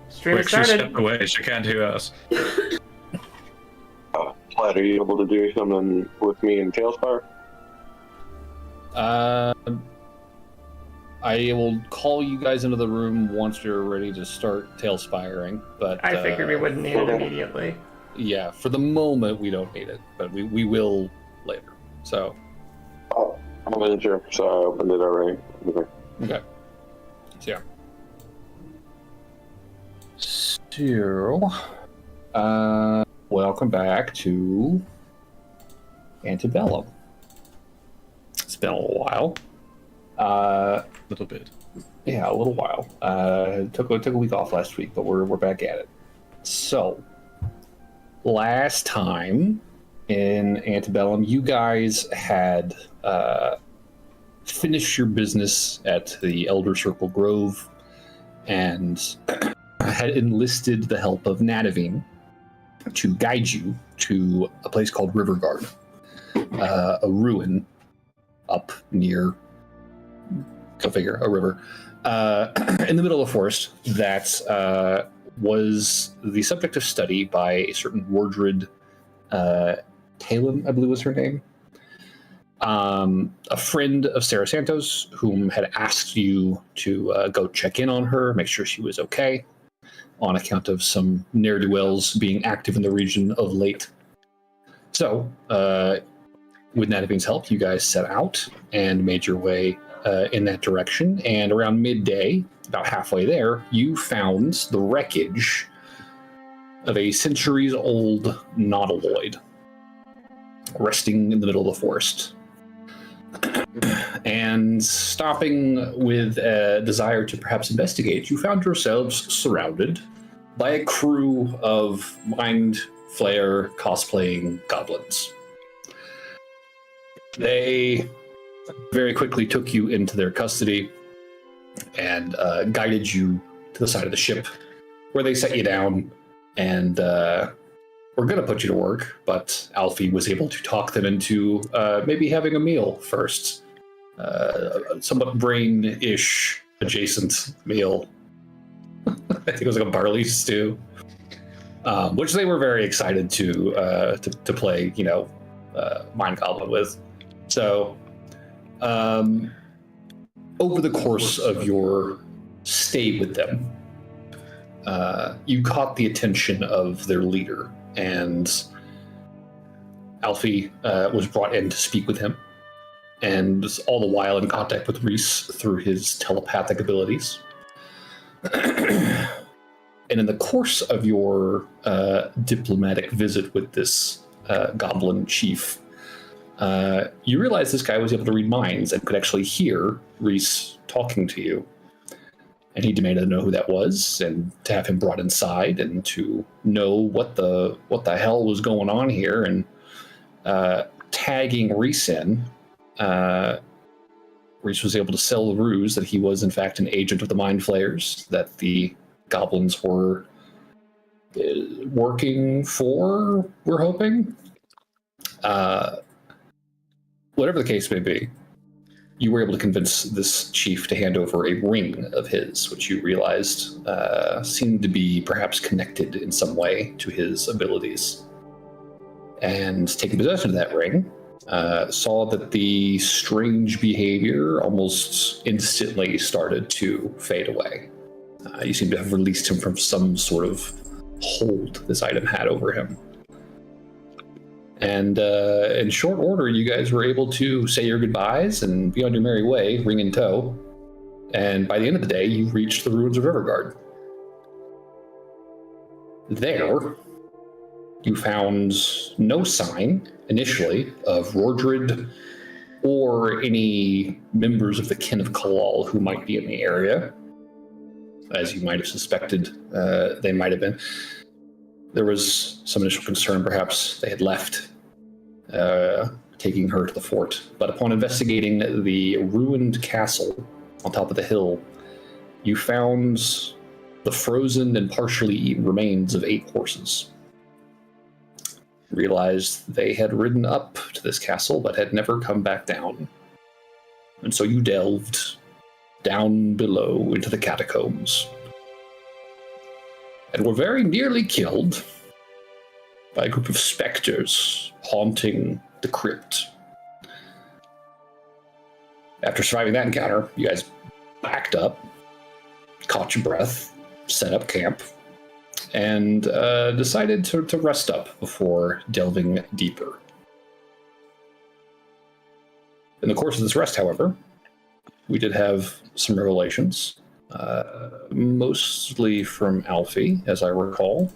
Stream Quick, she started. stepped away. She can't hear us. Plaid, are you able to do something with me in Tailspire? I will call you guys into the room once you're ready to start tailspiring, but I figured we wouldn't need it immediately. Yeah, for the moment we don't need it, but we will later. So. Oh, I wasn't sure, so I opened it already. Okay. So yeah. So, welcome back to Antebellum. It's been a little while. Little bit. Yeah, a little while. Took a week off last week, but we're back at it. So, last time in Antebellum, you guys had finished your business at the Elder Circle Grove and had enlisted the help of Nadavine to guide you to a place called Rivergard, a ruin up near, go figure, a river, in the middle of the forest that was the subject of study by a certain Wardred Talon, I believe was her name. A friend of Sarah Santos, whom had asked you to go check in on her, make sure she was okay, on account of some ne'er-do-wells being active in the region of late. So, with Nadavine's help, you guys set out and made your way in that direction, and around midday, about halfway there, you found the wreckage of a centuries-old nautiloid resting in the middle of the forest. And stopping with a desire to perhaps investigate, you found yourselves surrounded by a crew of mind flayer cosplaying goblins. They very quickly took you into their custody and guided you to the side of the ship, where they set you down and were going to put you to work, but Alfie was able to talk them into maybe having a meal first. Somewhat brain-ish adjacent meal. I think it was like a barley stew, which they were very excited to play, Mind Goblin with. So, over the course of your stay with them, you caught the attention of their leader, and Alfie was brought in to speak with him, and all the while in contact with Reese through his telepathic abilities. And in the course of your diplomatic visit with this goblin chief, you realize this guy was able to read minds and could actually hear Reese talking to you. And he demanded to know who that was, and to have him brought inside, and to know what the hell was going on here. And tagging Reese in, Reese was able to sell the ruse that he was in fact an agent of the Mind Flayers that the goblins were working for. We're hoping. Whatever the case may be, you were able to convince this chief to hand over a ring of his, which you realized seemed to be perhaps connected in some way to his abilities. And taking possession of that ring, saw that the strange behavior almost instantly started to fade away. You seem to have released him from some sort of hold this item had over him. And in short order, you guys were able to say your goodbyes and be on your merry way, ring in tow. And by the end of the day, you reached the ruins of Rivergard. There, you found no sign, initially, of Rordred or any members of the kin of Kalal who might be in the area, as you might have suspected they might have been. There was some initial concern, perhaps they had left, taking her to the fort. But upon investigating the ruined castle on top of the hill, you found the frozen and partially eaten remains of 8 horses. Realized they had ridden up to this castle, but had never come back down. And so you delved down below into the catacombs and were very nearly killed by a group of specters haunting the crypt. After surviving that encounter, you guys backed up, caught your breath, set up camp, and decided to rest up before delving deeper. In the course of this rest, however, we did have some revelations, mostly from Alfie, as I recall.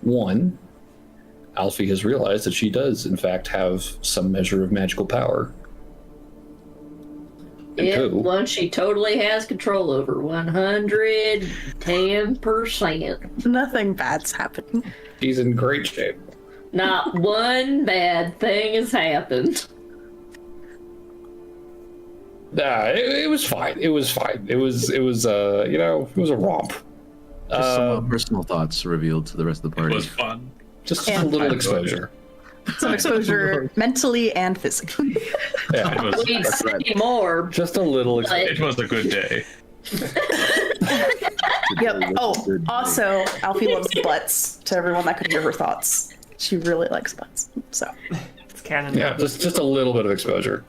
One, Alfie has realized that she does, in fact, have some measure of magical power. And Yeah, two, one she totally has control over. 110%. Nothing bad's happening. she's in great shape. Not one bad thing has happened. Nah, it was fine. It was fine. It was it was a romp. Just some personal thoughts revealed to the rest of the It party. was fun. Just And- a little I enjoyed exposure. Some exposure mentally and physically. Yeah, It was, We'd That's say right. more. just a little exposure. it was a good day. Yep. Oh, also, Alfie loves butts. To everyone that could hear her thoughts, she really likes butts. So, It's canon. Yeah, just a little bit of exposure.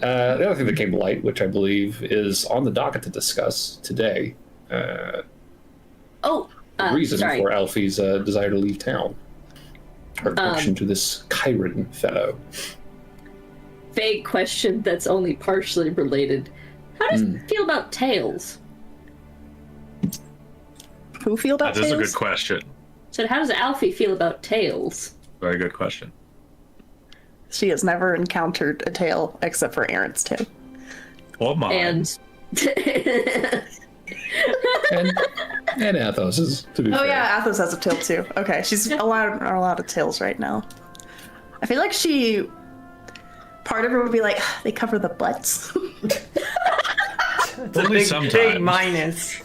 The other thing that came to light, which I believe is on the docket to discuss today, Oh, the reason sorry. for Alfie's desire to leave town. Her connection to this Chiron fellow. Vague question that's only partially related. How does it feel about tails? who feel That that is a tails? good question. So how does Alfie feel about tails? Very good question. She has never encountered a tail except for Aaron's tail. Oh my. And And Athos's, to be Oh fair. yeah, Athos has a tail too. Okay, she's allowed a lot of tails right now. I feel like she. Part of her would be like, they cover the butts. It's a Only big, sometimes. big minus.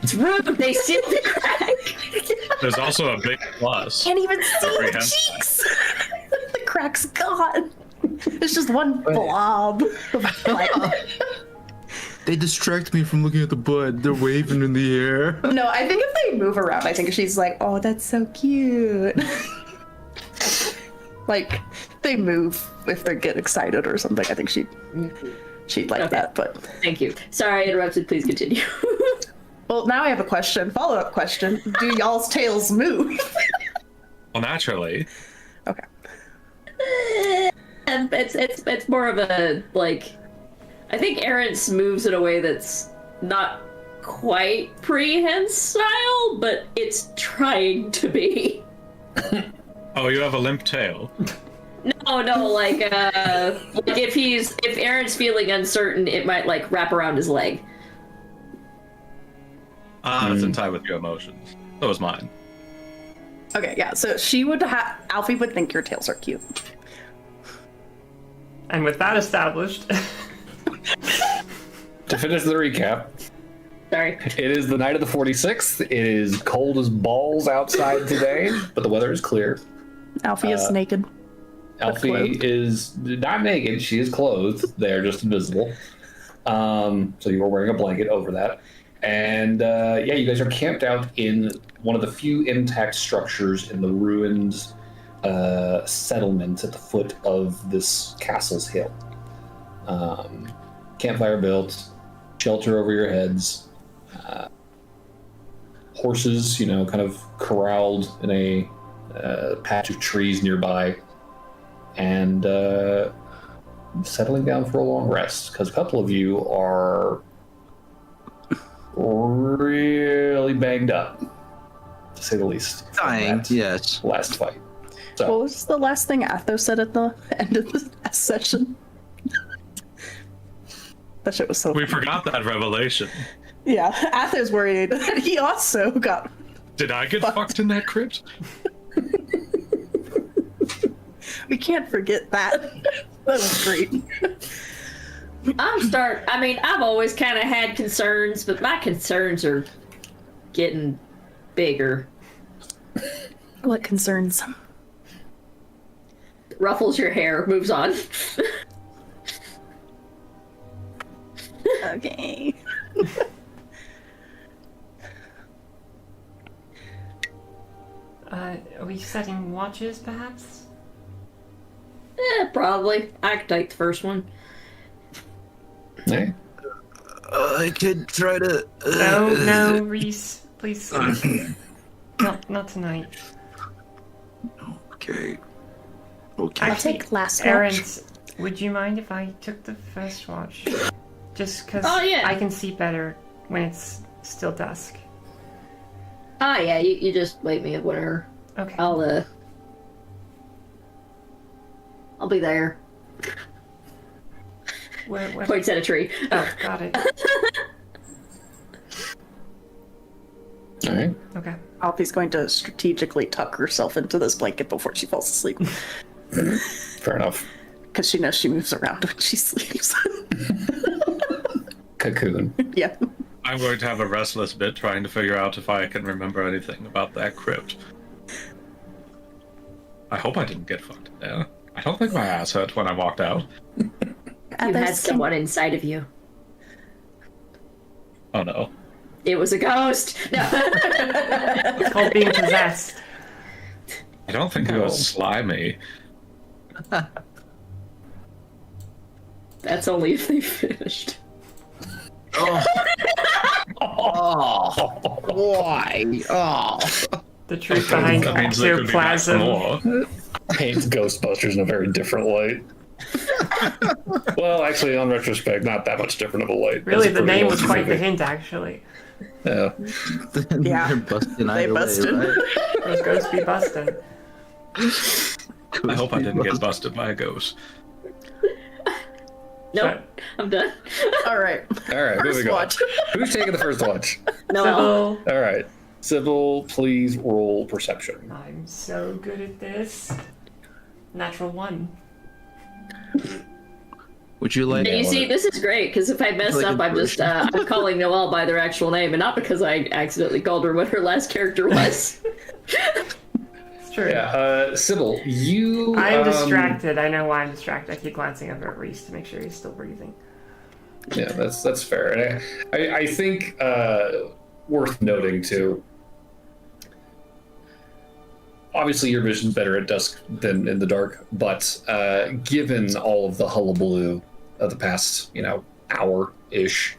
it's rude. They see the crack. There's also a big plus. Can't even see the Comprehend. cheeks. The crack's gone. It's just one blob of light. They distract me from looking at the bud. They're waving in the air. No, I think if they move around, I think she's like, oh, that's so cute. Like, they move if they get excited or something. I think she'd like Okay. that, but... Thank you. Sorry, I interrupted. Please continue. Well, now I have a question. Follow-up question. Do y'all's tails move? Well, naturally. Okay. And it's more of a like. I think Aaron's moves in a way that's not quite prehensile, but it's trying to be. Oh, you have a limp tail. No, like if Aaron's feeling uncertain, it might like wrap around his leg. That's in tie with your emotions. So was mine. Okay, yeah, so she would have... Alfie would think your tails are cute. And with that established, To finish the recap, Sorry. it is the night of the 46th. It is cold as balls outside today, but the weather is clear. Alfie is naked. Alfie clothed. is not naked. She is clothed. They're just invisible. So you are wearing a blanket over that. And yeah, you guys are camped out in one of the few intact structures in the ruined settlement at the foot of this castle's hill. Campfire built, shelter over your heads, horses, kind of corralled in a patch of trees nearby, and settling down for a long rest, because a couple of you are really banged up, to say the least. from Dying, that yes. Last fight. What So, was the last thing Athos said at the end of the last session? That shit was so We funny. forgot that revelation. Yeah, Athos worried that he also got... Did I get fucked in that crypt? We can't forget that. That was great. I've always kind of had concerns, but my concerns are getting bigger. What concerns? ruffles your hair, moves on. Okay. Are we setting watches, perhaps? Probably. I could take the first one. Hey. I could try to. No, Reese, please. Not tonight. Okay. I'll Actually, take last watch. Aaron's, would you mind if I took the first watch? Just because Oh, yeah. I can see better when it's still dusk. Ah, yeah, you just wake me up whenever. Okay. I'll be there. Where? Points at a tree. Oh, got it. All right. Okay. Alfie's going to strategically tuck herself into this blanket before she falls asleep. Fair enough. Because she knows she moves around when she sleeps. Cocoon. Yeah. I'm going to have a restless bit trying to figure out if I can remember anything about that crypt. I hope I didn't get fucked there. I don't think my ass hurt when I walked out. You had someone inside of you. Oh no. It was a ghost. No. It's called being possessed. I don't think it was slimy. That's only if they finished. Oh. Why? Oh. The truth behind That means there could be back for ectoplasm. more. Paints Ghostbusters in a very different light. Well, actually, on retrospect, not that much different of a light. Really, It's a the pretty name old was quite the movie. hint, actually. Yeah. Yeah. They're busting They either busted. way, right? Those ghosts be busting. I hope I didn't get busted by a ghost. Nope. I'm done. All right. All right, First moving on. watch. Who's taking the first watch? No. Sybil, All right. Sybil, please roll perception. I'm so good at this. Natural 1. Would you like? And you see, this is great because if I mess Like up, I'm just I'm calling Noelle by their actual name, and not because I accidentally called her what her last character was. It's true. Yeah, Sybil, you. I'm distracted. I know why I'm distracted. I keep glancing over at Reese to make sure he's still breathing. Yeah, that's fair. And I think worth noting too. Obviously, your vision's better at dusk than in the dark, but given all of the hullabaloo of the past, hour-ish,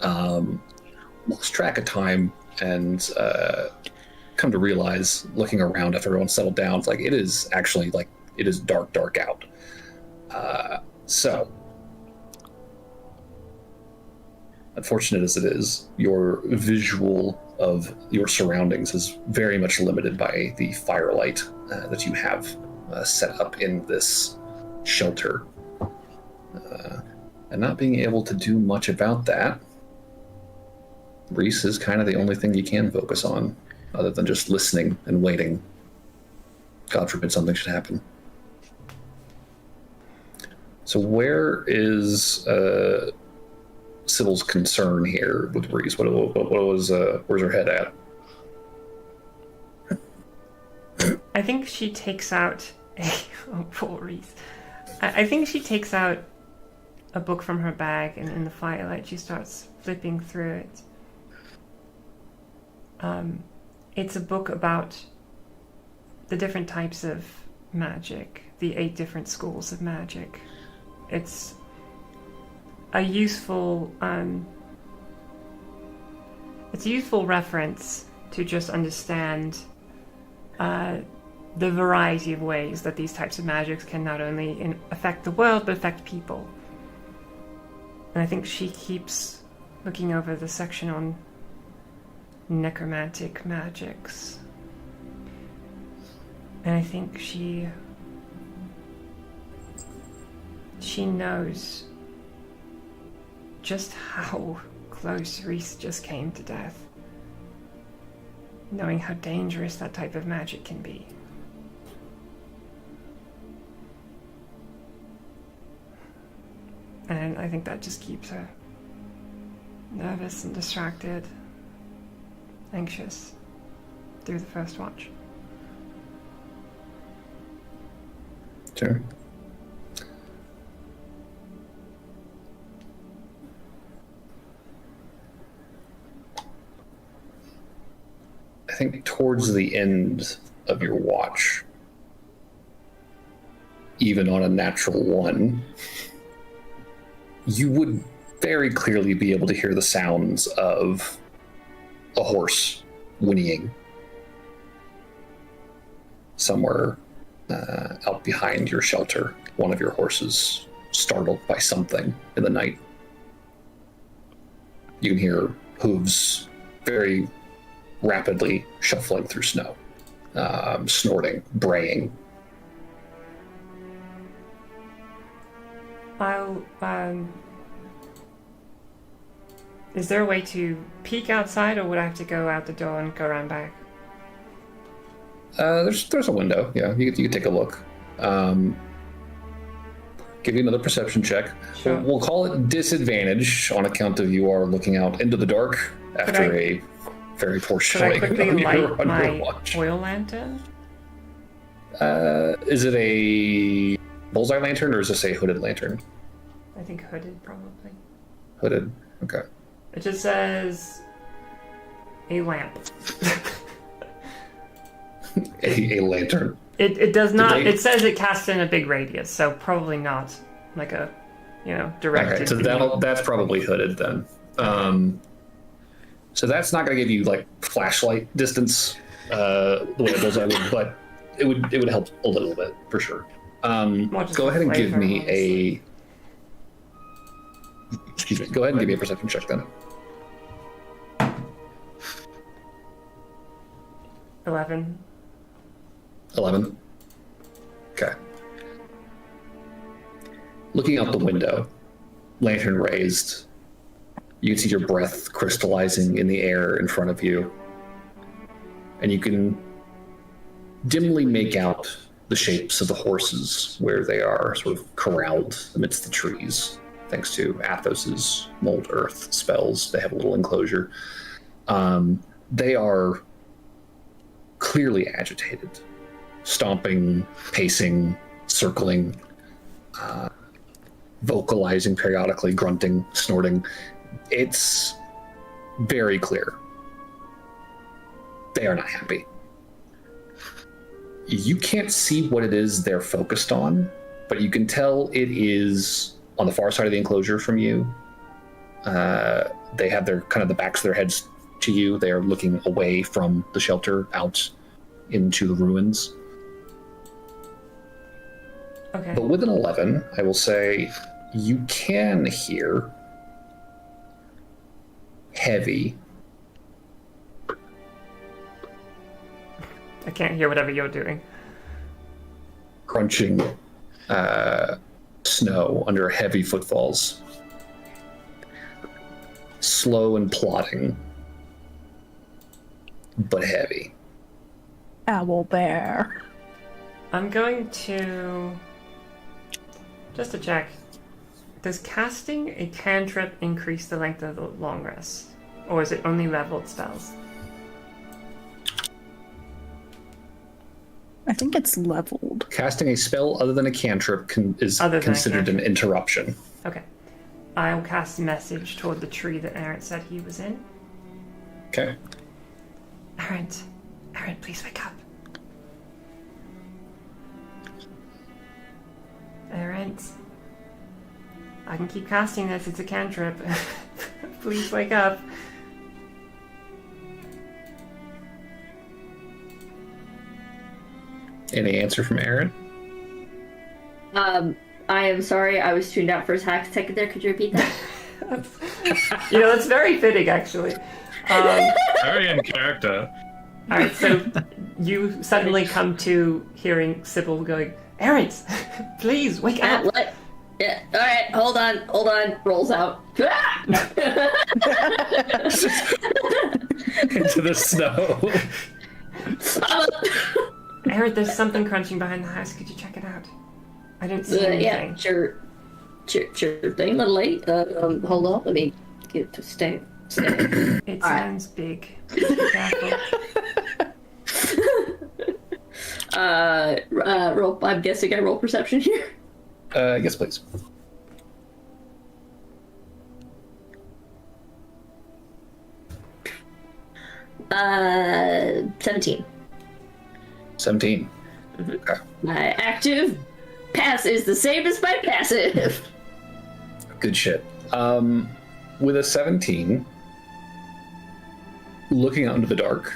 lost track of time and come to realize, looking around after everyone's settled down, it's like it is actually it is dark out. So, unfortunate as it is, your visual of your surroundings is very much limited by the firelight that you have set up in this shelter. And not being able to do much about that, Reese is kind of the only thing you can focus on, other than just listening and waiting. God forbid something should happen. So where is Sybil's concern here with Reese? What was where's her head at? I think she takes out a poor Reese. I think she takes out a book from her bag, and in the firelight she starts flipping through it. It's a book about the different types of magic, the 8 different schools of magic. It's a useful reference to just understand the variety of ways that these types of magics can not only affect the world but affect people. And I think she keeps looking over the section on necromantic magics, and I think she knows just how close Reese just came to death, knowing how dangerous that type of magic can be. And I think that just keeps her nervous and distracted, anxious through the first watch. Sure. I think towards the end of your watch, even on a natural one, you would very clearly be able to hear the sounds of a horse whinnying somewhere out behind your shelter. One of your horses startled by something in the night. You can hear hooves very rapidly shuffling through snow, snorting, braying. Is there a way to peek outside, or would I have to go out the door and go around back? There's a window. Yeah, you can take a look. Give you another perception check. Sure. We'll call it disadvantage on account of you are looking out into the dark after a very poor Should I showing quickly on your light my watch. oil lantern? Is it a bullseye lantern or is this a hooded lantern? I think hooded, probably. Hooded. Okay. It just says a lamp. A lantern. It does not. they- It says it casts in a big radius, so probably not like a, directed. Okay, so beam. that's probably hooded then. So that's not going to give you like flashlight distance the way a bullseye would, but it would help a little bit for sure. More just Go ahead and give flavor, me honestly. Excuse me. Go ahead and give me a perception check then. 11. 11. Okay. Looking out the window, lantern raised, you can see your breath crystallizing in the air in front of you. And you can dimly make out the shapes of the horses where they are sort of corralled amidst the trees, thanks to Athos's mold earth spells. They have a little enclosure. They are clearly agitated, stomping, pacing, circling, vocalizing periodically, grunting, snorting. It's very clear. They are not happy. You can't see what it is they're focused on, but you can tell it is on the far side of the enclosure from you. They have their kind of the backs of their heads to you. They are looking away from the shelter out into the ruins. Okay. But with an 11, I will say you can hear heavy. I can't hear whatever you're doing. Crunching snow under heavy footfalls. Slow and plodding, but heavy. Owl bear. I'm going to just to check. Does casting a cantrip increase the length of the long rest, or is it only leveled spells? I think it's leveled. Casting a spell other than a cantrip is Other than a considered an cantrip. interruption. Okay. I'll cast message toward the tree that Aaron said he was in. Okay. Aaron, please wake up. Aaron, I can keep casting this. It's a cantrip. Please wake up. Any answer from Aaron? I am sorry, I was tuned out for a second there. Could you repeat that? It's very fitting, actually. Very in character. All right, so you suddenly come to hearing Sybil going, Aaron, please wake up. What? Yeah. All right. Hold on. Rolls out. Into the snow. Aaron, there's something crunching behind the house. Could you check it out? I didn't see anything. Yeah. Sure thing, little lady. Hold on. Let me get to stay. It sounds big. Be careful. Roll. I'm guessing I roll perception here. Yes, please. Uh, 17. 17. Okay. My active pass is the same as my passive. Good shit. With a 17, looking out into the dark,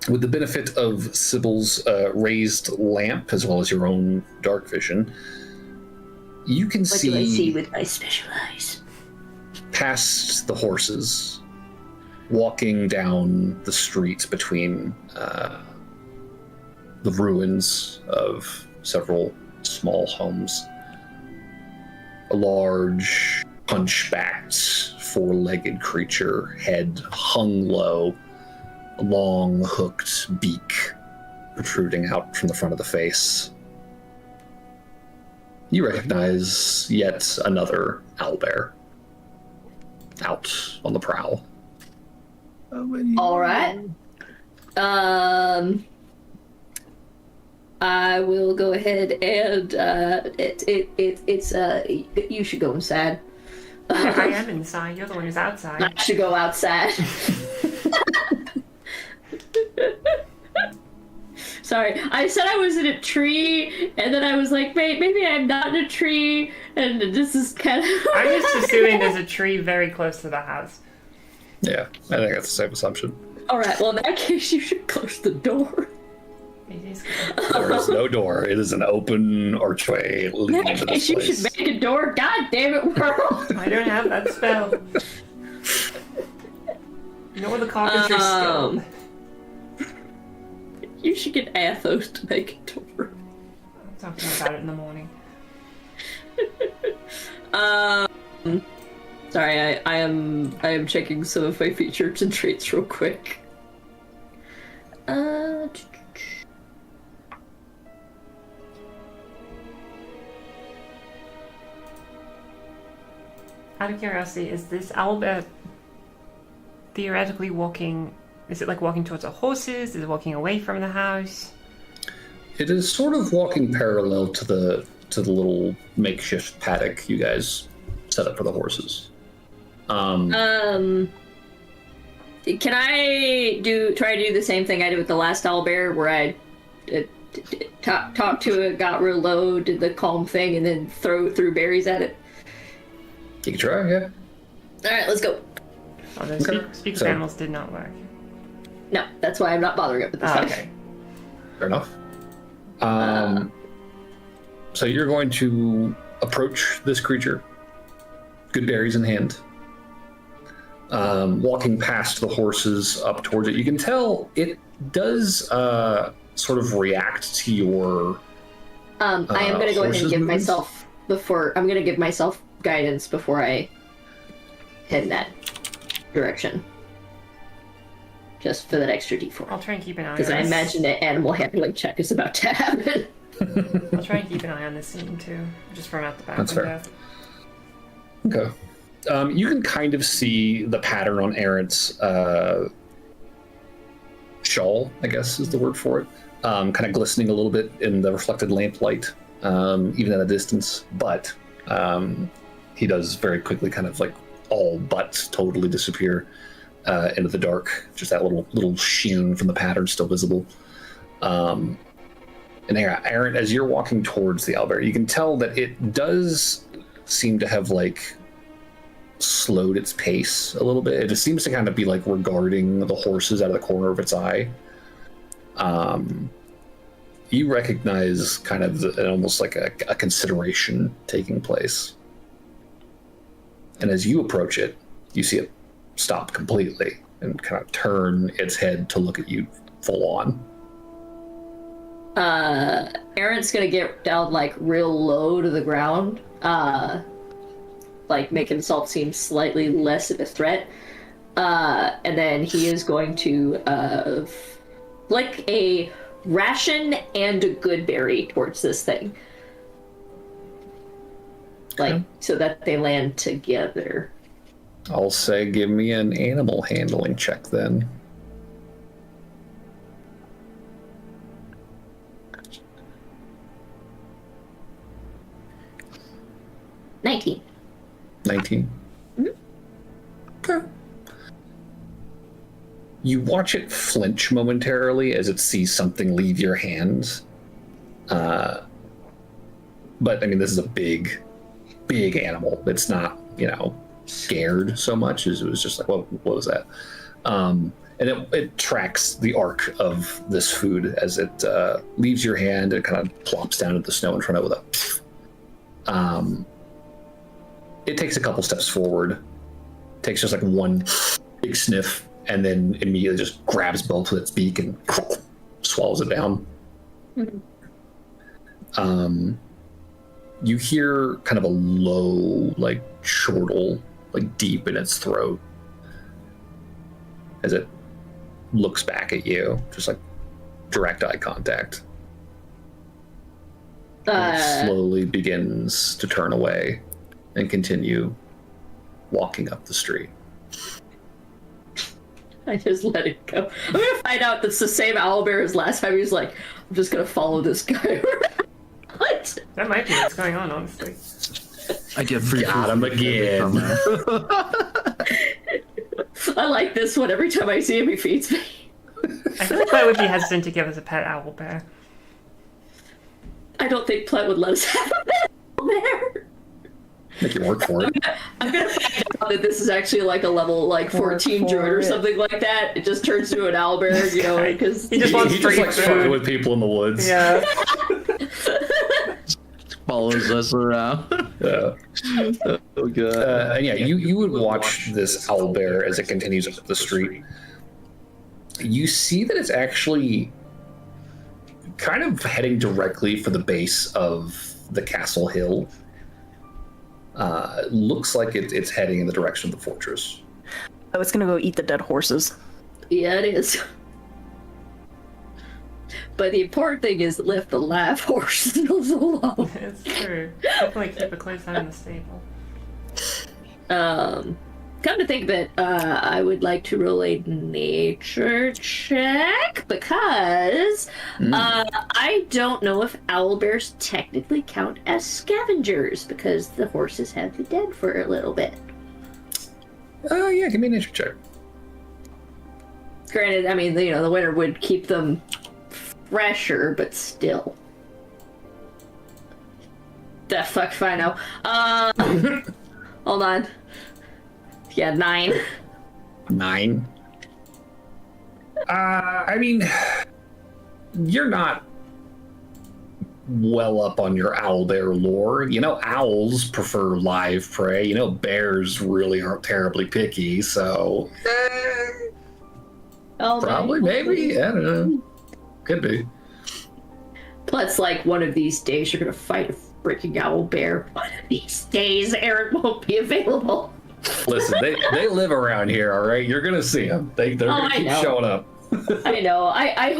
with the benefit of Sybil's raised lamp as well as your own dark vision, you can What see, do I see with my special eyes? past the horses, walking down the streets between the ruins of several small homes. A large, hunchbacked, four-legged creature, head hung low, a long, hooked beak protruding out from the front of the face. You recognize yet another owlbear out on the prowl. All right. I will go ahead and you should go inside. I am inside. You're the one who's outside. I should go outside. Sorry, I said I was in a tree, and then I was like, maybe I'm not in a tree, and this is kind of... I'm just assuming there's a tree very close to the house. Yeah, I think that's the same assumption. Alright, well in that case you should close the door. It is There is no door. It is an open archway In leading that into this case you place. should make a door. God damn it, world! I don't have that spell. Nor the carpenter's skill. You should get Athos to make a door. I'm talking about it in the morning. Sorry, I am checking some of my features and traits real quick. Out of curiosity, is this owlbear theoretically walking? Is it like walking towards the horses? Is it walking away from the house? It is sort of walking parallel to the little makeshift paddock you guys set up for the horses. Can I try to do the same thing I did with the last owlbear, where I talked to it, got real low, did the calm thing, and then threw berries at it? You can try, yeah. All right, let's go. Oh, the Okay. speak So- of animals did not work. No, that's why I'm not bothering it with this Oh, time. okay. Fair enough. So you're going to approach this creature, good berries in hand, walking past the horses up towards it. You can tell it does sort of react to your I am going to go ahead horses and give movements? myself I'm going to give myself guidance before I head in that direction. Just for that extra d4. I'll try and keep an eye on Because I this. imagine an animal handling check is about to happen. I'll try and keep an eye on this scene too, just from out the back That's window. fair. Okay. You can kind of see the pattern on Aaron's shawl, I guess is the word for it. Kind of glistening a little bit in the reflected lamplight, even at a distance. But he does very quickly kind of like all but totally disappear into the dark. Just that little sheen from the pattern still visible. And Aaron, as you're walking towards the owlbear, you can tell that it does seem to have like slowed its pace a little bit. It just seems to kind of be like regarding the horses out of the corner of its eye. You recognize kind of almost like a consideration taking place. And as you approach it, you see it stop completely and kind of turn its head to look at you full on. Aaron's gonna get down like real low to the ground, like make himself seem slightly less of a threat, and then he is going to like a ration and a good berry towards this thing, like so that they land together. I'll say give me an animal handling check then. 19. 19. Okay. You watch it flinch momentarily as it sees something leave your hands. But I mean, this is a big animal. It's not, scared so much as it was just like, what was that? And it tracks the arc of this food as it leaves your hand and kind of plops down into the snow in front of it with a. It takes a couple steps forward, takes just like one big sniff, and then immediately just grabs both with its beak and swallows it down. Mm-hmm. You hear kind of a low, like, chortle, like, deep in its throat as it looks back at you, just like direct eye contact. And it slowly begins to turn away and continue walking up the street. I just let it go. I'm gonna find out that's the same owlbear as last time. He was like, I'm just gonna follow this guy. What? That might be what's going on, honestly. I get free. Got him again. I like this one. Every time I see him, he feeds me. I feel like I would be hesitant to give us a pet owl bear. I don't think Plet would let us have a pet owlbear. Make you work for it. I'm gonna find out that this is actually like a level 14 druid or something like that. It just turns to an owlbear, because he just wants free like food. fucking with people in the woods. Yeah. Follows us around. Yeah. Oh god. And yeah, you would watch this owlbear as it continues up the street. You see that it's actually kind of heading directly for the base of the castle hill. Looks like it's heading in the direction of the fortress. Oh, it's gonna go eat the dead horses. Yeah, it is. But the important thing is left the live horses alone. It's true. Definitely keep a close eye on the stable. Come to think of it, I would like to roll a nature check because I don't know if owlbears technically count as scavengers because the horses have been dead for a little bit. Yeah, give me a nature check. Granted, I mean, the winter would keep them fresher, but still. The fuck if I know. Hold on. Yeah, 9. 9. I mean, you're not well up on your owlbear lore. Owls prefer live prey. Bears really aren't terribly picky, so probably, maybe. I don't know. Could be. Plus, one of these days you're gonna fight a freaking owlbear. One of these days, Aaron won't be available. Listen, they live around here, all right? You're gonna see them. They're gonna keep showing up. I know. I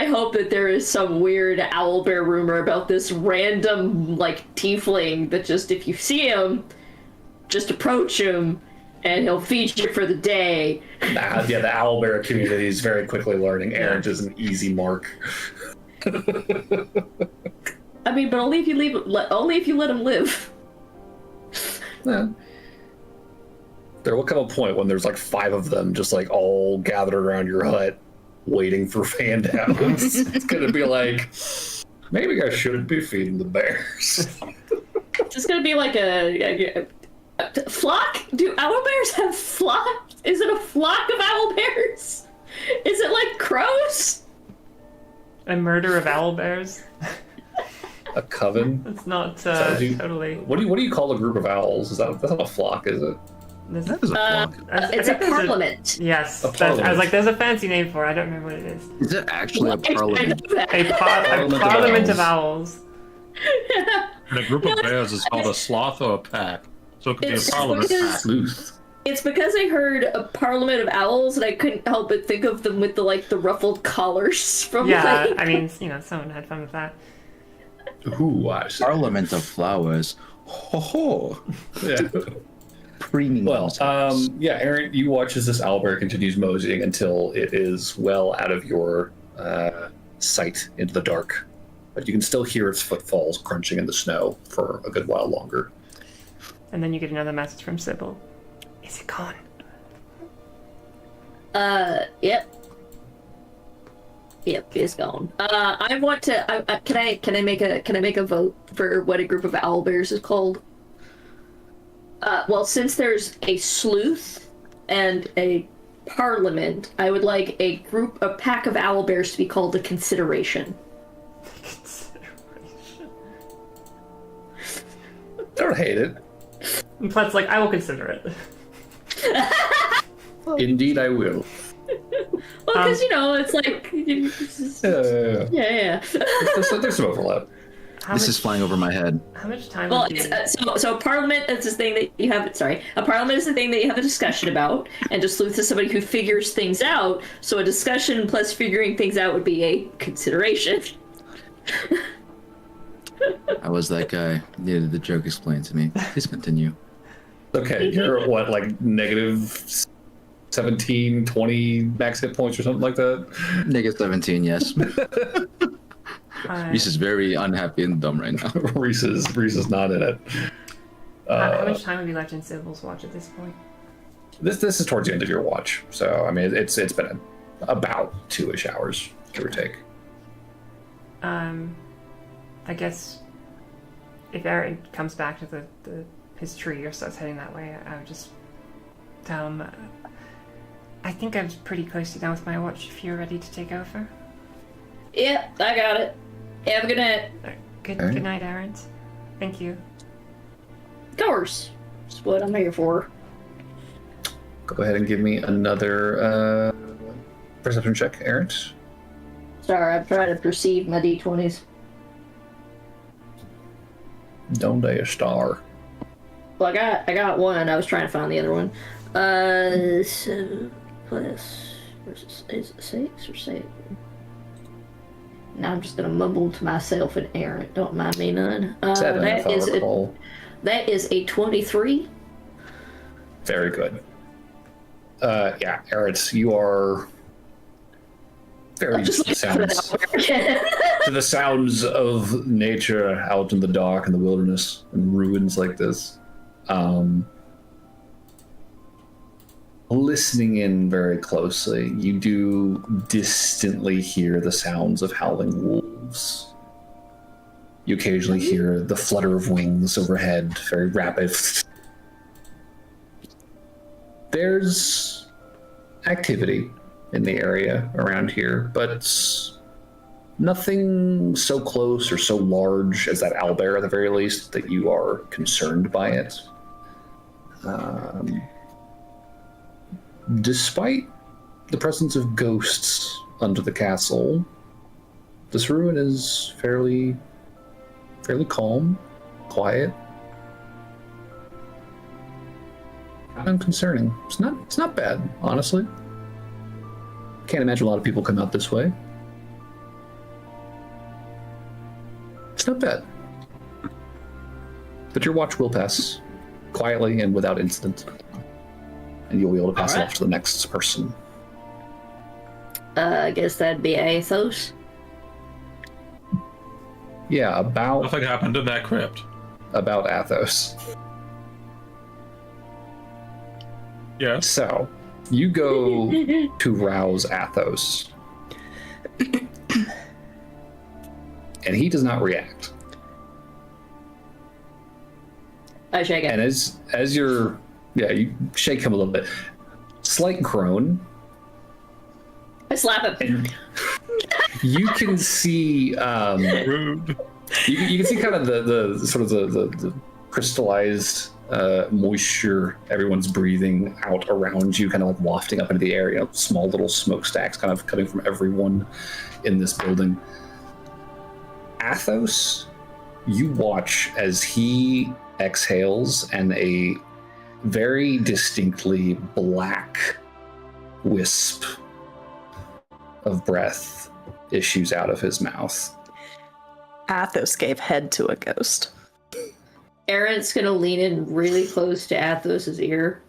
hope that there is some weird owlbear rumor about this random tiefling that just if you see him, just approach him and he'll feed you for the day. Nah, yeah, the owlbear community is very quickly learning Errant is an easy mark. I mean, but only if you let him live. Yeah. There will come a point when there's 5 of them just all gathered around your hut waiting for handouts. It's gonna be maybe I shouldn't be feeding the bears. It's just gonna be a flock? Do owlbears have flock? Is it a flock of owlbears? Is it like crows? A murder of owlbears? A coven? It's not totally. What do you call a group of owls? That's not a flock, is it? That is a flock. It's a parliament. Yes. A parliament. I was like, there's a fancy name for it. I don't remember what it is. Is it actually a parliament? A parliament of owls. And a group of bears is called a sloth or a pack. So it could be a It's parliament because- pack. Sleuth. It's because I heard a parliament of owls and I couldn't help but think of them with the ruffled collars from Yeah, I mean, someone had fun with that. Ooh, I see. Parliament of flowers. Ho ho. Yeah. Preening Well, themselves. yeah, Aaron, you watch as this owlbear continues moseying until it is well out of your sight into the dark. But you can still hear its footfalls crunching in the snow for a good while longer. And then you get another message from Sybil. Is it gone? Yep. Yep, it's gone. I want to. Can I make a vote for what a group of owlbears is called? Well, since there's a sleuth and a parliament, I would like a pack of owlbears to be called the Consideration. Consideration. Don't hate it. And Plet's like, I will consider it. Indeed, I will. Well, because it's like, yeah. There's some overlap. This is flying over my head. How much time? Well, would you... so parliament is this thing that you have. Sorry, a parliament is the thing that you have a discussion about, and a sleuth is somebody who figures things out. So a discussion plus figuring things out would be a consideration. I was that guy. Needed the joke explained to me. Please continue. Okay, you're at what, like negative 17, 20 max hit points or something like that? Negative 17, yes. Reese is very unhappy and dumb right now. Reese is not in it. how much time have you left in Sybil's watch at this point? This is towards the end of your watch, so I mean it's been about 2-ish hours, give or take. I guess if Aaron comes back to his tree or starts heading that way, I would just tell him, I think I'm pretty close to done with my watch if you're ready to take over. Yep, I got it. Have a good night. Good night, Aaron. Thank you. Of course. That's what I'm here for. Go ahead and give me another perception check, Aaron. Sorry, I'm trying to perceive my d20s. Don't they a star? Well, I got one. I was trying to find the other one. 7 plus... Is it 6 or 7? Now I'm just gonna mumble to myself and Aaron. Don't mind me none. 7, if I recall. That is a 23. Very good. Yeah, Eretz, you are very used to the sounds. To the sounds of nature out in the dark in the wilderness and ruins like this. Listening in very closely, you do distantly hear the sounds of howling wolves. You occasionally hear the flutter of wings overhead, very rapid. There's activity in the area around here, but nothing so close or so large as that owlbear at the very least that you are concerned by it. Despite the presence of ghosts under the castle, this ruin is fairly calm, quiet. Unconcerning. It's not bad, honestly. Can't imagine a lot of people come out this way. It's not bad. But your watch will pass quietly and without incident. And you'll be able to pass it off to the next person. I guess that'd be Athos. Yeah, Nothing happened in that crypt. About Athos. Yeah. So, you go to rouse Athos. And he does not react. I shake it. And as you're... Yeah, you shake him a little bit. Slight groan. I slap him. And you can see... Rude. You can see kind of the sort of the crystallized moisture everyone's breathing out around you, kind of like wafting up into the air. You know, small little smokestacks kind of coming from everyone in this building. Athos, you watch as he exhales and a very distinctly black wisp of breath issues out of his mouth. Athos gave head to a ghost. Aaron's gonna lean in really close to Athos's ear.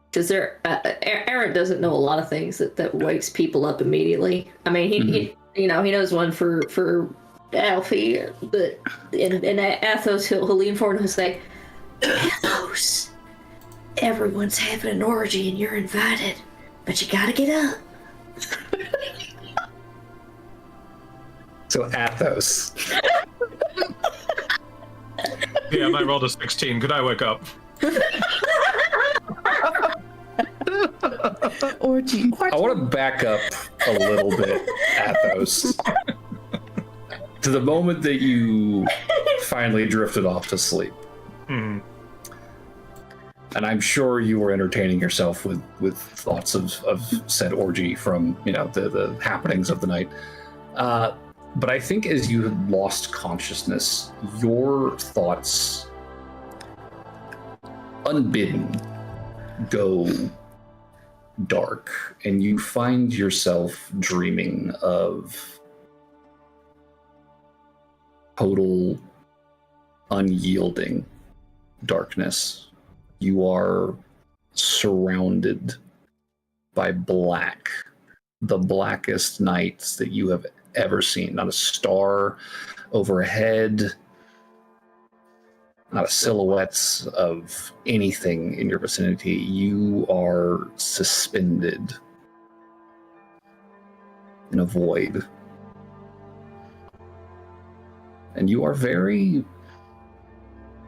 Because Aaron doesn't know a lot of things that wakes people up immediately. I mean, he knows one for Alfie, but in Athos he'll lean forward and he'll say, Athos, everyone's having an orgy and you're invited, but you gotta get up. So Athos. Yeah, I rolled a 16. Could I wake up? Orgy. I want to back up a little bit, Athos, to the moment that you finally drifted off to sleep. Hmm. And I'm sure you were entertaining yourself with thoughts of said orgy from, the happenings of the night. But I think as you had lost consciousness, your thoughts, unbidden, go dark, and you find yourself dreaming of total, unyielding darkness. You are surrounded by black, the blackest nights that you have ever seen. Not a star overhead, not a silhouettes of anything in your vicinity. You are suspended in a void. And you are very,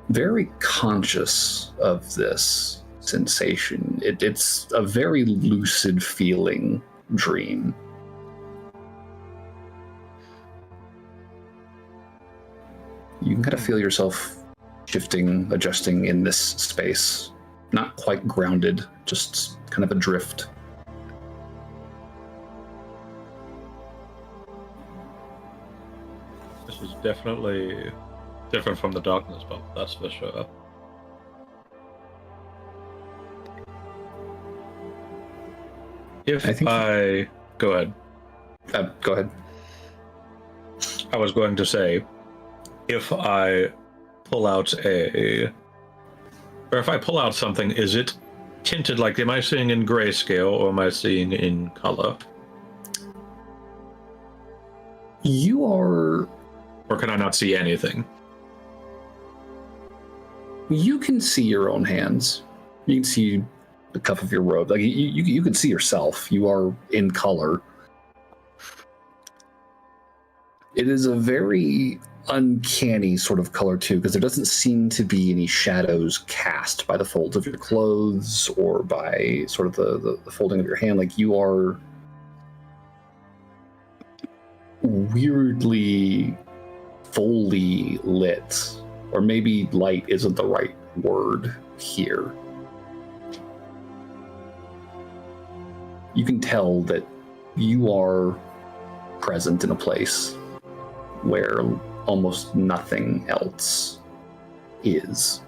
very conscious of this sensation. It's a very lucid feeling dream. You can kind of feel yourself shifting, adjusting in this space. Not quite grounded, just kind of adrift. This is definitely different from the darkness, but that's for sure. If I think go ahead. Go ahead. I was going to say, if I pull out something, is it tinted? Like, am I seeing in grayscale or am I seeing in color? You are... Or can I not see anything? You can see your own hands. You can see the cuff of your robe. Like you can see yourself. You are in color. It is a very uncanny sort of color too, because there doesn't seem to be any shadows cast by the folds of your clothes or by sort of the folding of your hand. Like, you are weirdly fully lit, or maybe light isn't the right word here. You can tell that you are present in a place where almost nothing else is.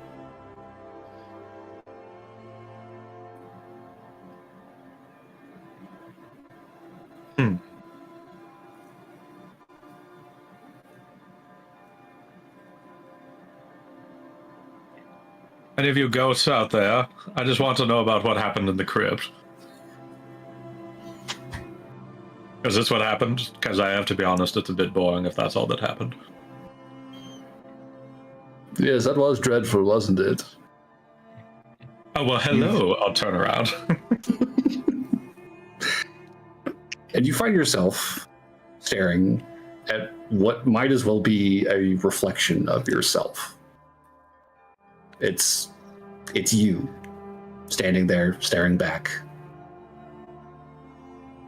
Any of you ghosts out there? I just want to know about what happened in the crypt. Is this what happened? Because I have to be honest, it's a bit boring if that's all that happened. Yes, that was dreadful, wasn't it? Oh, well, hello. I'll turn around. And you find yourself staring at what might as well be a reflection of yourself. It's you, standing there, staring back.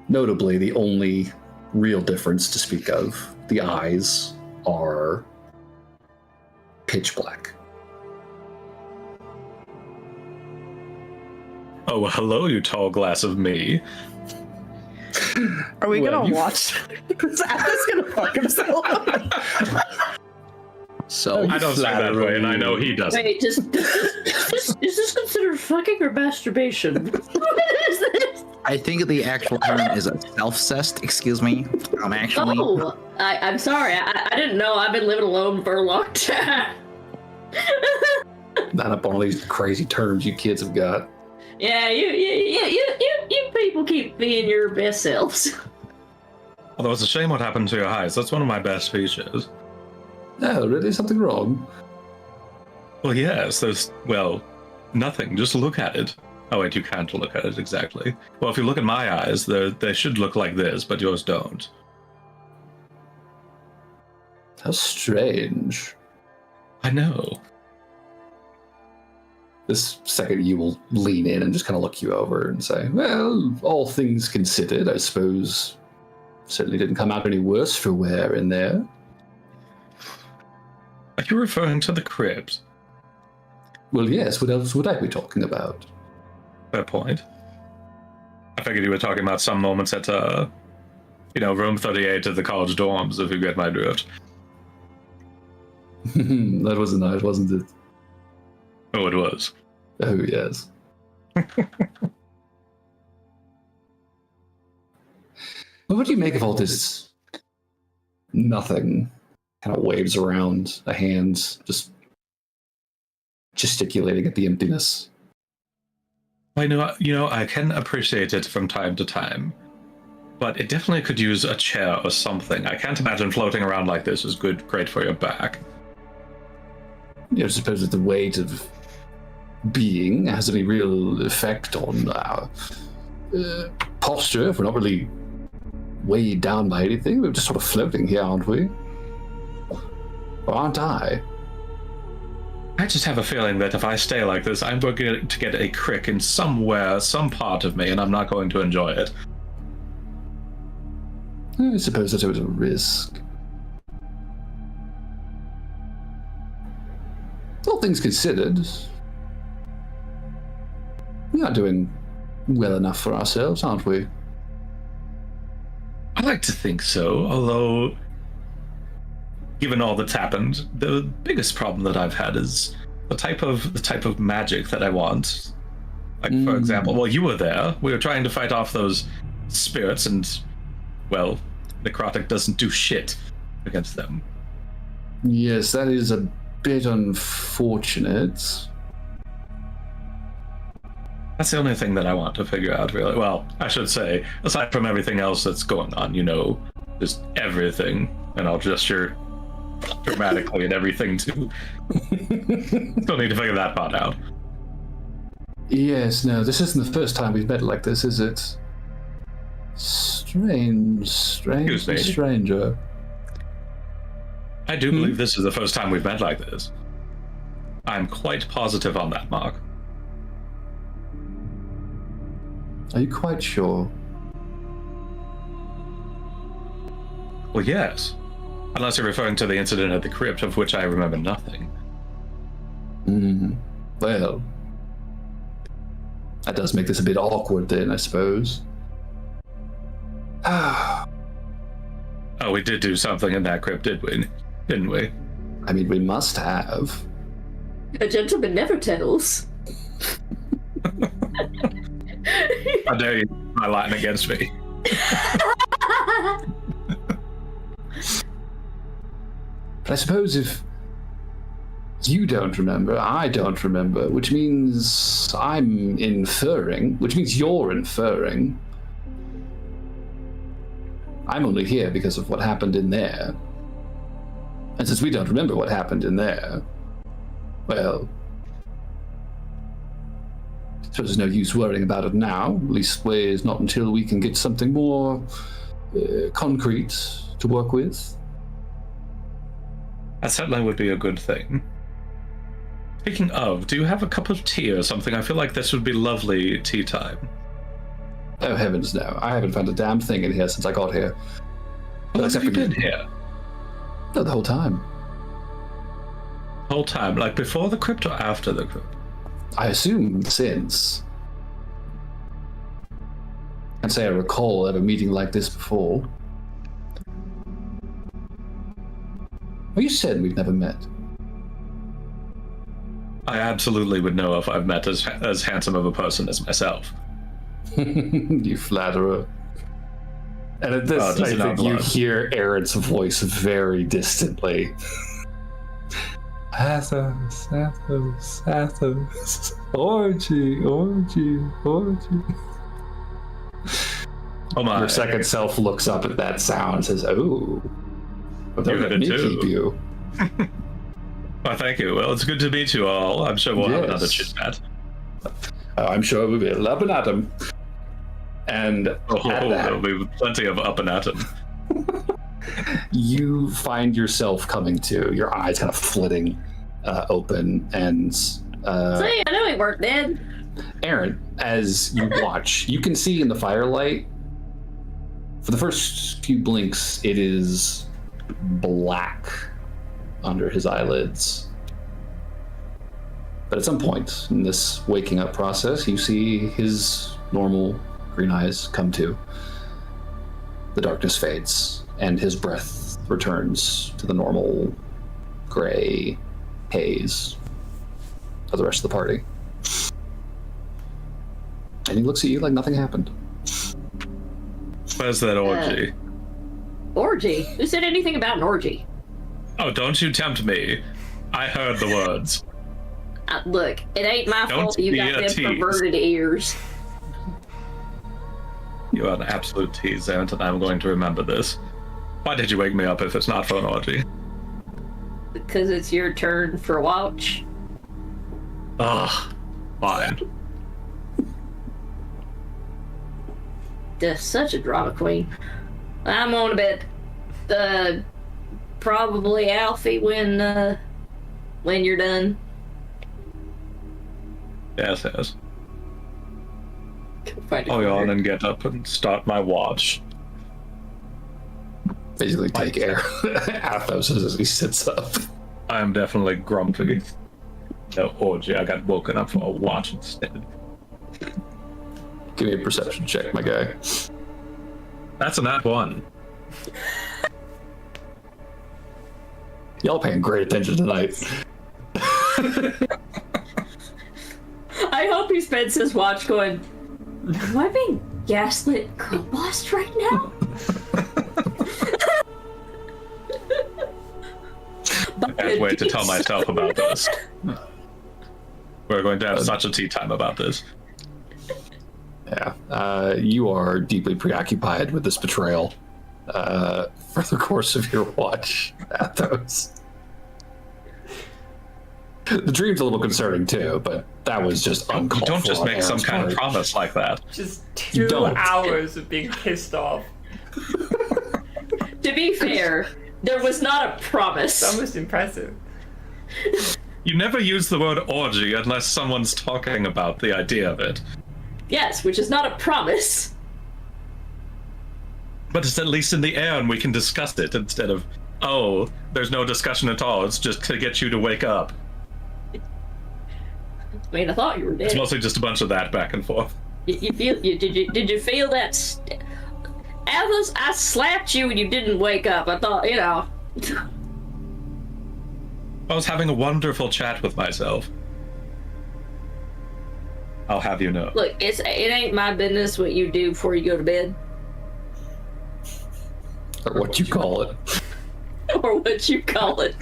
Notably, the only real difference to speak of, the eyes are pitch black. Oh, well, hello, you tall glass of me. Are we Well, gonna you- watch? Because Atlas gonna fuck himself. So I don't say that way, and I know he doesn't. Wait, is this considered fucking or masturbation? What is this? I think the actual term is a self-cest. Excuse me. Actually, Oh, I'm sorry. I didn't know. I've been living alone for a long time. Not up on all these crazy terms you kids have got. Yeah, you people keep being your best selves. Although it's a shame what happened to your eyes. That's one of my best features. Oh, really? Something wrong? Well, yes, there's, well, nothing. Just look at it. Oh, wait, you can't look at it exactly. Well, if you look at my eyes, they should look like this, but yours don't. How strange. I know. This second, you will lean in and just kind of look you over and say, well, all things considered, I suppose certainly didn't come out any worse for wear in there. Are you referring to the crypt? Well, yes, what else would I be talking about? Fair point. I figured you were talking about some moments at, room 38 of the college dorms, if you get my drift. That was nice, wasn't it? Oh, it was. Oh, yes. Well, what do you make of all this nothing? Kind of waves around a hand, just gesticulating at the emptiness. I know, I can appreciate it from time to time, but it definitely could use a chair or something. I can't imagine floating around like this is great for your back. I suppose that the weight of being has any real effect on our posture if we're not really weighed down by anything. We're just sort of floating here, aren't we? Or aren't I? I just have a feeling that if I stay like this, I'm going to get a crick in somewhere, some part of me, and I'm not going to enjoy it. I suppose that it was a risk. All things considered, we are doing well enough for ourselves, aren't we? I like to think so, although, given all that's happened, the biggest problem that I've had is the type of magic that I want. Like, for example, well, you were there. We were trying to fight off those spirits, and, well, necrotic doesn't do shit against them. Yes, that is a bit unfortunate. That's the only thing that I want to figure out, really. Well, I should say, aside from everything else that's going on, just everything, and I'll gesture dramatically and everything too. Still need to figure that part out. Yes, no, this isn't the first time we've met like this, is it? Strange, stranger. I do believe this is the first time we've met like this. I'm quite positive on that, Mark. Are you quite sure? Well, yes. Unless you're referring to the incident at the crypt, of which I remember nothing. Well, that does make this a bit awkward then, I suppose. Oh, we did do something in that crypt, didn't we? I mean, we must have. A gentleman never tells. How dare you use my Latin against me? But I suppose if you don't remember, I don't remember, which means I'm inferring, which means you're inferring. I'm only here because of what happened in there. And since we don't remember what happened in there, well, so there's no use worrying about it now, at least ways not until we can get something more concrete to work with. That certainly would be a good thing. Speaking of, do you have a cup of tea or something? I feel like this would be lovely tea time. Oh, heavens no. I haven't found a damn thing in here since I got here. How long have you been here? No, the whole time. Whole time? Like before the crypt or after the crypt? I assume since. Can't say I recall ever meeting like this before. Well, you said we've never met. I absolutely would know if I've met as handsome of a person as myself. You flatterer. And at this, I think you hear Aaron's voice very distantly. Athos, Athos, Athos. Orgy, orgy, orgy. Oh my. Your second self looks up at that sound and says, oh. But don't You let had me it too. keep you. Well, thank you. Well, it's good to meet you all. I'm sure we'll have another Yes. chit chat. I'm sure we will. Up and at 'em. And at that, There'll be plenty of up and at 'em. you find yourself coming to, your eyes kind of flitting open, and See, I know he weren't dead. Aaron, as you watch, you can see in the firelight, for the first few blinks, it is black under his eyelids. But at some point in this waking up process, you see his normal green eyes come to. The darkness fades, and his breath returns to the normal gray haze of the rest of the party. And he looks at you like nothing happened. Where's that orgy? Orgy? Who said anything about an orgy? Oh, don't you tempt me. I heard the words. Look, it ain't my Don't fault that you be got a them tease. perverted ears. You are an absolute tease, Aaron, and I'm going to remember this. Why did you wake me up if it's not for an orgy? Because it's your turn for watch. Ugh. Fine. Just such a drama queen. I'm on to bed. Probably Alfie when you're done. Yes, yes. Find a I'll yawn corner. and get up and start my watch. Basically, take air. Athos as he sits up. I am definitely grumpy. No orgy, I got woken up for a watch instead. Give me a perception check, my guy. That's a nat 1. Y'all paying great attention tonight. I hope he spends his watch going, am I being gaslit combust right now? I can't wait to tell myself about this. We're going to have such a tea time about this. Yeah, you are deeply preoccupied with this betrayal for the course of your watch, Athos. The dream's a little concerning too, but that was just uncalled You don't for just on make some Aaron's kind of part. promise like that. Just You 2 don't. hours of being pissed off. To be fair, there was not a promise. It's almost impressive. You never use the word orgy unless someone's talking about the idea of it. Yes, which is not a promise. But it's at least in the air and we can discuss it instead of, oh, there's no discussion at all. It's just to get you to wake up. I mean, I thought you were It's dead. mostly just a bunch of that back and forth. Did you feel that? Athos, I slapped you and you didn't wake up. I thought, you know. I was having a wonderful chat with myself. I'll have you know. Look, it ain't my business what you do before you go to bed. Or what you call it. Or what you call it.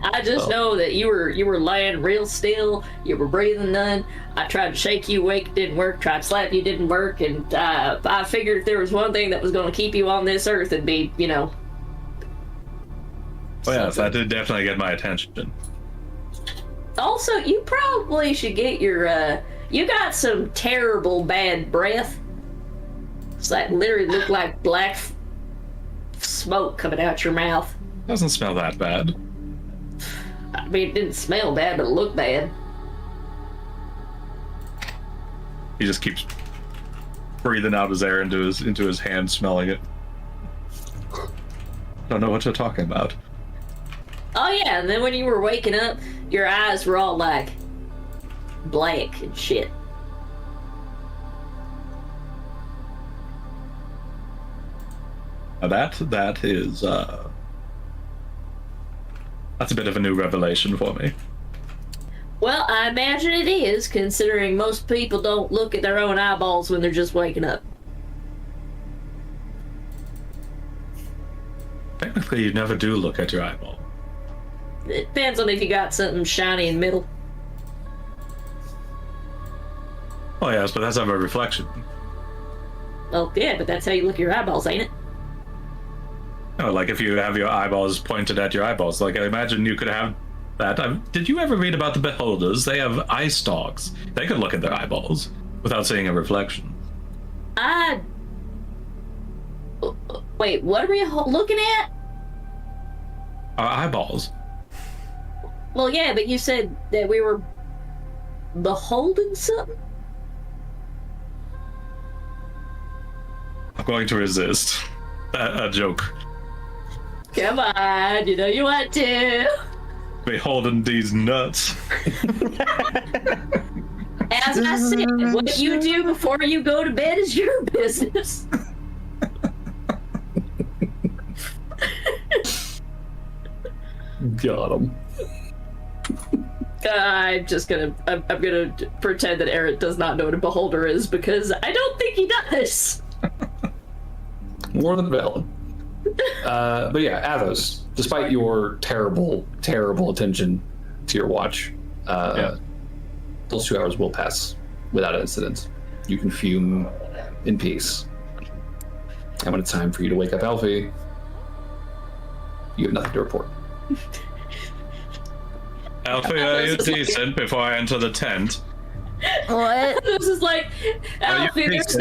I just know that you were laying real still, you were breathing none. I tried to shake you awake, it didn't work, tried to slap you, didn't work, and I figured if there was one thing that was going to keep you on this earth, it'd be, you know. Oh yes, that did definitely get my attention. Also, you probably should get your, you got some terrible bad breath. It's like literally look like black smoke coming out your mouth. Doesn't smell that bad. I mean, it didn't smell bad, but it looked bad. He just keeps breathing out his air into his hand, smelling it. Don't know what you're talking about. Oh yeah, and then when you were waking up, your eyes were all like black and shit. Now that is that's a bit of a new revelation for me. Well, I imagine it is, considering most people don't look at their own eyeballs when they're just waking up. Technically, you never do look at your eyeball. It depends on if you got something shiny in the middle. Oh yes, but that's not a reflection. Well, yeah, but that's how you look at your eyeballs, ain't it? Oh, like if you have your eyeballs pointed at your eyeballs. Like I imagine you could have that. Did you ever read about the beholders? They have eye stalks. They could look at their eyeballs without seeing a reflection. Wait, what are we looking at? Our eyeballs. Well, yeah, but you said that we were beholding something? I'm going to resist a joke. Come on, you know you want to. Beholding these nuts. As I said, what you do before you go to bed is your business. Got him. I'm gonna pretend that Aaron does not know what a beholder is because I don't think he does. More than valid. But yeah, Athos, despite your terrible, terrible attention to your watch, those 2 hours will pass without incident. You can fume in peace. And when it's time for you to wake up Alfie, you have nothing to report. Alfie, are you decent before I enter the tent? What? This is like, Alfie, there's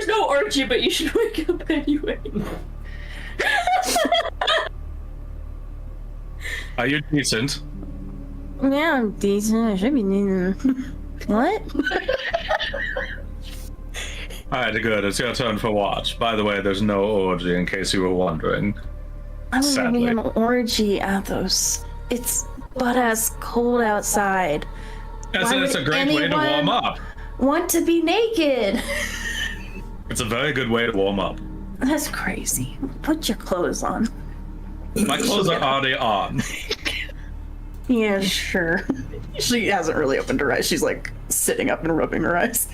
no orgy, but you should wake up anyway. Are you decent? Yeah, I'm decent. I should be decent. What? Alright, good. It's your turn for watch. By the way, there's no orgy, in case you were wondering. I'm Sadly. having an orgy, Athos. It's butt-ass cold outside. It's a great way to warm up. Want to be naked? It's a very good way to warm up. That's crazy. Put your clothes on. My clothes are already on. Yeah, sure. She hasn't really opened her eyes. She's like sitting up and rubbing her eyes.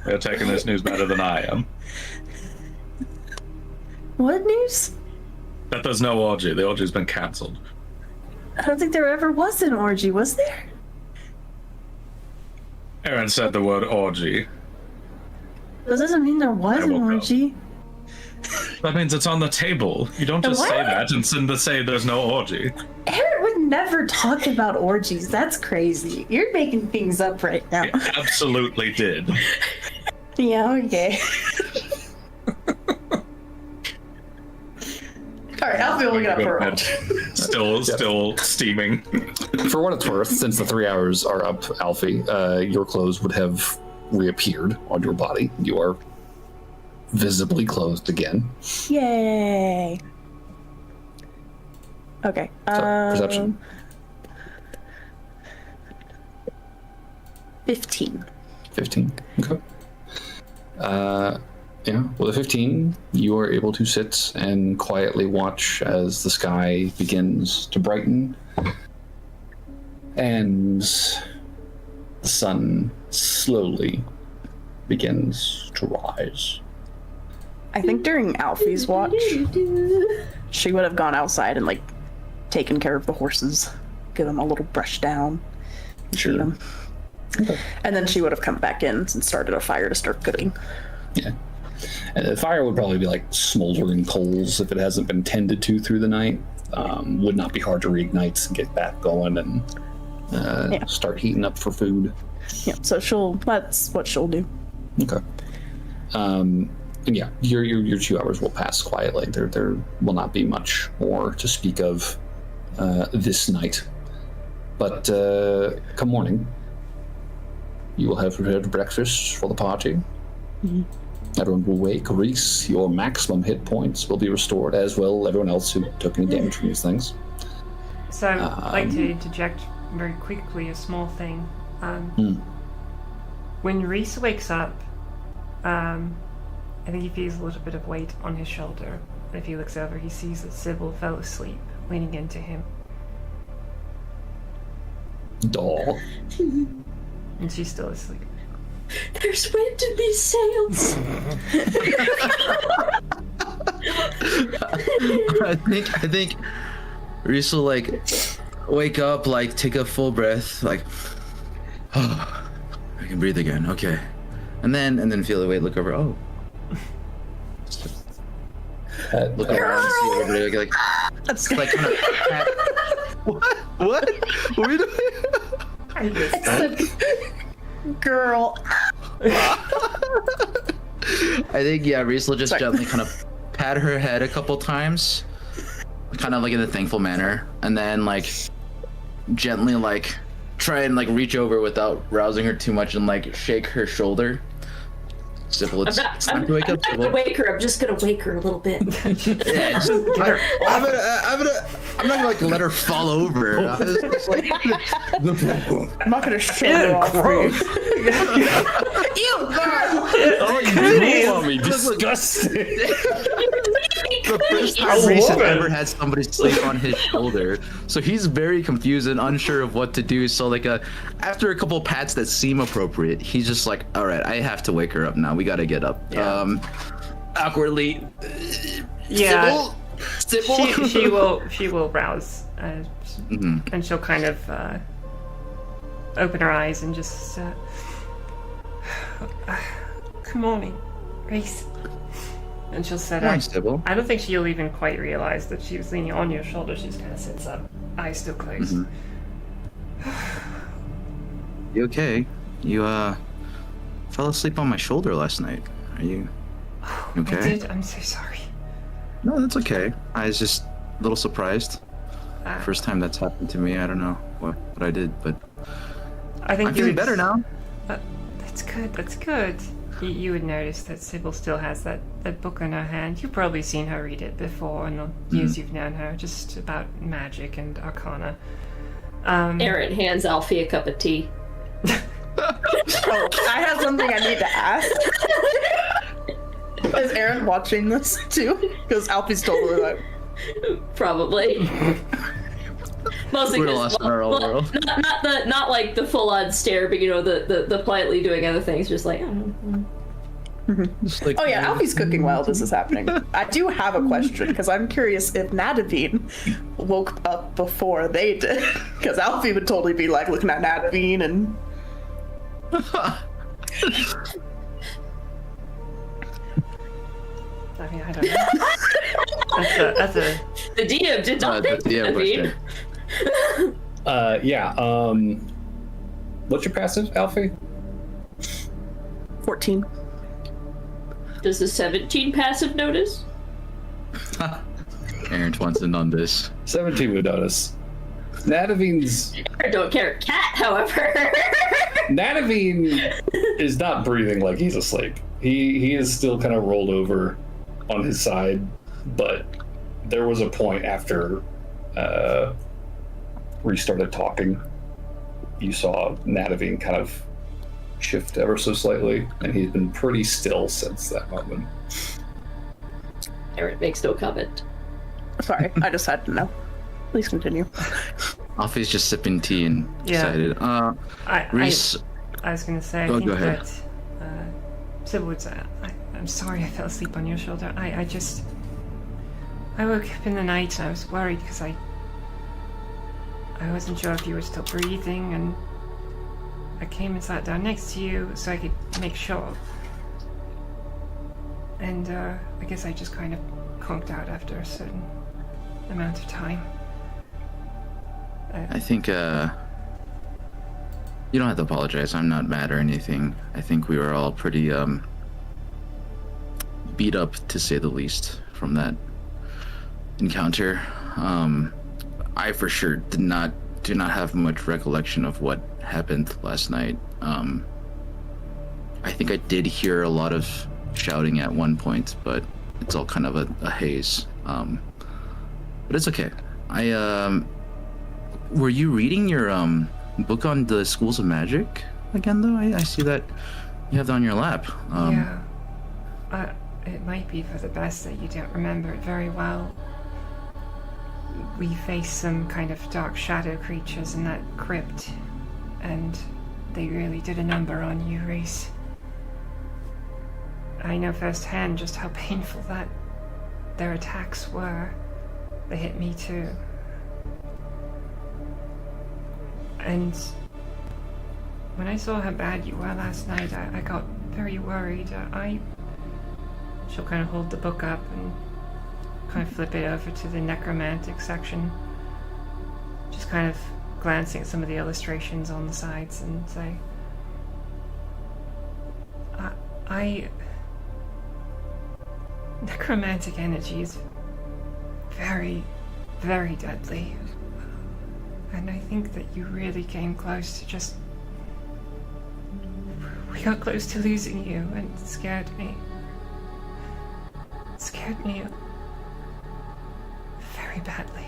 They're taking this news better than I am. What news? That there's no orgy. The orgy's been cancelled. I don't think there ever was an orgy, was there? Aaron said the word orgy. That doesn't mean there was an orgy. That means it's on the table. You don't just say that and then say there's no orgy. Aaron would never talk about orgies. That's crazy. You're making things up right now. It absolutely did. Yeah, okay. Alright, I'll be looking up for a Still steaming. For what it's worth, since the 3 hours are up, Alfie, your clothes would have reappeared on your body. You are visibly clothed again. Yay. Okay. So, perception. 15. 15. Okay. Yeah, with a 15, you are able to sit and quietly watch as the sky begins to brighten and the sun slowly begins to rise. I think during Alfie's watch, she would have gone outside and like taken care of the horses, give them a little brush down, feed them. Okay. And then she would have come back in and started a fire to start cooking. Yeah. And the fire would probably be like smoldering coals if it hasn't been tended to through the night. Would not be hard to reignite and get back going and start heating up for food. Yeah, so that's what she'll do. Okay. And yeah, your 2 hours will pass quietly. There will not be much more to speak of this night. But come morning, you will have prepared breakfast for the party. Mm-hmm. Everyone will wake. Reese, your maximum hit points will be restored, as will everyone else who took any damage from these things. So I'd like to interject very quickly a small thing. When Reese wakes up, I think he feels a little bit of weight on his shoulder. If he looks over, he sees that Sybil fell asleep, leaning into him. Doll. And she's still asleep. There's wind in these sails. I think Reese will like wake up, like take a full breath, like oh, I can breathe again. Okay, and then feel the weight. Look over. Oh, look around, see everybody like That's like kind of what? What are we doing? it's a girl. I think Reese will just gently kind of pat her head a couple times, kind of like in a thankful manner, and then like gently like try and like reach over without rousing her too much and like shake her shoulder. Sybil, it's time to wake up. I'm not gonna wake her. I'm just gonna wake her a little bit. Yeah, just get her. I'm not gonna like let her fall over. I'm just like, I'm not gonna show her off. Oh, you drool on me. Disgusting. the first time Reese has ever had somebody sleep on his shoulder, so he's very confused and unsure of what to do. So like after a couple pats that seem appropriate, he's just like, all right, I have to wake her up now. We gotta get up. Yeah. Awkwardly. Yeah. Sybil? She will rouse, and she'll kind of open her eyes and just good morning, Reese. And she'll sit up. Sybil. I don't think she'll even quite realize that she was leaning on your shoulder. She just kind of sits up, eyes still closed. You okay? You fell asleep on my shoulder last night. Are you okay? I did. I'm so sorry. No, that's okay. I was just a little surprised. First time that's happened to me. I don't know what I did, but I think I'm feeling better now. That's good. That's good. You would notice that Sybil still has that book in her hand. You've probably seen her read it before in the years you've known her, just about magic and arcana. Aaron hands Alfie a cup of tea. Oh, I have something I need to ask. Is Aaron watching this too? Because Alfie's totally like... Probably. Mostly We're lost in our own world. Not like the full on stare, but the politely doing other things, just like. Just like, Oh yeah, Alfie's cooking while this is happening. I do have a question, because I'm curious if Nadavine woke up before they did. Because Alfie would totally be like looking at Nadavine and... I mean, I don't know. That's a The DM did not think question. What's your passive, Alfie? 14. Does the 17 passive notice? Aaron wants in on this. 17 would notice. Nadavine's... I don't care. Cat, however. Nadavine is not breathing like he's asleep. He is still kind of rolled over on his side, but there was a point after we started talking, you saw Nadavine kind of shift ever so slightly, and he's been pretty still since that moment. Aaron makes no comment. Sorry, I just had to know. Please continue. Alfie's just sipping tea and excited. Reese... I was going to say, I go think ahead. that Sybil would say, I'm sorry I fell asleep on your shoulder. I woke up in the night and I was worried because I wasn't sure if you were still breathing, and I came and sat down next to you so I could make sure. And I guess I just kind of conked out after a certain amount of time. I think, you don't have to apologize. I'm not mad or anything. I think we were all pretty, beat up, to say the least, from that encounter. I for sure do not have much recollection of what happened last night. I think I did hear a lot of shouting at one point, but it's all kind of a haze. But it's okay. Were you reading your book on the schools of magic again, though? I see that you have that on your lap. It might be for the best that you don't remember it very well. We faced some kind of dark shadow creatures in that crypt, and they really did a number on you, Reese. I know firsthand just how painful that their attacks were. They hit me too. And when I saw how bad you were last night, I got very worried. She'll kind of hold the book up, and kind of flip it over to the necromantic section. Just kind of glancing at some of the illustrations on the sides and say, necromantic energy is very, very deadly. And I think that you really came close to just... We got close to losing you, and it scared me. It scared me very badly.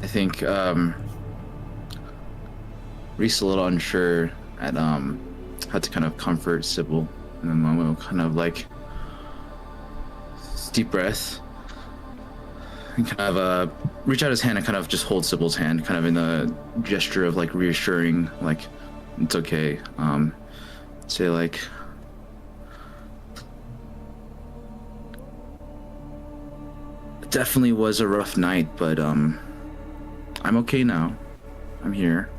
I think Reese a little unsure at how to kind of comfort Sybil in the moment, kind of like deep breath and kind of reach out his hand and kind of just hold Sybil's hand, kind of in a gesture of like reassuring, like it's okay. Say like, it definitely was a rough night, but I'm okay now. I'm here.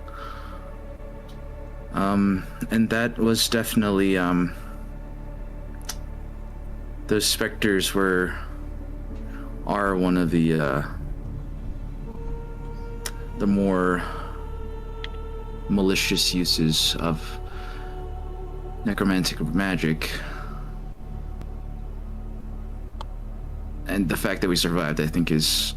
And that was definitely, those specters are one of the more malicious uses of necromantic magic. And the fact that we survived, I think, is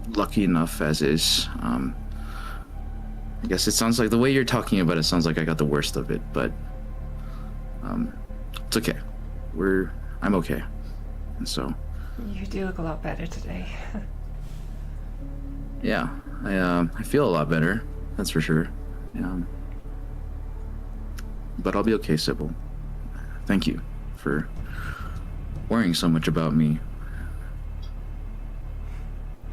lucky enough as is. I guess it sounds like the way you're talking about it sounds like I got the worst of it, but it's okay. I'm okay. And so You do look a lot better today. yeah, I feel a lot better, that's for sure. But I'll be okay, Sybil. Thank you for worrying so much about me.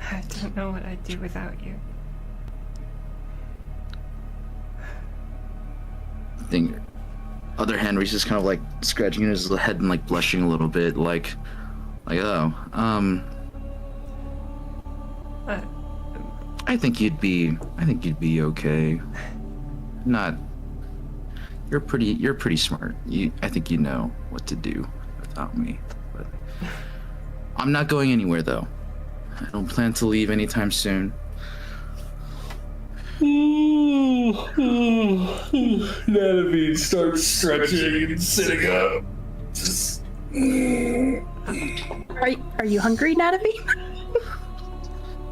I don't know what I'd do without you. Thing. Other hand, Reese is kind of like scratching his head and like blushing a little bit, like oh, I think you'd be okay. Not. You're pretty smart. I think you know what to do without me. But I'm not going anywhere though. I don't plan to leave anytime soon. Nanavine starts stretching and sitting up. Just. Are you hungry, Natalie?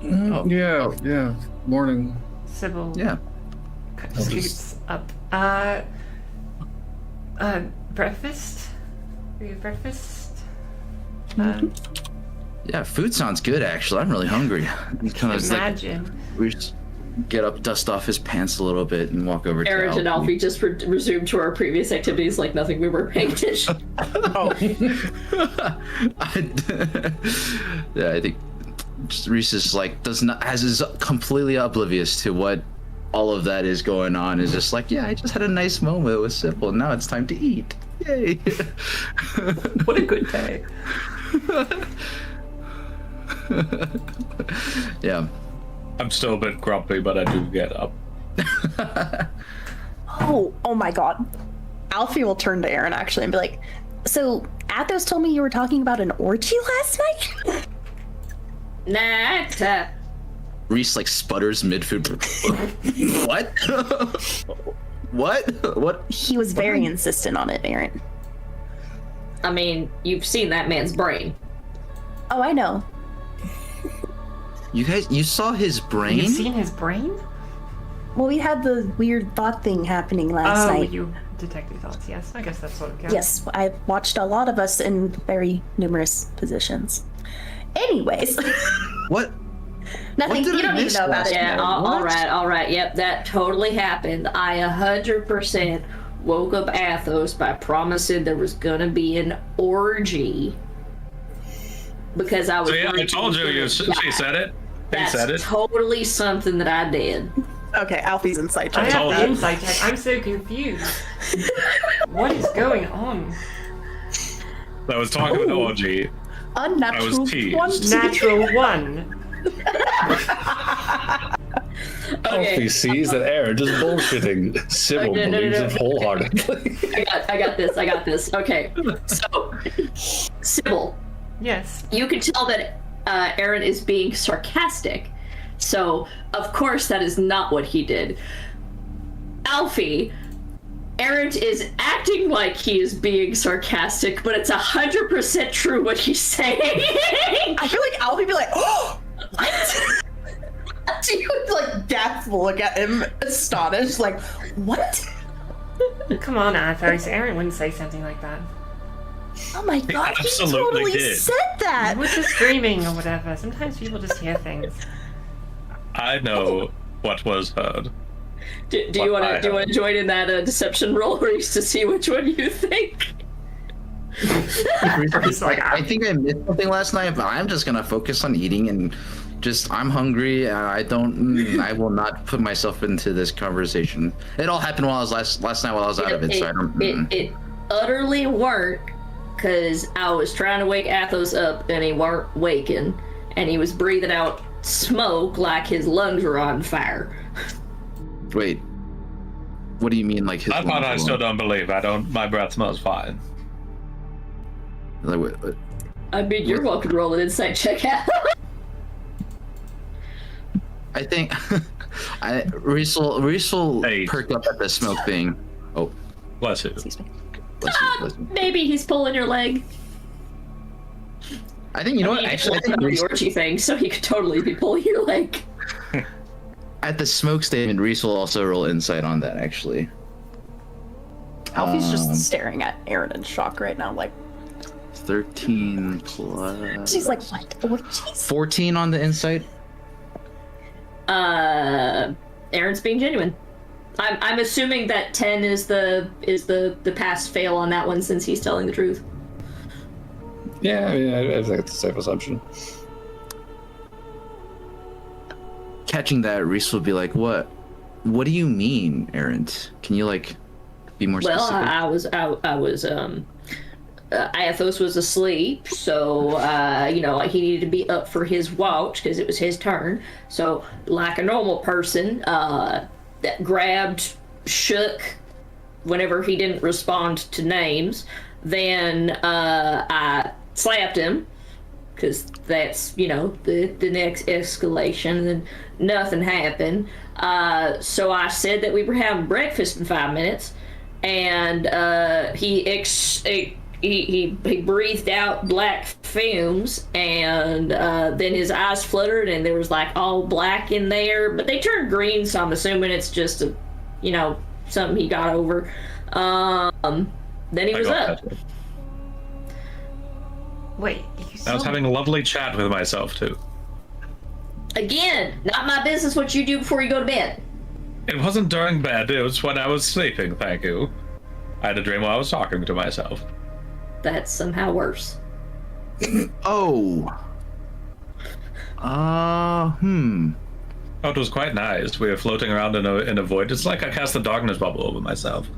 Yeah. Morning. Sybil Yeah. kind of scoots up. Breakfast? We have breakfast? Yeah, food sounds good actually. I'm really hungry. Kind of Imagine. we just get up, dust off his pants a little bit, and walk over to Aaron and Alfie just resumed to our previous activities like nothing we were paying attention. Yeah, I think Reese is like is completely oblivious to what all of that is going on. Is just like, yeah, I just had a nice moment with Sybil. Now it's time to eat. Yay! What a good day. Yeah. I'm still a bit grumpy, but I do get up. Oh my god. Alfie will turn to Aaron actually and be like, so Athos told me you were talking about an orgy last night? Nah. Reese like sputters mid-food. What? What? He was very insistent on it, Aaron. I mean, you've seen that man's brain. Oh, I know. You saw his brain? You've seen his brain? Well, we had the weird thought thing happening last night. You detected thoughts, yes. I guess that's what it counts. Yes, I watched a lot of us in very numerous positions. Anyways. What? Nothing. What did You I don't even miss know about last it. Yeah, night? all What? right. Yep, that totally happened. I 100% woke up Athos by promising there was gonna be an orgy. Because I was. So yeah, I told you. She said it. They said it. That's totally something that I did. Okay, Alfie's insight I check. have the insight check. I'm so confused. What is going on? I was talking with OG. Unnatural I was teased. 20. Natural one. Alfie sees that Aaron just bullshitting. Sybil believes it wholeheartedly. I got this. Okay, so Sybil, Yes. you can tell that Aaron is being sarcastic. So, of course, that is not what he did. Alfie, Aaron is acting like he is being sarcastic, but it's 100% true what he's saying. I feel like Alfie be like, oh, what? She would like gasp, look at him, astonished, like, what? Come on, Athos. Aaron wouldn't say something like that. Oh my god, he absolutely totally did. said that! We're just dreaming or whatever. Sometimes people just hear things. I know what was heard. Do you want to join in that deception roll race to see which one you think? I think I missed something last night, but I'm just gonna focus on eating and I'm hungry. I will not put myself into this conversation. It all happened while I was last night while I was out of it, so I don't. It utterly weren't, because I was trying to wake Athos up and he weren't waking, and he was breathing out smoke like his lungs were on fire. Wait, what do you mean, like his? That part I still don't believe. My breath smells fine. Like, what? I mean, you're welcome to roll an insight check out. I think Riesel perked up at the smoke thing. Oh, Bless you. Excuse me. bless you. Maybe he's pulling your leg. I think you know what. Actually, I think the orgy thing, so he could totally be pulling your leg. at the smoke statement, Reese will also roll insight on that. Actually, Alfie's just staring at Aaron in shock right now, like 13 plus. she's like, what? Oh, jeez. 14 on the insight. Aaron's being genuine. I'm assuming that 10 is the pass fail on that one, since he's telling the truth. Yeah, I mean, I think it's a safe assumption. Catching that, Reese will be like, "What do you mean, Aaron? Can you like be more specific?" Well, Athos was asleep, so he needed to be up for his watch because it was his turn. So, like a normal person, that grabbed, shook whenever he didn't respond to names. Then I slapped him because that's the next escalation. And nothing happened. So I said that we were having breakfast in 5 minutes, and he breathed out black fumes, and then his eyes fluttered, and there was like all black in there, but they turned green, so I'm assuming it's just something he got over. Then he was up. Wait, I was having a lovely chat with myself too. Again, not my business what you do before you go to bed. It wasn't during bed, it was when I was sleeping, thank you. I had a dream while I was talking to myself. That's somehow worse. Oh, Oh, it was quite nice. We were floating around in a void. It's like I cast the darkness bubble over myself.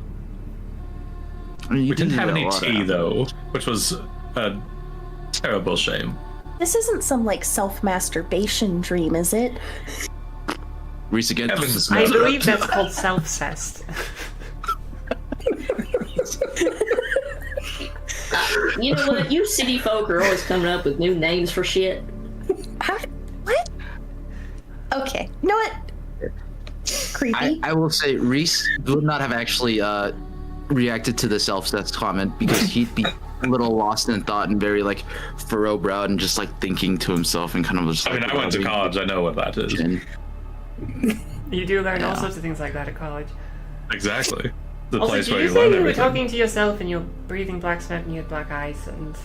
I mean, We didn't have any tea, though, which was a terrible shame. This isn't some like self-masturbation dream, is it? Reese again. Heavens, I no. believe that's called self-cest. You know what? You city folk are always coming up with new names for shit. What? Okay. You know what? Creepy. I will say Reese would not have actually reacted to the self-cest comment because he'd be a little lost in thought and very like furrow-browed and just like thinking to himself and kind of just. I mean, I went to college. I know what that is. You do learn all Yeah. sorts of things like that at college. Exactly. The Also, place did where you you say learn you were everything. talking to yourself and you're breathing black smoke and you had black eyes and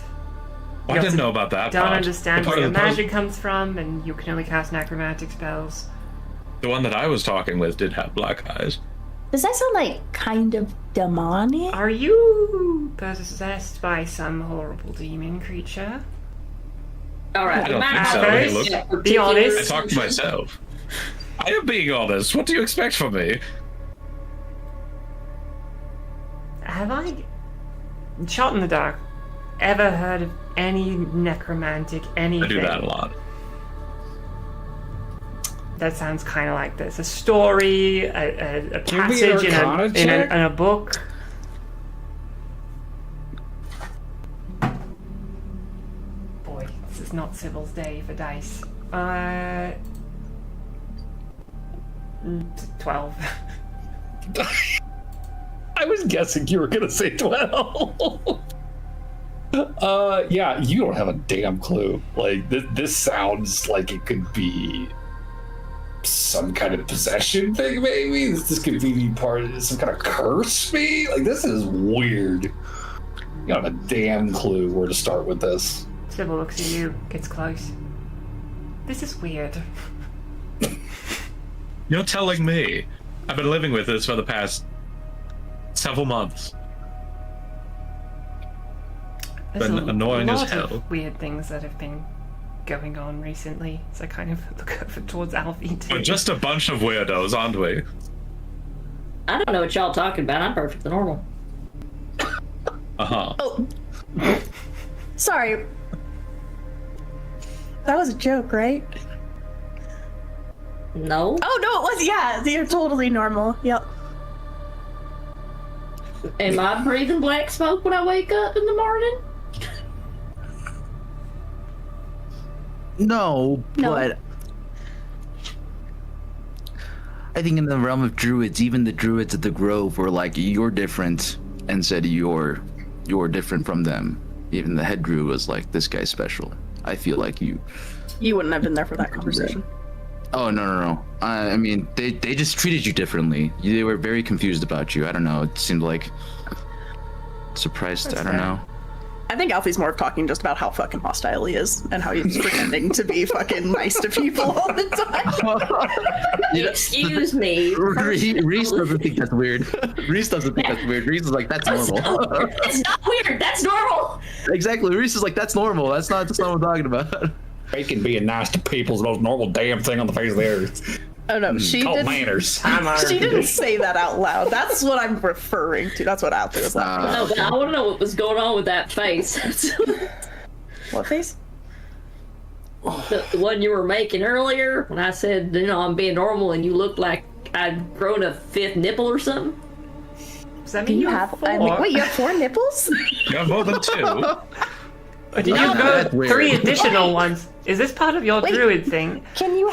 I you didn't also know about that don't part. understand The part where of your the magic comes from and you can only cast necromantic spells? The one that I was talking with did have black eyes. Does that sound like kind of demonic? Are you possessed by some horrible demon creature? All right. I don't think so. Hey, Hey, look. Be honest. I talked to myself. I am being honest. What do you expect from me? Have I, shot in the dark, ever heard of any necromantic anything? I do that a lot. That sounds kind of like there's a story, a Give me an passage in Arcana check. a book. Boy, this is not Sybil's day for dice. 12. I was guessing you were gonna say 12. Yeah, you don't have a damn clue. Like this sounds like it could be some kind of possession thing, maybe. This could be part of some kind of curse, maybe. Like this is weird. You don't have a damn clue where to start with this. Sybil looks at you, gets close. This is weird. You're telling me. I've been living with this for the past several months. There's Been annoying as lot hell. of weird things that have been going on recently, so I kind of look over towards Alfie too. We're just a bunch of weirdos, aren't we? I don't know what y'all talking about. I'm perfectly normal. Uh-huh. Oh. Sorry. That was a joke, right? No. Oh, no, it was. Yeah, you're totally normal. Yep. Am I breathing black smoke when I wake up in the morning? No, No. but I think in the realm of druids, even the druids at the Grove were like, "You're different," and said, "You're different from them." Even the head druid was like, "This guy's special." I feel like you. You wouldn't have been there for that conversation. Oh no. I mean, they just treated you differently. They were very confused about you. I don't know. It seemed like surprised. That's I don't fair. know. I think Alfie's more talking just about how fucking hostile he is and how he's pretending to be fucking nice to people all the time. Excuse me. Reese doesn't think that's weird. Reese doesn't think that's weird. Reese is like, that's normal. It's not weird. That's normal. Exactly. Reese is like, that's normal. That's not what I'm talking about. Faking being nice to people is the most normal damn thing on the face of the earth. Oh no, she Called didn't. manners. She didn't say that out loud. That's what I'm referring to. That's what Alfie was laughing No, but I want to know what was going on with that face. at. What face? The one you were making earlier when I said, I'm being normal and you looked like I'd grown a fifth nipple or something. Does that Do mean you have? Wait, you have 4 nipples? You have more than 2. Did you No, go that's weird. 3 additional ones? Is this part of your Wait. druid thing? Can you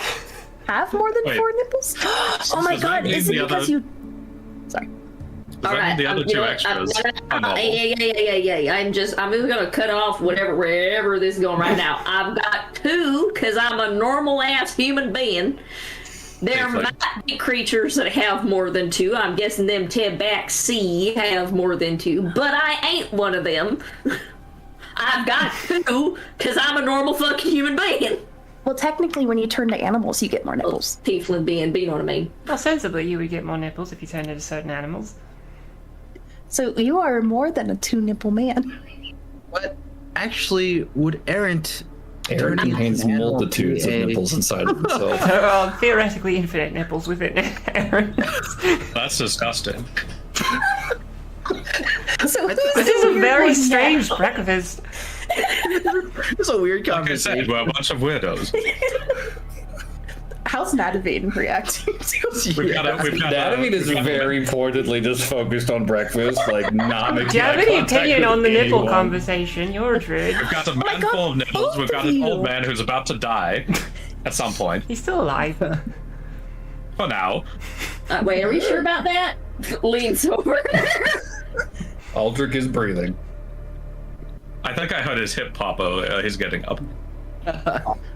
have more than Wait. 4 nipples? Oh my Does that god! mean Is it the because other- you? Sorry. Does that mean the other 2 extras are normal? Yeah. I'm just gonna cut off wherever this is going right now. I've got 2 because I'm a normal ass human being. There Safely. might be creatures that have more than 2. I'm guessing them Tebback Sea have more than 2, but I ain't one of them. I've got 2 because I'm a normal fucking human being. Well, technically, when you turn to animals, you get more nipples. Tiefling being, but you know what I mean. Well, sensibly, you would get more nipples if you turned into certain animals. So you are more than a 2-nipple man. But actually, would Errant Aaron turning contains into an animal multitudes of be a- nipples inside of himself. There are theoretically infinite nipples within Aaron. That's disgusting. So This is a very strange breakfast. It's a weird Like I said, conversation. we're a bunch of weirdos. How's Nadavine reacting to We've got Nadavine is very pointedly just focused on breakfast, like not making Do you have eye any contact opinion with on the nipple anyone. conversation? You're a druid. We've got a man God, full of nipples. both We've got of an you. old man who's about to die at some point. He's still alive. For now. Wait, are we sure about that? Leans over. Aldrich is breathing. I think I heard his hip pop. He's getting up.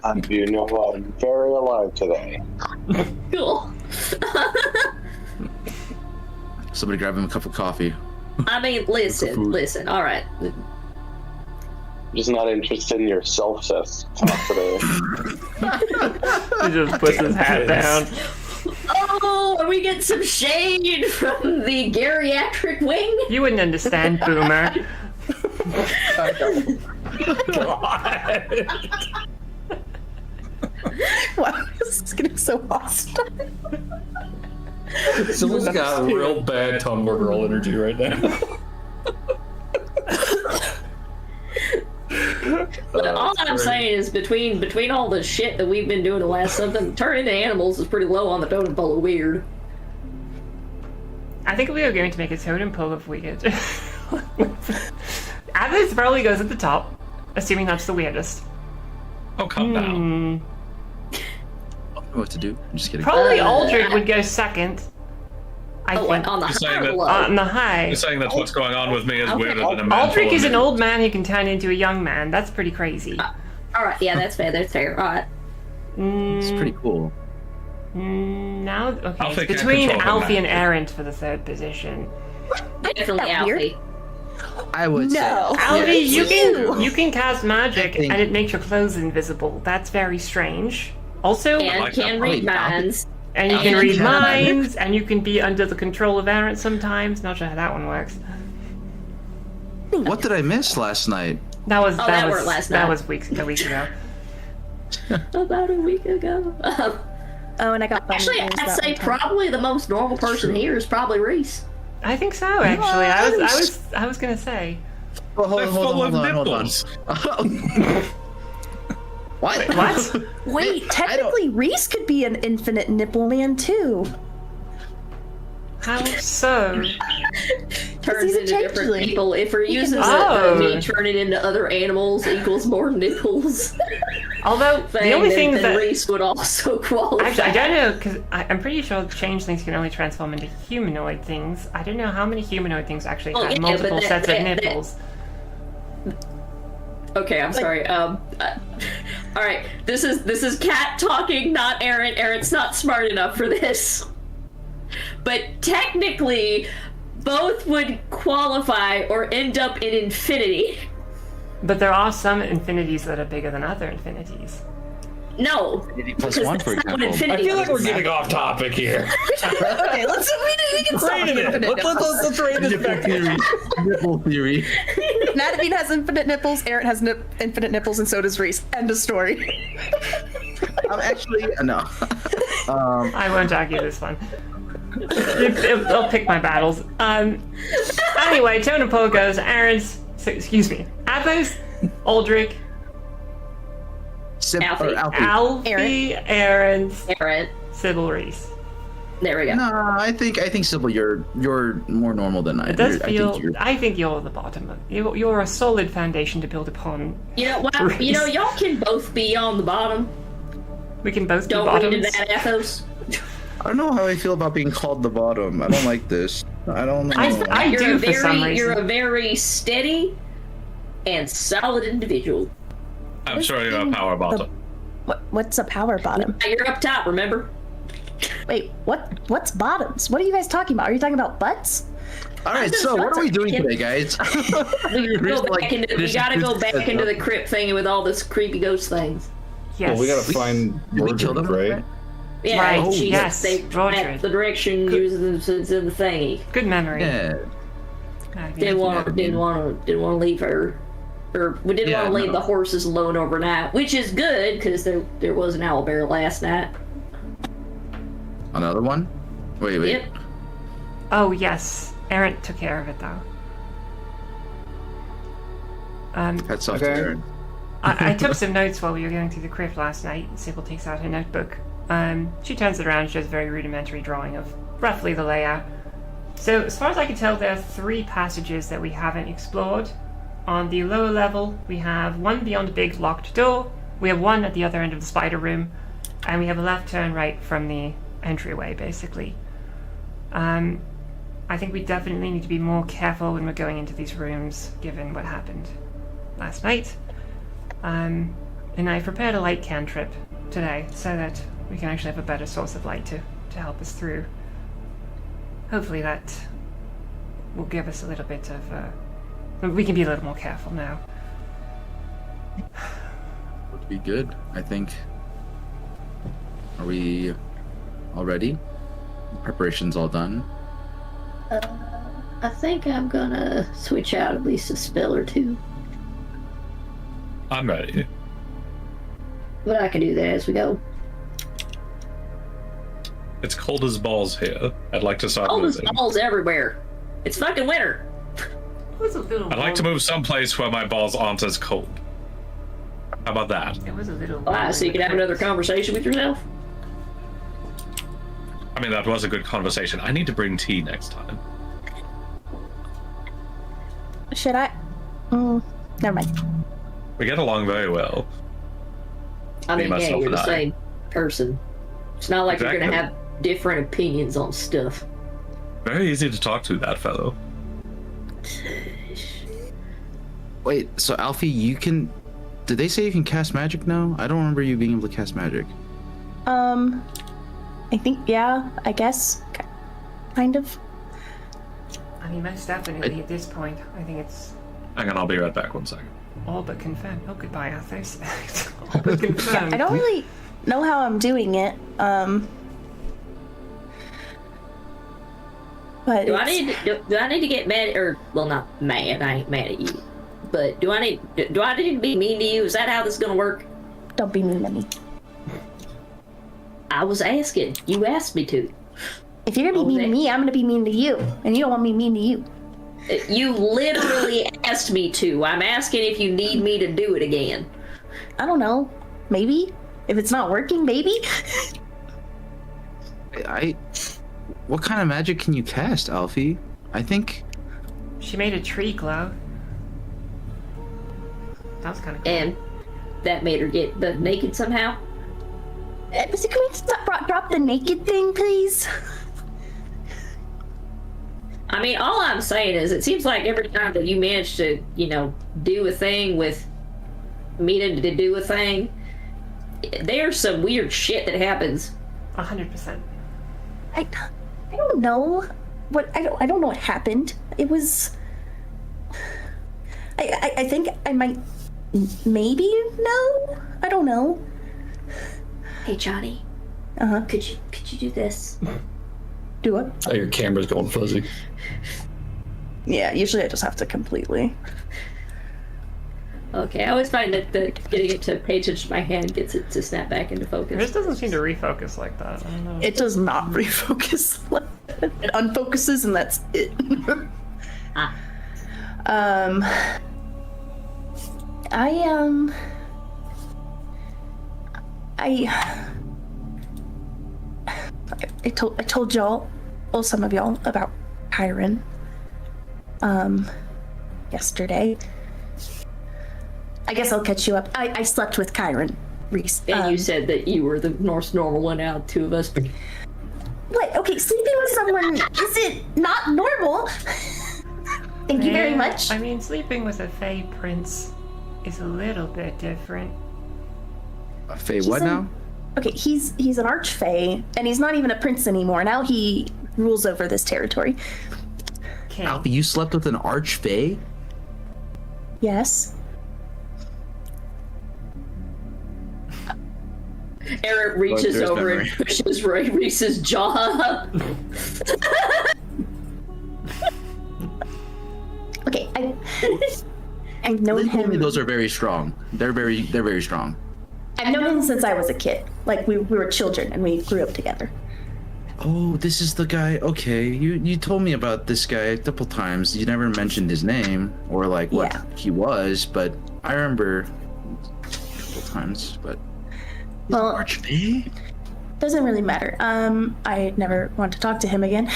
And you know I'm very alive today. Cool. Somebody grab him a cup of coffee. I mean, listen. All right. Just not interested in your self-cess talk today. He just puts his hat down. Oh, are we getting some shade from the geriatric wing? You wouldn't understand, Boomer. Wow, this is getting so hostile. Someone's got real bad Tumblr girl energy right now. But all I'm saying is between all the shit that we've been doing the last something, turning into animals is pretty low on the totem pole of weird. I think we are going to make a totem pole of weird. Athos probably goes at the top, assuming that's the weirdest. Oh, calm down. I don't know what to do. I'm just kidding. Probably Aldrich would go second. I think. On the You're saying high or that- low? On the high. You're saying that what's going on with me is Okay. weirder than a man. Aldrich is an full of old man who can turn into a young man. That's pretty crazy. All right, yeah, that's fair. That's fair. All right. It's pretty cool. Now, okay, Alfie it's can't between control the Alfie and magic. Arendt for the third position. Definitely that weird? Alfie. I would say. No. Alfie, Yeah, you can cast magic think- and it makes your clothes invisible. That's very strange. Also, And like can that. read minds. and you can and read can- minds, and you can be under the control of Arendt sometimes. Not sure how that one works. What did I miss last night? That was that weren't last that night. was a week ago. About a week ago. Oh, and I got Actually, bummed I'd that say one time. probably the most normal person here is probably Reese. I think so. Actually, I was gonna say. Well, They're full of nipples. What? What? Wait, technically Reese could be an infinite nipple man too. How so? Turns he's a into different changeling. people. If we're using Oh. me turning into other animals equals more nipples, Although the only thing then that Reese would also qualify. actually I don't know because I'm pretty sure changelings can only transform into humanoid things. I don't know how many humanoid things actually Oh, have yeah, multiple but sets that- of nipples. Okay, I'm sorry. All right, this is Kat talking, not Aaron. Aaron's not smart enough for this. But technically, both would qualify or end up in infinity. But there are some infinities that are bigger than other infinities. No, Plus because one, for that's not what example. I infinity feel like we're is. getting off topic here. Okay, we can stop Wait a minute. Let's rein this back in. Nipple theory. Nadine has infinite nipples, Aaron has infinite nipples, and so does Reese. End of story. I'm actually no. I won't argue this one. I'll pick my battles. Anyway, totem pole goes Aaron's. Excuse me. Athos, Aldrich, Alfie. Or Alfie. Alfie, Aaron, Aaron. Sybil, Reese. There we go. No, I think Sybil, you're more normal than I. It does I feel. think you're, I think you're the bottom. You're a solid foundation to build upon. You know what? You know, y'all can both be on the bottom. We can both be Don't read into bottoms. that, Athos. I don't know how I feel about being called the bottom. I don't like this. I don't know. I You're do a for some very, you're reason. a very steady and solid individual. I'm sure you're a power bottom. What's a power bottom? You're up top, remember? Wait, what's bottoms? What are you guys talking about? Are you talking about butts? All right, so what are we doing today, guys? We gotta go back into the crypt thing with all this creepy ghost things. Yes. Well, we gotta find Did we kill them, Mordred, right? right? Yeah, Right, Jesus, yes, they Mordred. the direction using in the thingy. Good memory. Yeah. Didn't want to leave her, or we didn't Yeah, want to leave no. the horses alone overnight, which is good because there was an owlbear last night. Another one? Wait. Yep. Oh yes, Aaron took care of it though. Hats off Okay. to Aaron. I took some notes while we were going through the crypt last night. Sybil takes out her notebook. She turns it around and shows a very rudimentary drawing of roughly the layout. So, as far as I can tell, there are 3 passages that we haven't explored. On the lower level, we have one beyond a big locked door, we have one at the other end of the spider room, and we have a left turn right from the entryway, basically. I think we definitely need to be more careful when we're going into these rooms, given what happened last night. And I prepared a light cantrip today so that we can actually have a better source of light to help us through. Hopefully that will give us a little bit of we can be a little more careful now. Would be good, I think. Are we all ready? Preparations all done? I think I'm gonna switch out at least a spell or 2, I'm ready. but I can do that as we go. It's cold as balls here. I'd like to start All these moving. balls everywhere. It's fucking winter. What's a little I'd like to move someplace where my balls aren't as cold. How about that? It was a little. Wow, so you can have another conversation with yourself? I mean, that was a good conversation. I need to bring tea next time. Should I? Never mind. We get along very well. I mean, yeah, myself, you're and the I. same person. It's not like you're Exactly. gonna have different opinions on stuff. Very easy to talk to, that fellow. Wait, so Alfie, you can... Did they say you can cast magic now? I don't remember you being able to cast magic. I think, yeah, I guess. Kind of. I mean, most definitely at this point, I think it's Hang on, I'll be right back 1 second. all but confirmed. Oh, goodbye, Athos. All but confirmed. I don't really know how I'm doing it. But Do I need to get mad, or well, not mad? I ain't mad at you, but do I need to be mean to you? Is that how this is gonna work? don't be mean to me. I was asking. You asked me to. If you're gonna be mean to me, I'm gonna be mean to you, and you don't want me mean to you. You literally asked me to. I'm asking if you need me to do it again. I don't know. Maybe if it's not working, maybe. What kind of magic can you cast, Alfie? I think... She made a tree glow. That was kind of cool. And that made her get naked somehow. Can we stop, drop the naked thing, please? I mean, all I'm saying is it seems like every time that you manage to, do a thing with me to do a thing, there's some weird shit that happens. 100%. I don't know what I don't know what happened. It was. I think I might maybe know. I don't know. Hey Johnny, could you do this? Do what? Oh, your camera's going fuzzy. Yeah, usually I just have to completely. Okay, I always find that getting it to pay attention to my hand gets it to snap back into This focus. doesn't seem to refocus like that. I don't know. It does not refocus. It unfocuses and that's it. I told y'all, well, some of y'all, about Kyron yesterday. I guess I'll catch you up. I slept with Kyron, Reese. And you said that you were the most normal one out of two of us. What? Okay, sleeping with someone, is it not normal? Thank you very much. I mean, sleeping with a Fey prince is a little bit different. A Fae what now? Okay, he's an archfey, and he's not even a prince anymore. Now he rules over this territory. Okay. Alfie, you slept with an archfey? Yes. Eric reaches there's over memory. and pushes Reese's jaw up. Okay, I've known They told me him. those are very strong. They're very strong. I've known him since I was a kid. Like we were children and we grew up together. Oh, this is the guy. Okay, you told me about this guy a couple times. You never mentioned his name or like what Yeah. he was, but I remember a couple times. But Well, archfey? doesn't really matter. I never want to talk to him again.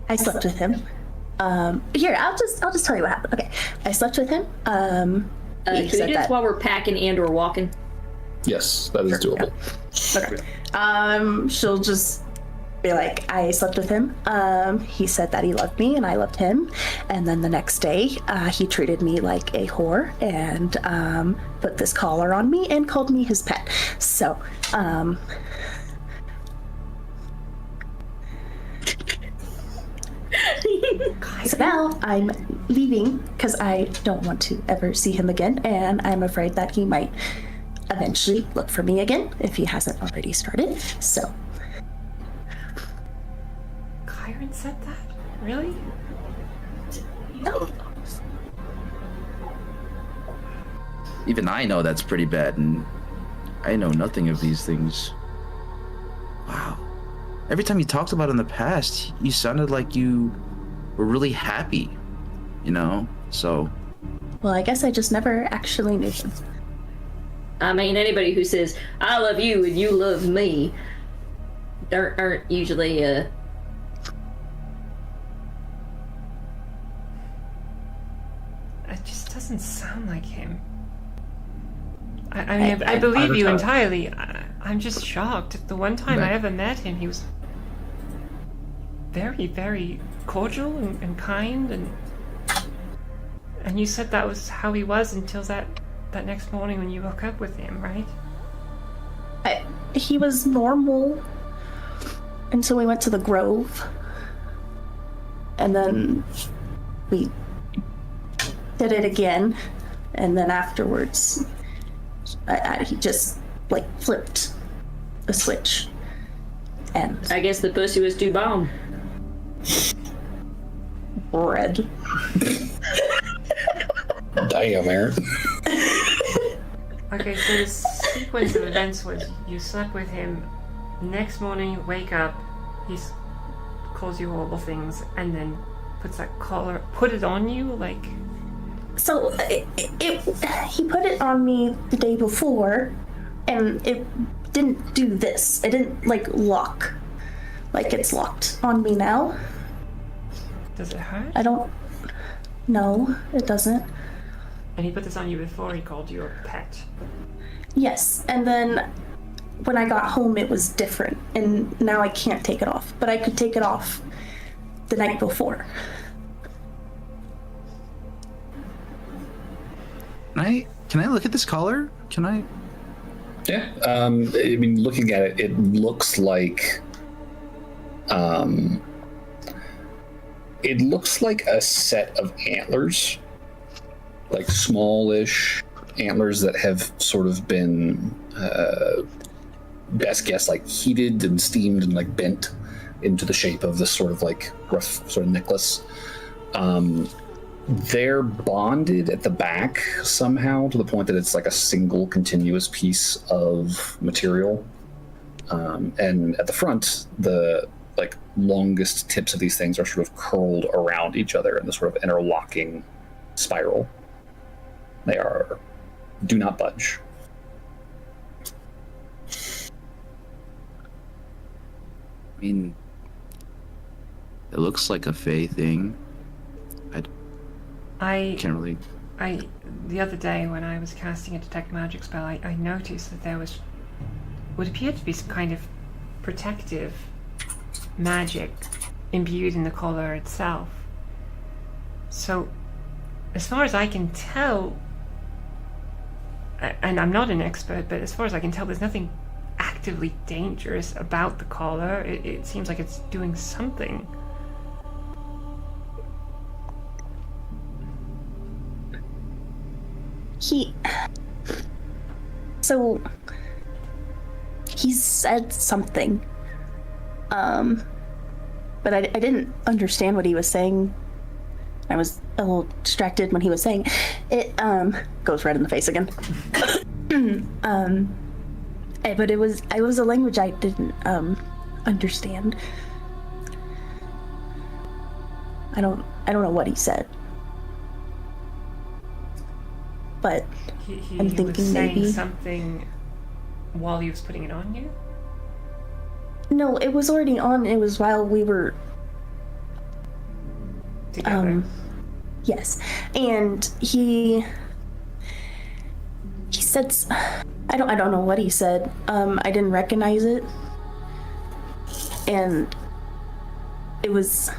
I slept with him. Here, I'll just tell you what happened. Okay, I slept with him. Can we do this while we're packing and or walking? Yes, that is doable. Okay. She'll just be like, I slept with him. He said that he loved me and I loved him. And then the next day, he treated me like a whore and put this collar on me and called me his pet. So, so now I'm leaving because I don't want to ever see him again. And I'm afraid that he might eventually look for me again if he hasn't already started. So. Kyron said that? Really? No. Even I know that's pretty bad, and I know nothing of these things. Wow. Every time you talked about it in the past, you sounded like you were really happy, you know? So, Well, I guess I just never actually knew him. I mean, anybody who says, I love you and you love me, aren't usually, It just doesn't sound like him. I mean, I believe you entirely. I'm just shocked. The one time I ever met him, he was very, very cordial and kind, and you said that was how he was until that next morning when you woke up with him, right? He was normal until we went to the Grove, and then we did it again, and then afterwards he just like flipped a switch, and I guess the pussy was too bomb. bread. Damn, Aaron. Okay, so the sequence of events was you slept with him, next morning you wake up, he calls you horrible things, and then puts that collar, put it on you, like... So he put it on me the day before, and it didn't do this. It didn't like lock, like it's locked on me now. Does it hurt? I don't. No, it doesn't. And he put this on you before he called you a pet. Yes, and then when I got home, it was different, and now I can't take it off. But I could take it off the night before. Can I look at this collar? Can I? Yeah. I mean, looking at it, it looks like, a set of antlers, like smallish antlers that have sort of been, best guess, like heated and steamed and like bent into the shape of this sort of like rough sort of necklace. They're bonded at the back somehow to the point that it's like a single continuous piece of material. And at the front, the like longest tips of these things are sort of curled around each other in this sort of interlocking spiral. They do not budge. I mean, it looks like a Fey thing. I Can't really. The other day when I was casting a detect magic spell, I noticed that there would appear to be some kind of protective magic imbued in the collar itself. So, as far as I can tell, and I'm not an expert, but as far as I can tell, there's nothing actively dangerous about the collar. It seems like it's doing something. So he said something, but I didn't understand what he was saying. I was a little distracted when he was saying it. Goes red in the face again. But it was a language I didn't understand. I don't know what he said. But He I'm thinking was saying maybe something while he was putting it on you? No, it was already on. It was while we were together. Yes, and he said I don't know what he said. I didn't recognize it, and it was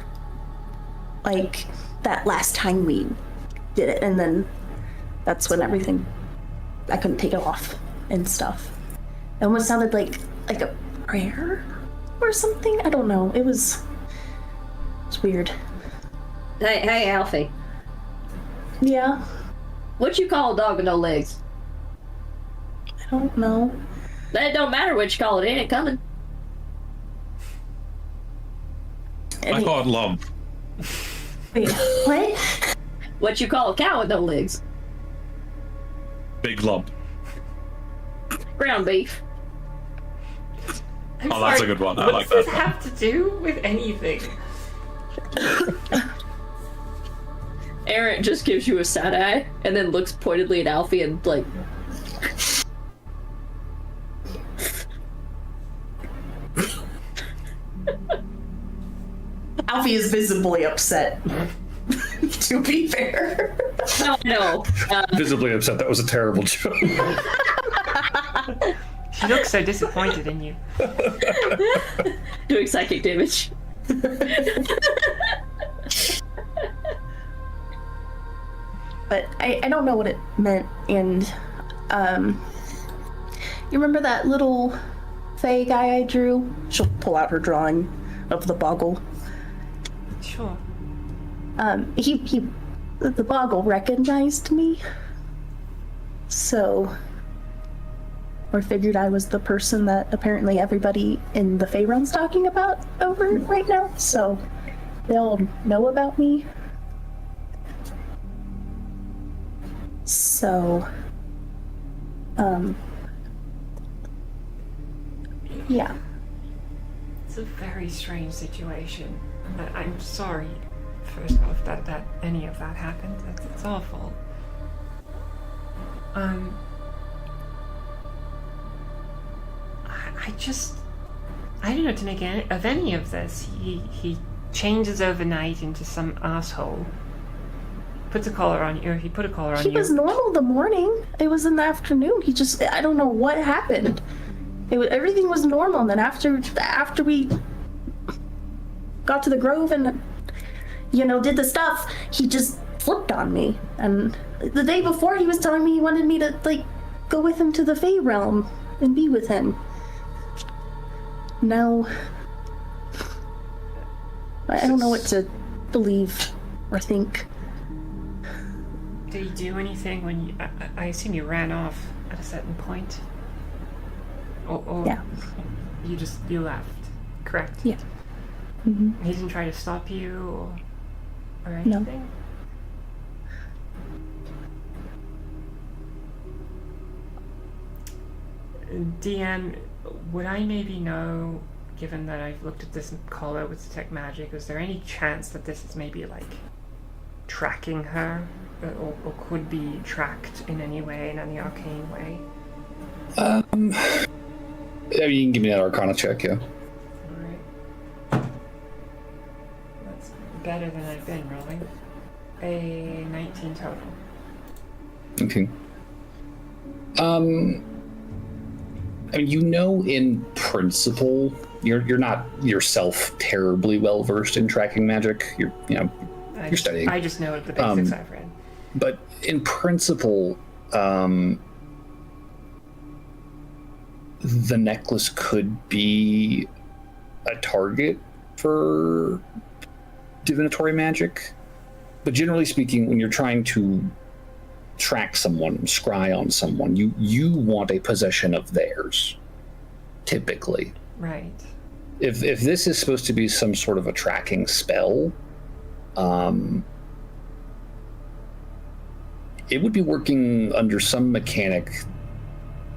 like that last time we did it, and then that's when everything, I couldn't take it off and stuff. It almost sounded like a prayer or something. I don't know. It's weird. Hey, Alfie. Yeah. What you call a dog with no legs? I don't know. It don't matter what you call it. It ain't coming. I call it lump. Wait, what? What you call a cow with no legs? Big lump. Ground beef. I'm That's a sorry, good one. I what like does that this have to do with anything? Aaron just gives you a sad eye and then looks pointedly at Alfie and like. Alfie is visibly upset. To be fair. Oh no. Visibly upset. That was a terrible joke. She looks so disappointed in you. Doing psychic damage. But I don't know what it meant, and you remember that little Fae guy I drew? She'll pull out her drawing of the Boggle. Sure. The Boggle recognized me, so or figured I was the person that apparently everybody in the Faerun's talking about over right now, so they'll know about me. So, yeah. It's a very strange situation. I'm sorry, first off, that any of that happened. It's awful. I don't know what to make of any of this. He changes overnight into some asshole. Puts a collar on you, or he put a collar on you. He was normal the morning. It was in the afternoon. I don't know what happened. Everything was normal, and then after we got to the grove and, did the stuff, he just flipped on me. And the day before, he was telling me he wanted me to, go with him to the Fae realm and be with him. Now, I don't know what to believe or think. Did he do anything when you... I assume you ran off at a certain point? Or yeah. You left, correct? Yeah. Mm-hmm. He didn't try to stop you or anything? No. DM, would I maybe know, given that I've looked at this collar with detect magic, is there any chance that this is maybe tracking her? Or could be tracked in any way, in any arcane way? You can give me that Arcana check, yeah. Alright. That's better than I've been rolling. A 19 total. Okay. In principle, you're not yourself terribly well versed in tracking magic. You're studying. I just know the basics I've read. But in principle, the necklace could be a target for divinatory magic. But generally speaking, when you're trying to track someone, scry on someone, you want a possession of theirs, typically. Right. If this is supposed to be some sort of a tracking spell, it would be working under some mechanic,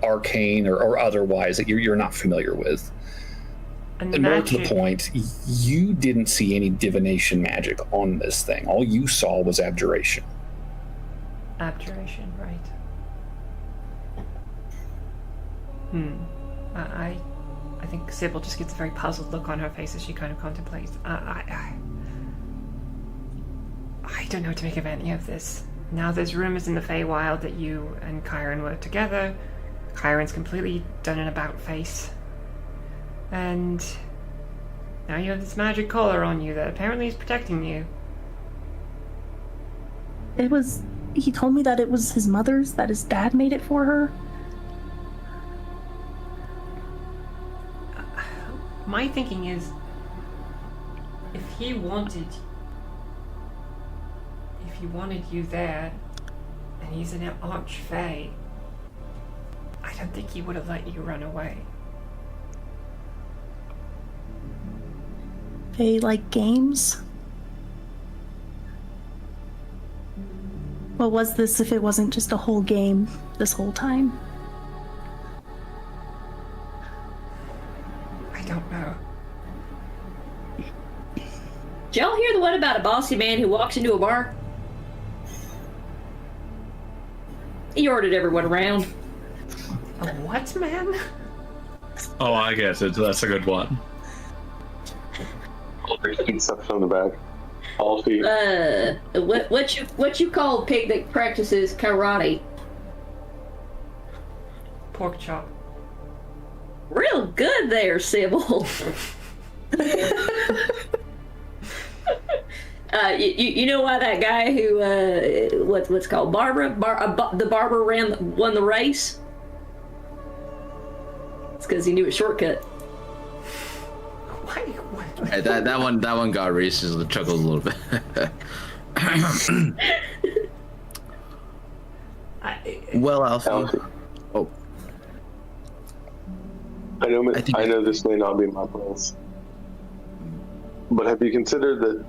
arcane or otherwise, that you're not familiar with. And more to the point, you didn't see any divination magic on this thing. All you saw was abjuration. Abjuration, right. I think Sybil just gets a very puzzled look on her face as she kind of contemplates. I don't know what to make of any of this. Now there's rumors in the Feywild that you and Chiron were together. Chiron's completely done an about-face. And now you have this magic collar on you that apparently is protecting you. He told me that it was his mother's, that his dad made it for her. My thinking is, if he wanted you there, and he's an arch-fae, I don't think he would have let you run away. They like games? What was this if it wasn't just a whole game this whole time? I don't know. Did y'all hear the one about a bossy man who walks into a bar? He ordered everyone around. A what, man? Oh, I get it. That's a good one. Aldrich speaks up from the back. Alfie. What you call pig that practices karate? Pork chop. Real good there, Sybil. You know why that guy who what's called the barber won the race? It's because he knew a shortcut. Why? Hey, that one got Reese's chuckles a little bit. Well, Alfie. Oh. I know this may not be my place, but have you considered that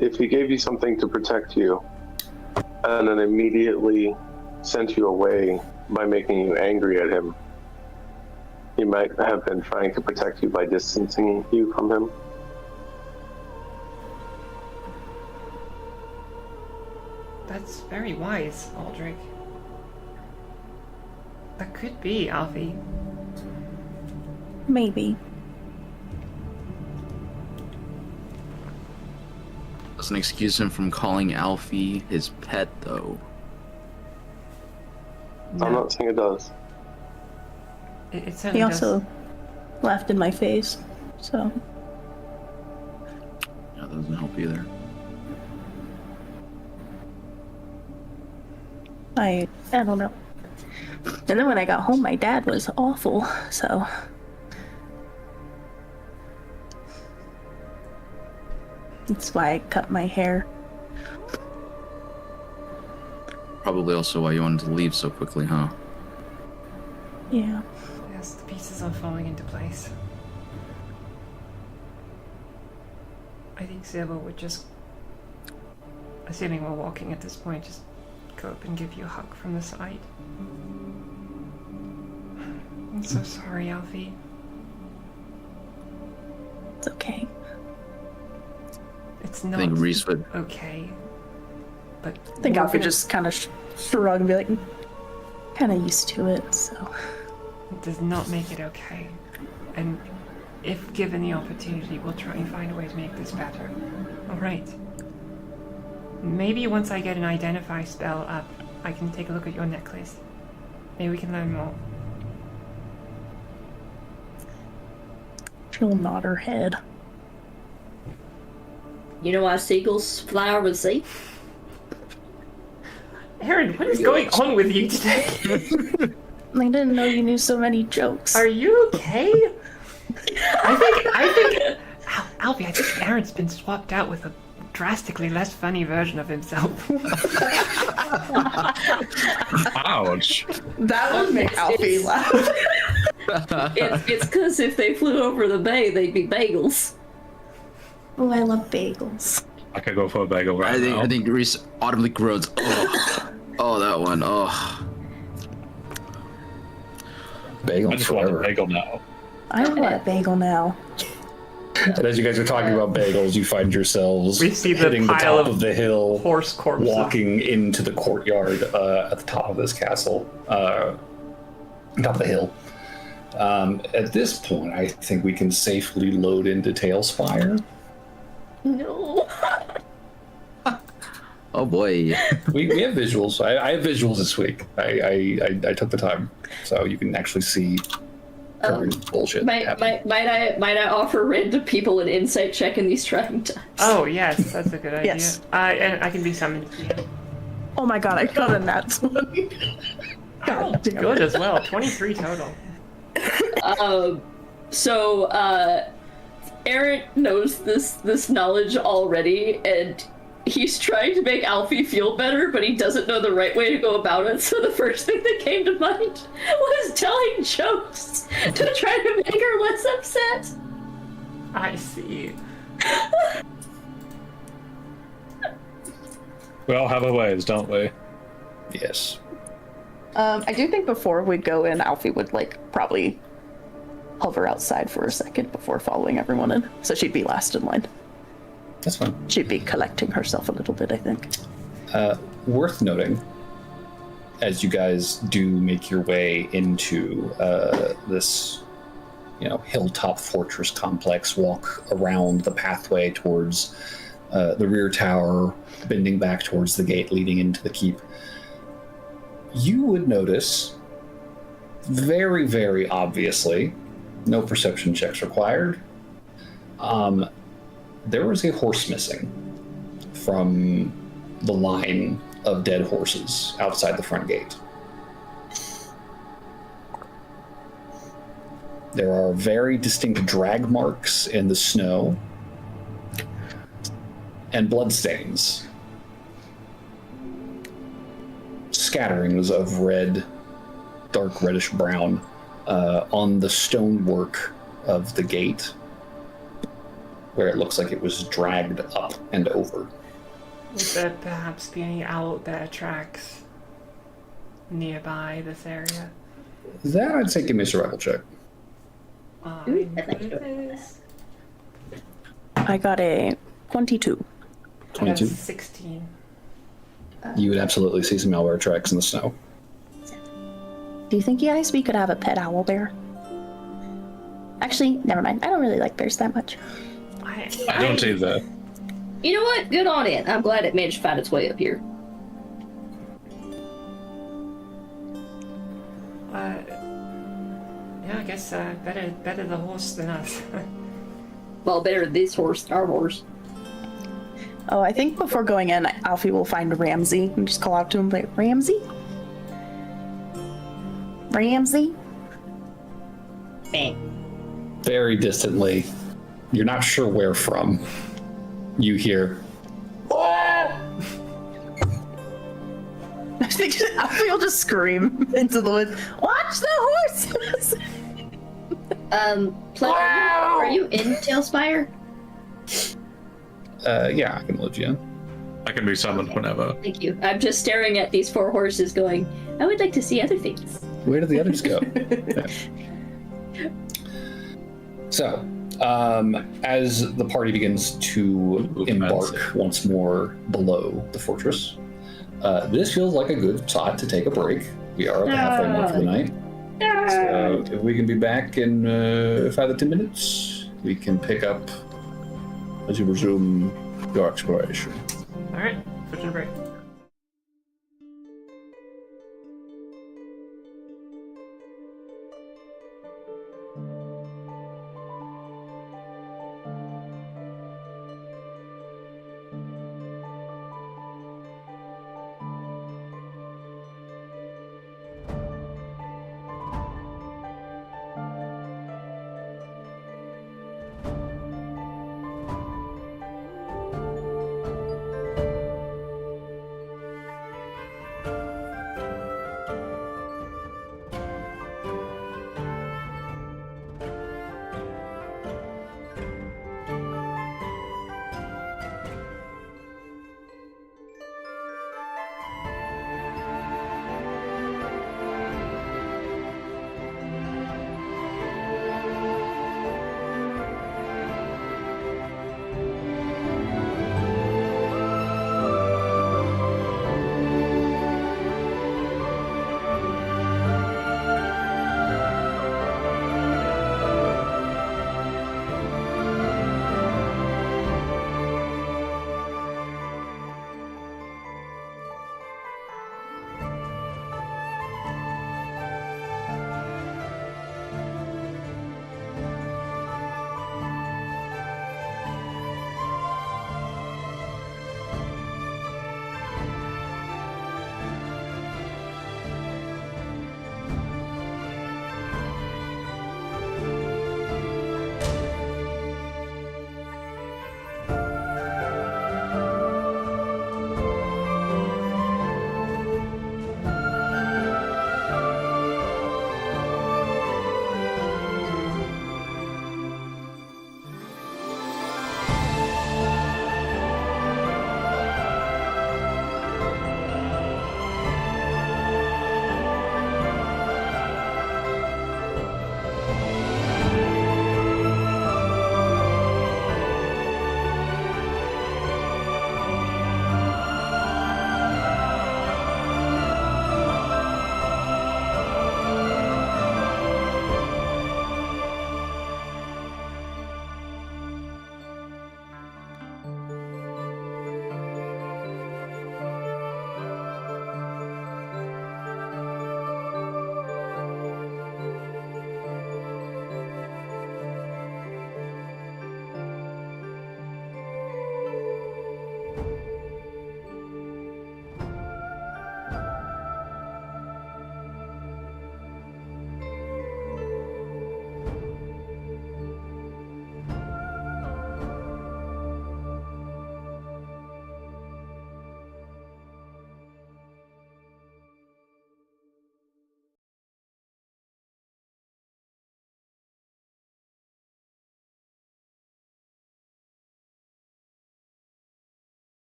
if he gave you something to protect you and then immediately sent you away by making you angry at him, he might have been trying to protect you by distancing you from him? That's very wise, Aldrich. That could be, Alfie. Maybe. Doesn't excuse him from calling Alfie his pet, though. No, I'm not saying it does. it certainly He does. also laughed in my face, so. Yeah, that doesn't help either. I don't know. And then when I got home, my dad was awful, so. That's why I cut my hair. Probably also why you wanted to leave so quickly, huh? Yeah. Yes, the pieces are falling into place. I think Sybil would just, assuming we're walking at this point, just go up and give you a hug from the side. I'm so sorry, Alfie. It's okay. It's I not think Reese would. okay. But I think we're Alfie gonna- just kind of shrug and be like, kind of used to it, so. It does not make it okay. And if given the opportunity, we'll try and find a way to make this better. Alright. Maybe once I get an identify spell up, I can take a look at your necklace. Maybe we can learn more. She'll nod her head. You know why seagulls fly over the sea? Aaron, what is going on with you today? I didn't know you knew so many jokes. Are you okay? I think, Alfie, I think Aaron's been swapped out with a drastically less funny version of himself. Ouch. That would make Alfie laugh. It's because if they flew over the bay, they'd be bagels. Oh, I love bagels. I could go for a bagel right now. I think Reese audibly groans. Oh, that one. Oh. Bagel I just want a forever. bagel now. I want a bagel now. And as you guys are talking about bagels, you find yourselves We see the hitting the pile top of of the hill, Horse corpses. walking into the courtyard at the top of this castle, top of the hill. At this point, I think we can safely load into Tailspire. No. Oh boy. We have visuals. I have visuals this week. I took the time, so you can actually see current bullshit. Might I offer random people an insight check in these trying times? Oh, yes, that's a good idea. Yes. And I can be summoned. Yeah. Oh my god, I got a nat 20. God damn Good it. as well. 23 total. Aaron knows this knowledge already, and he's trying to make Alfie feel better, but he doesn't know the right way to go about it. So the first thing that came to mind was telling jokes to try to make her less upset. I see. We all have our ways, don't we? Yes. I do think before we go in, Alfie would probably hover outside for a second before following everyone in. So she'd be last in line. That's fine. She'd be collecting herself a little bit, I think. Worth noting, as you guys do make your way into this, hilltop fortress complex, walk around the pathway towards the rear tower, bending back towards the gate leading into the keep, you would notice very, very obviously, no perception checks required, there was a horse missing from the line of dead horses outside the front gate. There are very distinct drag marks in the snow and bloodstains. Scatterings of red, dark reddish brown on the stonework of the gate, where it looks like it was dragged up and over. Would there perhaps be any owlbear tracks nearby this area? That I'd say give me a survival check. I know this. I got a 22. I got 22? 16. You would absolutely see some malware tracks in the snow. Do you think, guys, we could have a pet owl bear? Actually, never mind. I don't really like bears that much. I don't either. You know what? Good on it. I'm glad it managed to find its way up here. Yeah, I guess better the horse than us. Well, better this horse than our horse. Oh, I think before going in, Alfie will find Ramsey and just call out to him, like, Ramsey? Ramsey? Bang. Very distantly, you're not sure where from, you hear, I think Alfie will just scream into the woods, watch the horses! Pleasure, are you in Tailspire? yeah, I can load you in. I can be summoned whenever. Thank you. I'm just staring at these 4 horses going, I would like to see other things. Where did the others go? Yeah. So, as the party begins to embark once more below the fortress, this feels like a good spot to take a break. We are at the halfway mark for the night. So if we can be back in 5 to 10 minutes, we can pick up as you resume your exploration. Alright, switching to break.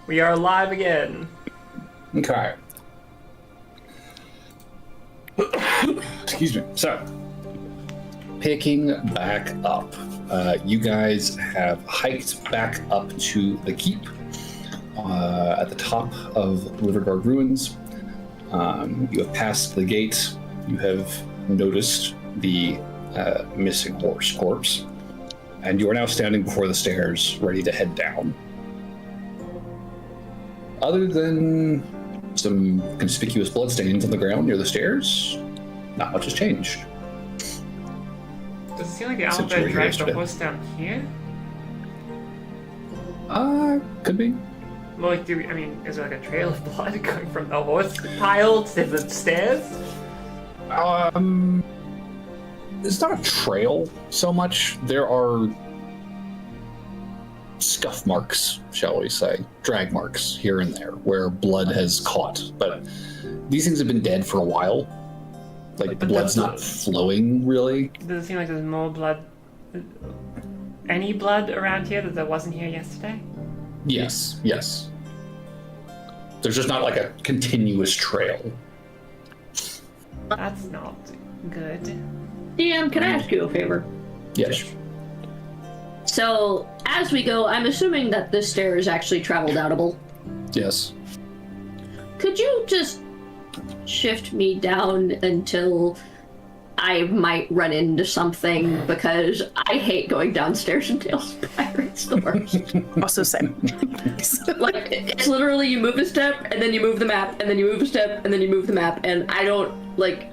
We are alive again. Okay. Excuse me. So, picking back up, you guys have hiked back up to the keep at the top of Rivergard ruins. You have passed the gate. You have noticed the missing horse corpse, and you are now standing before the stairs, ready to head down. Other than some conspicuous bloodstains on the ground near the stairs, not much has changed. Does it seem like the Since you were owlbear here dragged the yesterday. horse down here? Could be. Well, like, is there like a trail of blood going from the horse pile to the stairs? It's not a trail so much. There are scuff marks, shall we say, drag marks here and there where blood has caught. But these things have been dead for a while. Like, the blood's not flowing, really. Does it seem like there's more blood? Any blood around here that there wasn't here yesterday? Yes. There's just not like a continuous trail. That's not good. DM, can I ask you a favor? Yes. So, as we go, I'm assuming that this stair is actually travel-downable. Yes. Could you just shift me down until I might run into something? Because I hate going downstairs in Tales of Pirates the worst. Also same. Like, it's literally you move a step, and then you move the map, and then you move a step, and then you move the map, and I don't, like...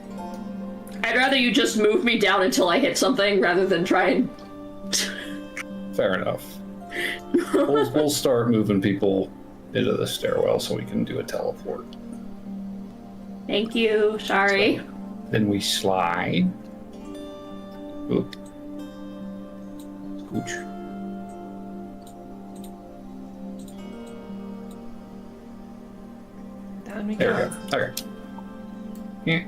I'd rather you just move me down until I hit something, rather than try and... Fair enough. We'll start moving people into the stairwell so we can do a teleport. Thank you, sorry. Then we slide. Oop. Scooch. Down we There go. we go. Okay. Yeah.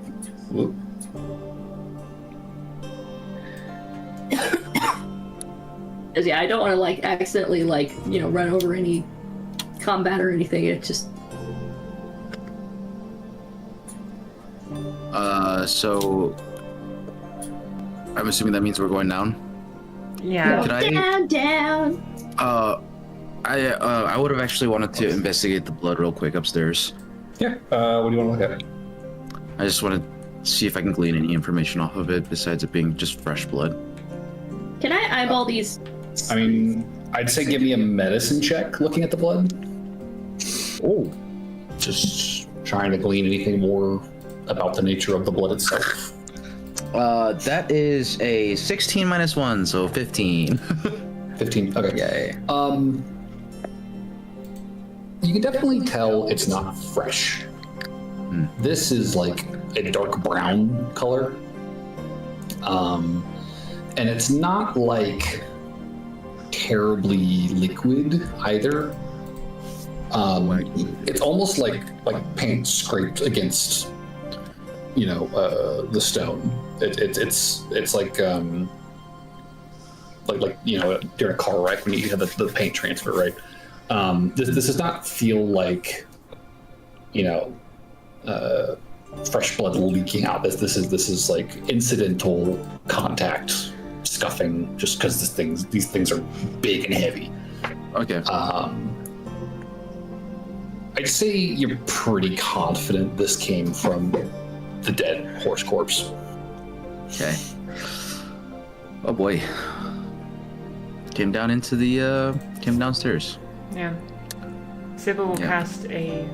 Whoop. Yeah, I don't want to, like, accidentally, like, run over any combat or anything. It just... So I'm assuming that means we're going down. Yeah. Can I- Down. I would have actually wanted to investigate the blood real quick upstairs. Yeah. What do you want to look at? I just want to see if I can glean any information off of it besides it being just fresh blood. Can I eyeball these? I mean, I'd say give me a medicine check looking at the blood. Oh. Just trying to glean anything more about the nature of the blood itself. That is a 16 minus 1, so 15. 15. Okay. Yay. You can definitely tell it's not fresh. This is like a dark brown color. And it's not like terribly liquid either. It's almost like paint scraped against, the stone. It's like during a car wreck when you have the paint transfer, right? This does not feel like, fresh blood leaking out. This is like incidental contact scuffing, just because these things are big and heavy. Okay. I'd say you're pretty confident this came from the dead horse corpse. Okay. Oh boy. Came downstairs. Yeah. Sybil will Yeah. cast a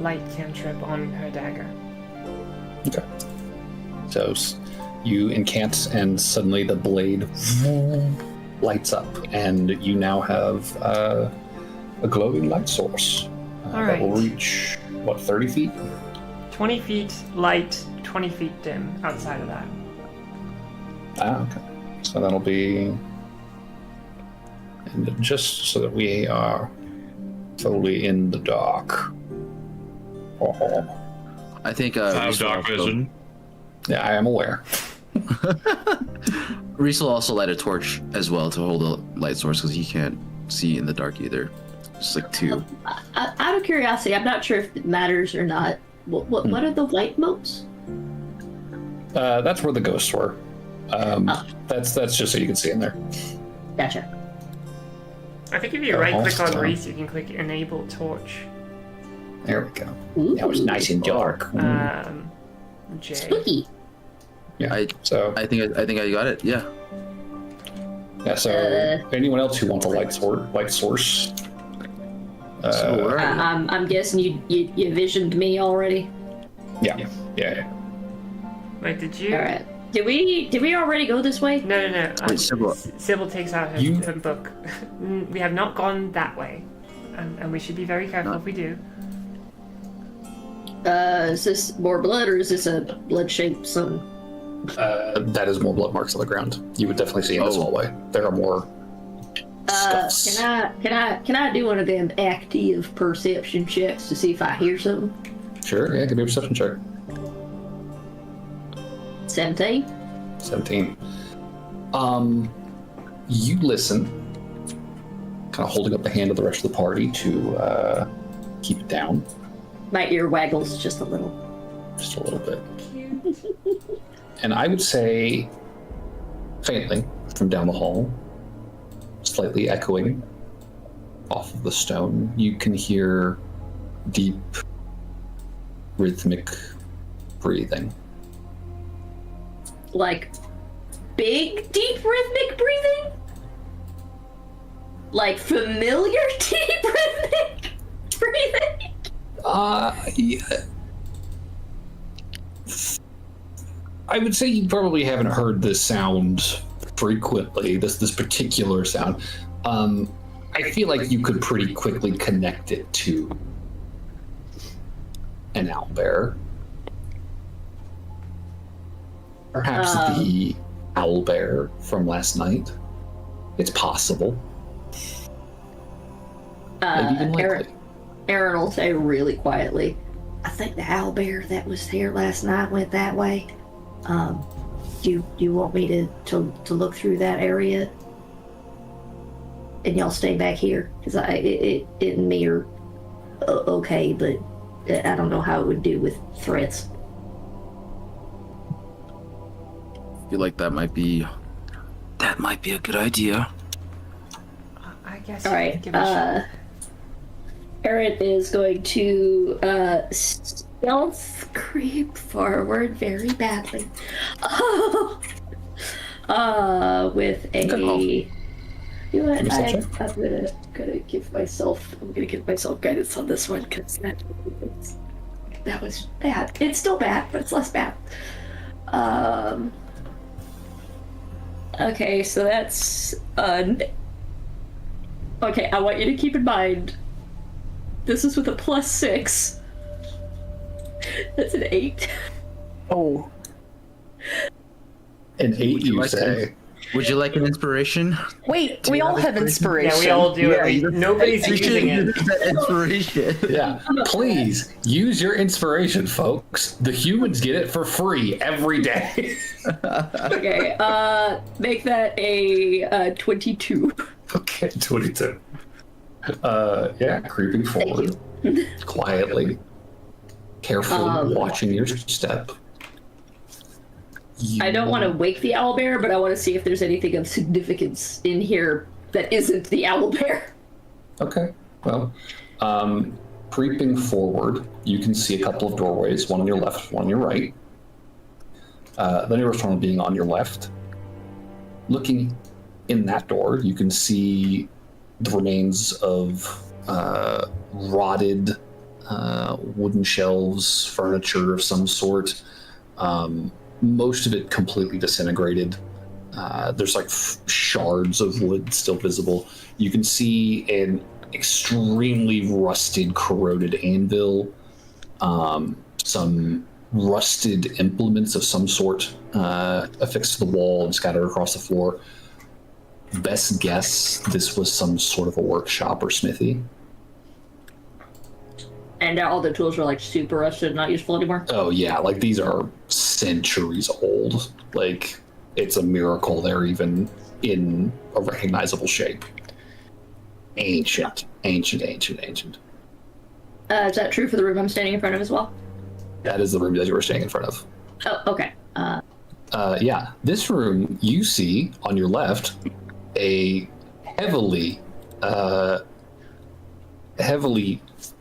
light cantrip on her dagger. Okay. So you incant, and suddenly the blade lights up, and you now have a glowing light source that will right. reach 30 feet? 20 feet light, 20 feet dim outside of that. Okay. So that'll be, and just so that we are fully in the dark. Oh. I think I have Reese will dark also- vision. Yeah, I am aware. Reese will also light a torch as well to hold a light source because he can't see in the dark either. Just like 2. Out of curiosity, I'm not sure if it matters or not. What are the white motes? That's where the ghosts were. That's just so you can see in there. Gotcha. I think if you right-click on Reese, you can click Enable Torch. There we go. Ooh. That was nice and dark. J. Spooky. Yeah. I think I got it. Yeah. Yeah. So anyone else who wants a light source? I'm guessing you visioned me already. Yeah. Wait, did you? All right. Did we already go this way? No. Wait, Sybil. Sybil takes out her book. We have not gone that way, and we should be very careful if we do. Is this more blood or is this a blood-shaped sun? That is more blood marks on the ground. You would definitely see in this hallway. There are more scuffs. Can I do one of them active perception checks to see if I hear something? Sure, yeah, give me a perception check. 17. You listen, kind of holding up the hand of the rest of the party to keep it down. My ear waggles just a little. Just a little bit. And I would say, faintly, from down the hall, slightly echoing off of the stone, you can hear deep, rhythmic breathing. Like, big, deep, rhythmic breathing? Like, familiar, deep, rhythmic breathing? Yeah. I would say you probably haven't heard this sound frequently, this particular sound. I feel like you could pretty quickly connect it to an owlbear. Perhaps the owlbear from last night. It's possible. Maybe even likely. Aaron will say really quietly, I think the owlbear that was here last night went that way. Do you want me to look through that area? And y'all stay back here? Because it and me are okay, but I don't know how it would do with threats. I feel like that might be a good idea. I guess. All right. Give it a shot. Aaron is going to stealth creep forward very badly. With a. You know what? I'm gonna give myself guidance on this one because that was bad. It's still bad, but it's less bad. Okay, so that's okay. I want you to keep in mind. This is with a +6. That's an 8. Oh. An 8, you say? Would you like an inspiration? Wait, we all have inspiration. Yeah, we all do it. Nobody's using it. That inspiration. Yeah, please use your inspiration, folks. The humans get it for free every day. Okay, make that a 22. Okay, 22. Yeah, creeping forward quietly, carefully watching your step. I don't want to wake the owlbear, but I want to see if there's anything of significance in here that isn't the owlbear. Okay, well, creeping forward, you can see a couple of doorways, one on your left, one on your right. The nearest one being on your left. Looking in that door, you can see the remains of rotted wooden shelves, furniture of some sort. Most of it completely disintegrated. There's like shards of wood still visible. You can see an extremely rusted, corroded anvil, some rusted implements of some sort affixed to the wall and scattered across the floor. Best guess, this was some sort of a workshop or smithy. And all the tools are like super rusted, not useful anymore? Oh yeah, like these are centuries old. Like, it's a miracle they're even in a recognizable shape. ancient. Is that true for the room I'm standing in front of as well? That is the room that you were standing in front of. Oh, okay. Yeah, this room, you see on your left a heavily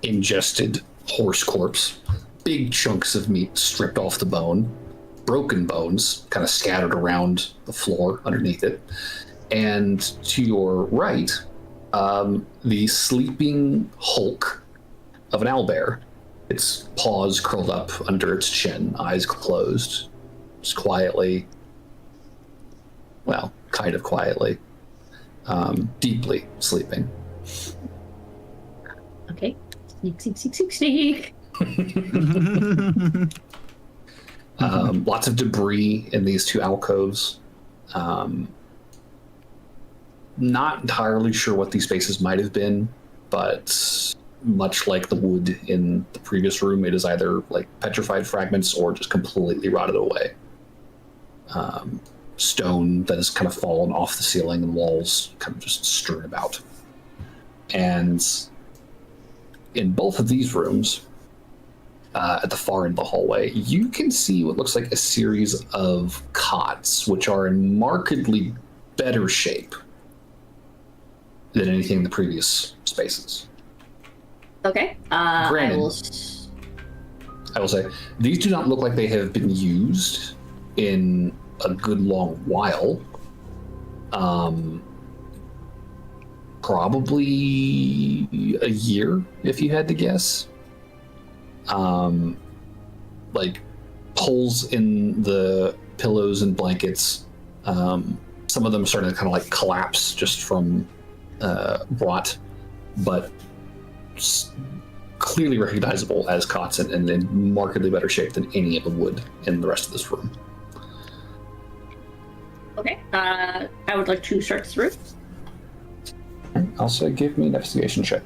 ingested horse corpse, big chunks of meat stripped off the bone, broken bones kind of scattered around the floor underneath it. And to your right, the sleeping hulk of an owlbear, its paws curled up under its chin, eyes closed, just quietly, well, kind of quietly, deeply sleeping. Okay. Sneak. Lots of debris in these two alcoves. Not entirely sure what these spaces might have been, but much like the wood in the previous room, it is either like petrified fragments or just completely rotted away. Stone that has kind of fallen off the ceiling and walls kind of just strewn about. And in both of these rooms, at the far end of the hallway, you can see what looks like a series of cots, which are in markedly better shape than anything in the previous spaces. Okay. Granted, I will say, these do not look like they have been used in a good long while. Probably a year, if you had to guess. Like holes in the pillows and blankets. Some of them starting to kind of like collapse just from rot, but clearly recognizable as cots and in markedly better shape than any of the wood in the rest of this room. Okay. I would like to search through. Also, give me an investigation check.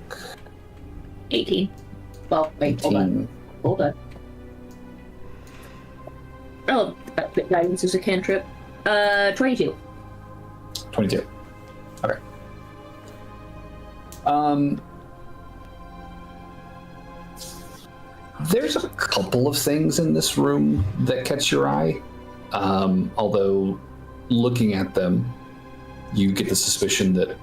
18. Well, wait, 18. Hold on. Oh, guidance is a cantrip. 22. 22. Okay. There's a couple of things in this room that catch your eye. Although, looking at them, you get the suspicion that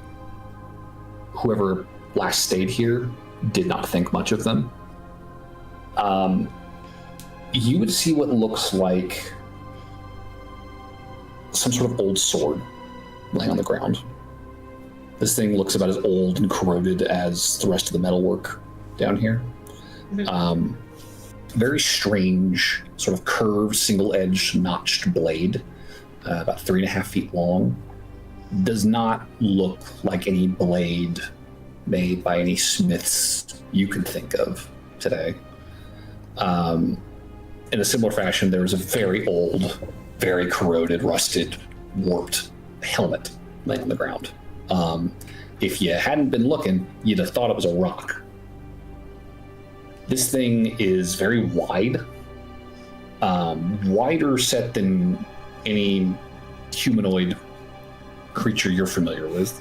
whoever last stayed here did not think much of them. You would see what looks like some sort of old sword laying on the ground. This thing looks about as old and corroded as the rest of the metalwork down here. Mm-hmm. Very strange, sort of curved, single-edged, notched blade, about 3.5 feet long. Does not look like any blade made by any smiths you could think of today. In a similar fashion, there was a very old, very corroded, rusted, warped helmet laying on the ground. If you hadn't been looking, you'd have thought it was a rock. This thing is very wide, wider set than any humanoid creature you're familiar with.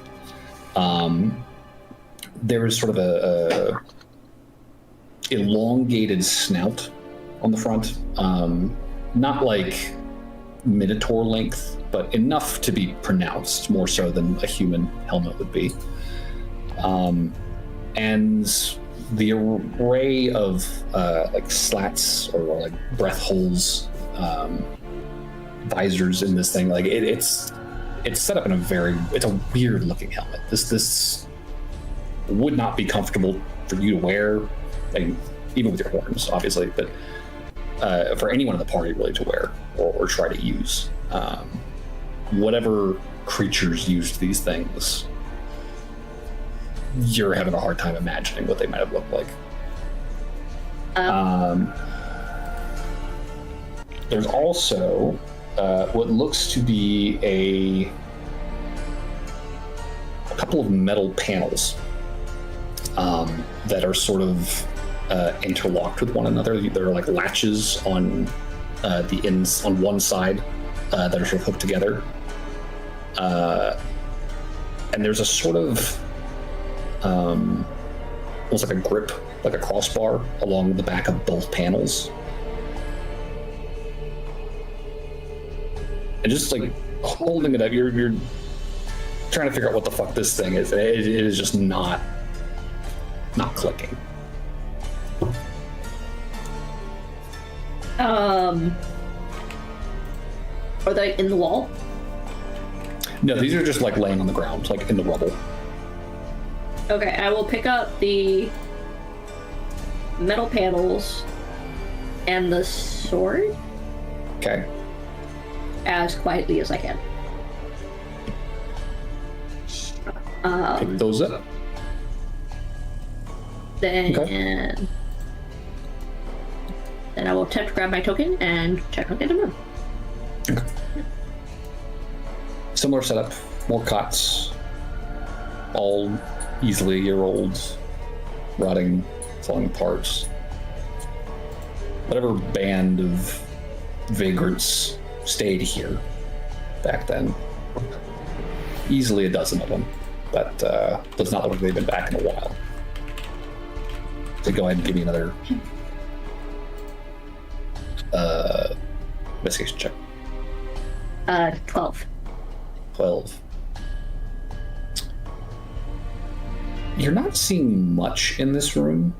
There is sort of a elongated snout on the front, not like minotaur length, but enough to be pronounced, more so than a human helmet would be. And the array of like slats or like breath holes, visors in this thing, like it's set up in it's a weird looking helmet. This would not be comfortable for you to wear, like, even with your horns, obviously, but for anyone in the party really to wear or try to use. Whatever creatures used these things, you're having a hard time imagining what they might have looked like. There's also what looks to be a couple of metal panels that are sort of interlocked with one another. There are like latches on the ends on one side that are sort of hooked together. And there's a sort of almost like a grip, like a crossbar along the back of both panels. And just like holding it up, you're trying to figure out what the fuck this thing is. It is just not clicking. Are they in the wall? No, these are just like laying on the ground, like in the rubble. Okay, I will pick up the metal panels and the sword Okay. as quietly as I can. Pick those up. Then I will attempt to grab my token and check out the room. Okay. Similar setup, more cots, all easily year-old, rotting, falling apart. Whatever band of vagrants stayed here back then. Easily a dozen of them, but does not look like they've been back in a while. So go ahead and give me another investigation check. 12. 12. You're not seeing much in this room,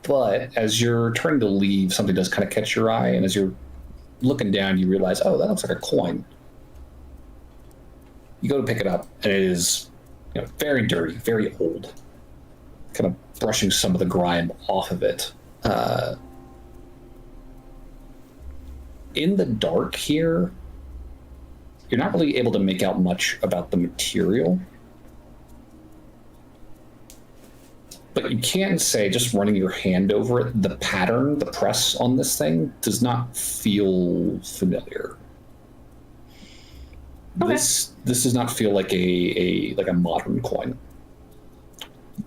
but as you're turning to leave, something does kind of catch your eye, and as you're looking down, you realize, oh, that looks like a coin. You go to pick it up, and it is, very dirty, very old, kind of brushing some of the grime off of it. In the dark here, you're not really able to make out much about the material. But you can say, just running your hand over it, the pattern, the press on this thing does not feel familiar. Okay. This does not feel like a modern coin.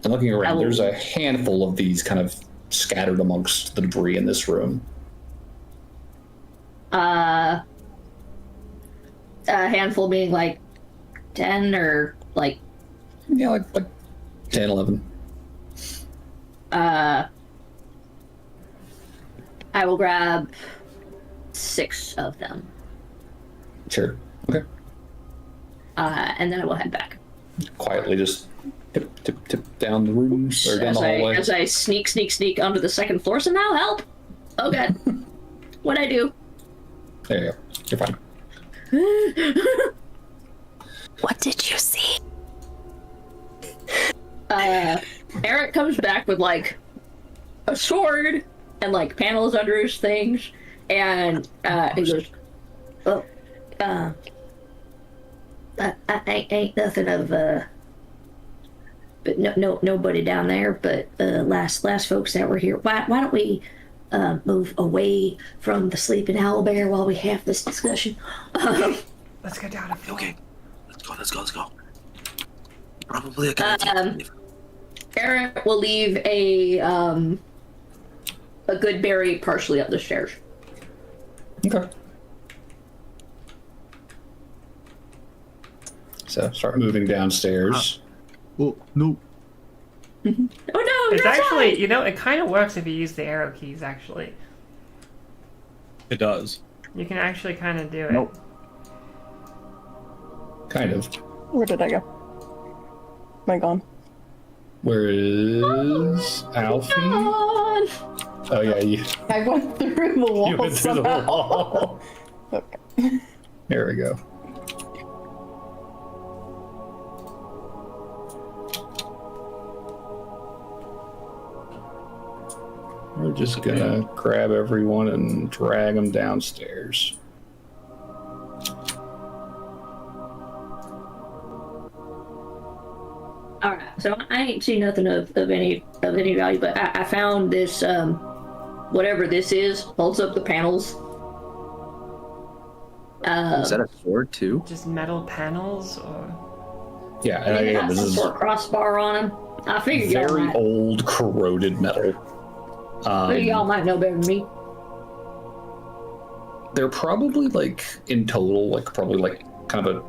And looking around, there's a handful of these kind of scattered amongst the debris in this room. A handful being like 10 or like... Yeah, like 10, 11. I will grab 6 of them. Sure. Okay. And then I will head back. Quietly just tip down the room or down the hallway. As I sneak onto the second floor. So now help! Oh god. What'd I do? There you go. You're fine. What did you see? Eric comes back with like a sword and like panels under his things, and he goes, "Oh, I ain't nothing of but nobody down there. But last folks that were here. Why don't we move away from the sleeping owlbear while we have this discussion?" Let's go down. Okay, let's go. Probably a good idea. Eric will leave a good berry partially up the stairs. Okay. So start moving downstairs. Oh, no. Oh no! It's actually, it kind of works if you use the arrow keys, actually. It does. You can actually kind of do it. Nope. Kind of. Where did I go? Am I gone? Where is Alfie? Oh yeah, I went through the wall. You went through the wall. Okay. There we go. We're just gonna grab everyone and drag them downstairs. Alright, so I ain't seen nothing of any value, but I found this, whatever this is, holds up the panels. Is that a sword too? Just metal panels, or Yeah, And it and has this some is sort of crossbar on them. I figured very old, corroded metal. y'all might know better than me. They're probably like in total, like probably like kind of a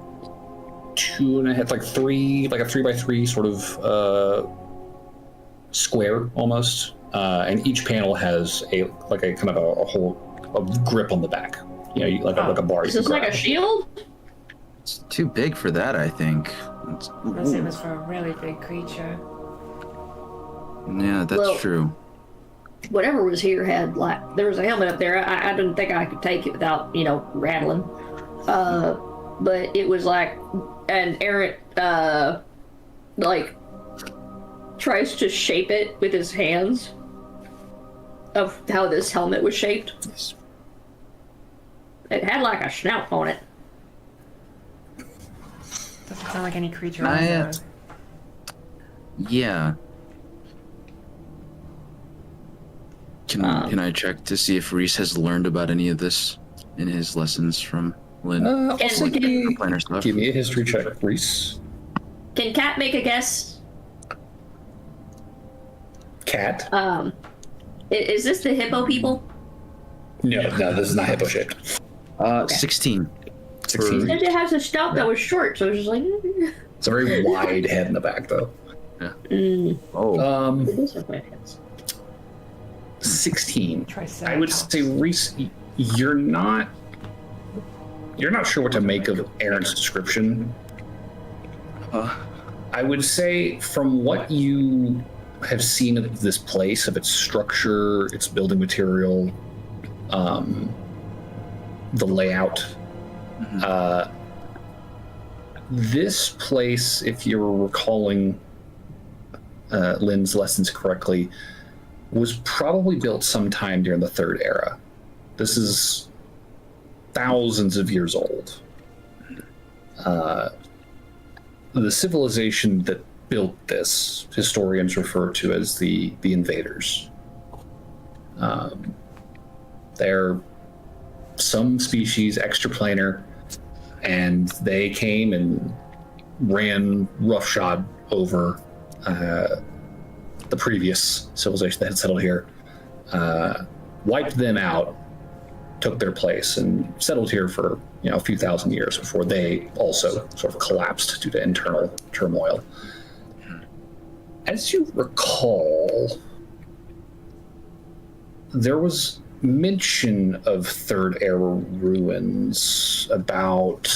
2.5, like 3, like a 3x3 sort of square almost, and each panel has a kind of a grip on the back. You know, like a bar. Is this like a shield? It's too big for that, I think. Unless it was for a really big creature. Yeah, that's true. Whatever was here had there was a helmet up there. I didn't think I could take it without rattling. But it was and Aaron tries to shape it with his hands of how this helmet was shaped. Yes. It had a snout on it. Doesn't sound like any creature on there. Yeah. Can I check to see if Reese has learned about any of this in his lessons from Lynn? Also give me stuff? a history check, Reese. Can Cat make a guess? Cat? Is this the hippo people? No, this is not hippo shaped. 16. 16. It has a snout that was short, so it was just like. It's a very wide head in the back, though. Yeah. Oh. It does have wide heads. 16. I would say, Reese, you're not sure what to make of Aaron's description. I would say, from what you have seen of this place, of its structure, its building material, the layout, this place, if you're recalling Lynn's lessons correctly, was probably built sometime during the Third Era. This is thousands of years old. The civilization that built this, historians refer to as the invaders. They're some species extraplanar, and they came and ran roughshod over the previous civilization that had settled here, wiped them out, took their place, and settled here for a few thousand years before they also sort of collapsed due to internal turmoil. As you recall, there was mention of Third Era ruins about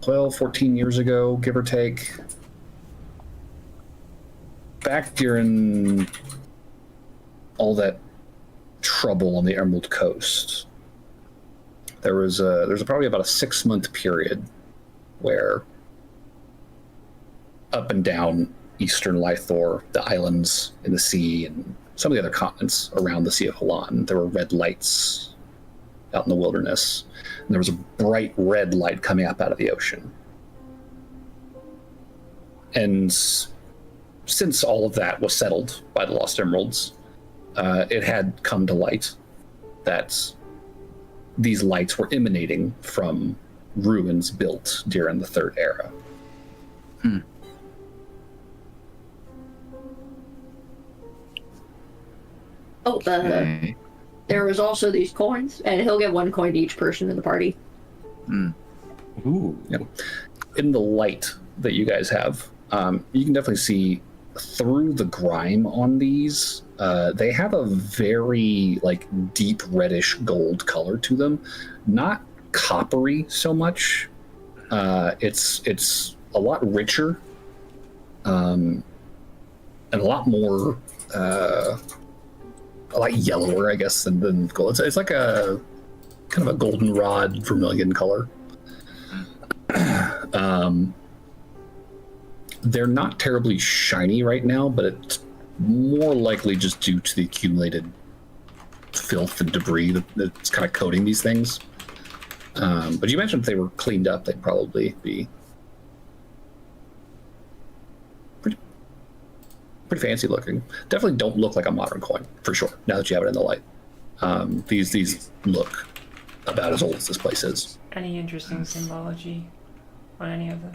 12, 14 years ago, give or take. Back during all that trouble on the Emerald Coast, there's probably about a 6-month period where up and down eastern Lythor, the islands in the sea, and some of the other continents around the Sea of Halan, there were red lights out in the wilderness, and there was a bright red light coming up out of the ocean. And since all of that was settled by the Lost Emeralds, it had come to light that these lights were emanating from ruins built during the Third Era. Okay. There was also these coins, and he'll get 1 coin to each person in the party. Ooh. Yep. In the light that you guys have, you can definitely see through the grime on these. They have a very deep reddish gold color to them, not coppery so much. It's a lot richer, and a lot more a lot yellower, I guess, than gold. It's like a kind of a goldenrod vermilion color. They're not terribly shiny right now, but it's more likely just due to the accumulated filth and debris that's kind of coating these things. But you mentioned if they were cleaned up, they'd probably be pretty fancy looking. Definitely don't look like a modern coin, for sure, now that you have it in the light. These look about as old as this place is. Any interesting symbology on any of them?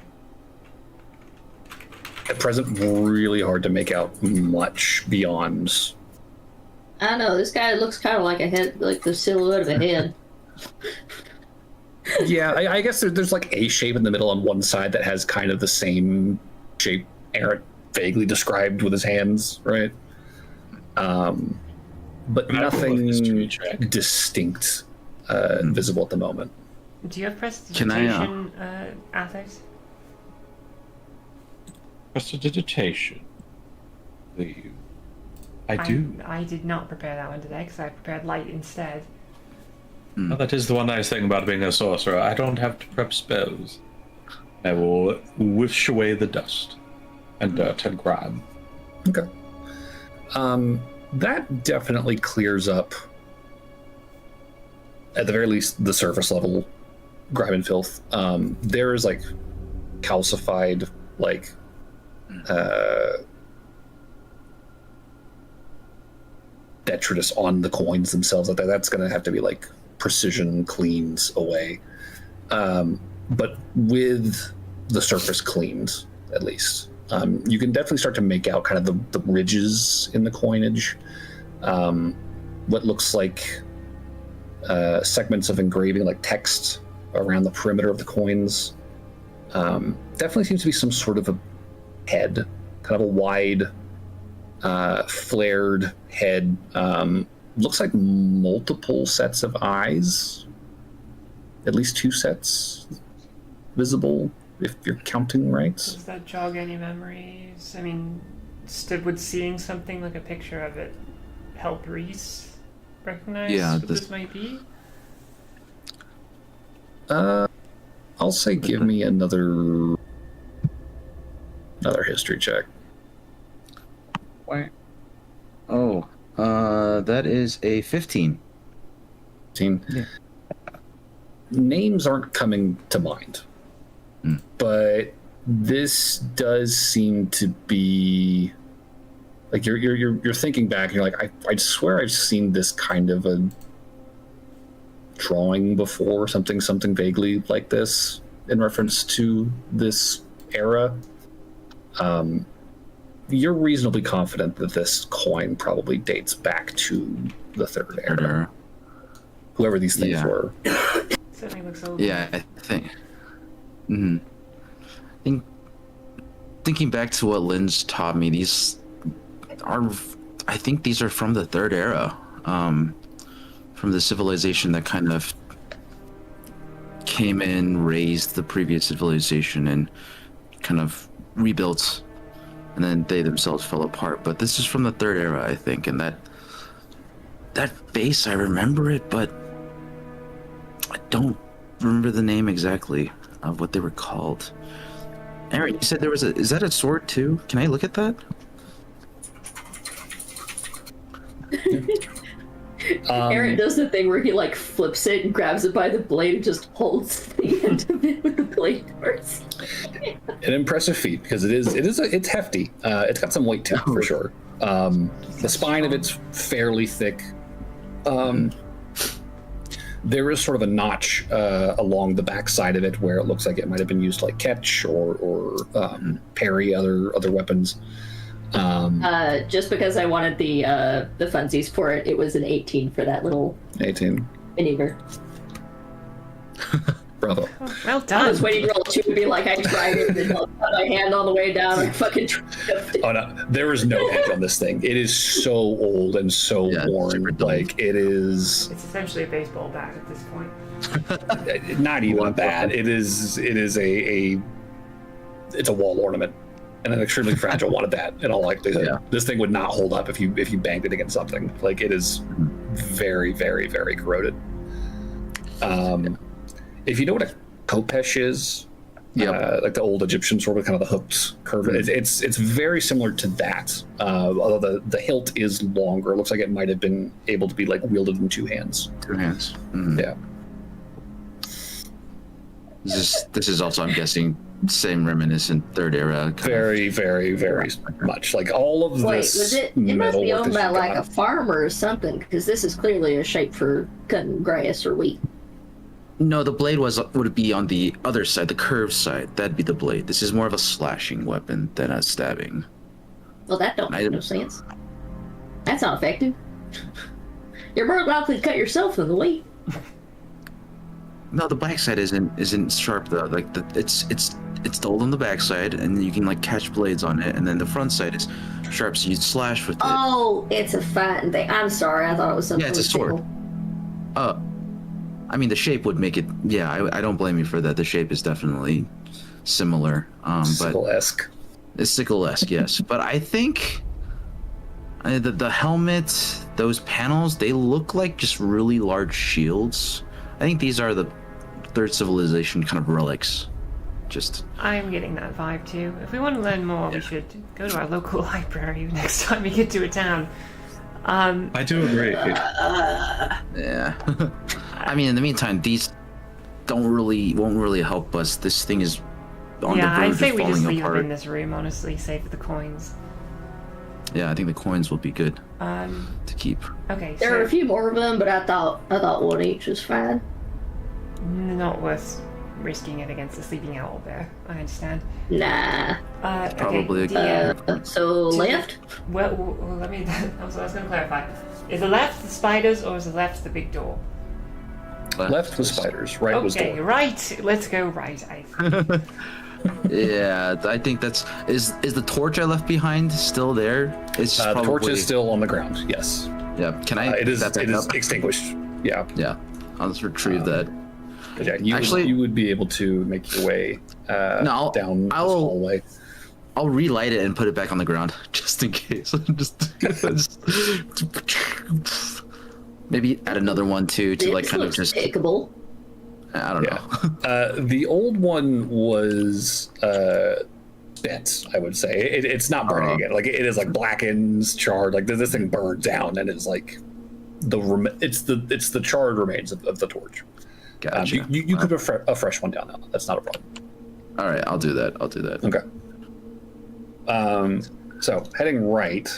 At present, really hard to make out much beyond. I don't know, this guy looks kind of like a head, like the silhouette of a head. Yeah, I guess there's like a shape in the middle on one side that has kind of the same shape Aaron vaguely described with his hands, right? But nothing distinct visible at the moment. Do you have prestidigitation, Athos? Prestidigitation. I do. I did not prepare that one today because I prepared light instead. Well, that is the one nice thing about being a sorcerer. I don't have to prep spells. I will wish away the dust and dirt and grime. Okay. That definitely clears up, at the very least, the surface level grime and filth. There is like calcified, like detritus on the coins themselves. That's going to have to be like precision cleans away. But with the surface cleaned, at least, you can definitely start to make out kind of the ridges in the coinage. What looks like segments of engraving, like text around the perimeter of the coins. Definitely seems to be some sort of a head, kind of a wide, flared head. Looks like multiple sets of eyes, at least 2 sets visible, if you're counting right. Does that jog any memories? I mean, would seeing something like a picture of it help Reese recognize what this might be? I'll say give me another history check. Why? Oh, that is a 15. 15? Yeah. Names aren't coming to mind, but this does seem to be like you're thinking back and you're like, I swear I've seen this kind of a drawing before, something vaguely like this in reference to this era. You're reasonably confident that this coin probably dates back to the Third Era. Whoever these things were. Certainly looks old. Yeah, I think. Thinking back to what Lynn's taught me, I think these are from the Third Era, from the civilization that kind of came in, raised the previous civilization, and kind of rebuilt, and then they themselves fell apart. But this is from the Third Era, I think, and that face, I remember it, but I don't remember the name exactly of what they were called. Aaron, you said there was is that a sword too? Can I look at that? Aaron does the thing where he like flips it and grabs it by the blade and just holds the end of it with the blade towards. An impressive feat, because it's hefty. It's got some weight to it for sure. The spine of it's fairly thick. There is sort of a notch along the back side of it where it looks like it might have been used to like catch or parry other weapons. Just because I wanted the funsies for it, it was an 18 for that little 18 maneuver. Bravo. Oh, well done. I was waiting for roll 2 to be like, I tried it, and I'll put my hand on the way down and fucking tripped. Oh no, there is no edge on this thing. It is so old and so worn. Like it is. It's essentially a baseball bat at this point. Not even that. It is a wall ornament. And an extremely fragile one at that, in all likelihood. Yeah. This thing would not hold up if you banged it against something. Like it is very, very, very corroded. If you know what a kopesh is, like the old Egyptian sword with kind of the hooked curve, it's very similar to that. Although the hilt is longer. It looks like it might have been able to be like wielded in 2 hands. 2 hands. Mm. Yeah. This is also, I'm guessing, same reminiscent Third Era. Very, very, very much. Like all of this. It must be owned by like a farmer or something, because this is clearly a shape for cutting grass or wheat. No, the blade would be on the other side, the curved side. That'd be the blade. This is more of a slashing weapon than a stabbing. Well, that don't make no sense. That's not effective. You're more likely to cut yourself than the wheat. No, the backside isn't sharp though. Like it's dull on the backside, and you can like catch blades on it, and then the front side is sharp, so you slash with it. Oh, it's a fighting thing. I'm sorry, I thought it was something. Yeah, it's a sword. I mean, the shape would make it. Yeah, I don't blame you for that. The shape is definitely similar. Sickle-esque. It's sickle-esque, yes. But I think the helmet, those panels, they look like just really large shields. I think these are the Third Civilization kind of relics. I'm getting that vibe too. If we want to learn more, we should go to our local library next time we get to a town. I do agree. Yeah. I mean, in the meantime, these won't really help us. This thing is on the verge I'd say of we falling just leave apart. them in this room, honestly, save for the coins. Yeah, I think the coins will be good to keep. Okay, There are a few more of them, but I thought one each was fine. Not worth risking it against the sleeping owl bear. I understand. Nah. Probably okay, so left? Well, let me. I was going to clarify. Is the left the spiders or is the left the big door? Left was spiders, right was door. Okay, right. Let's go right. Yeah, I think that's is the torch I left behind still there? It's just The torch is still on the ground. Yes. Yeah. Can I? It is up? extinguished. Yeah. Yeah. I'll just retrieve that. But yeah, you would be able to make your way down this hallway. I'll relight it and put it back on the ground just in case. just maybe add another one too to like kind of just. Pickable. I don't know. The old one was bent, I would say. It's not burning again. Like it is like blackened, charred. Like this thing burned down and is like it's the charred remains of the torch. Gotcha. You could put a fresh one down now. That's not a problem. All right, I'll do that. Okay. So heading right,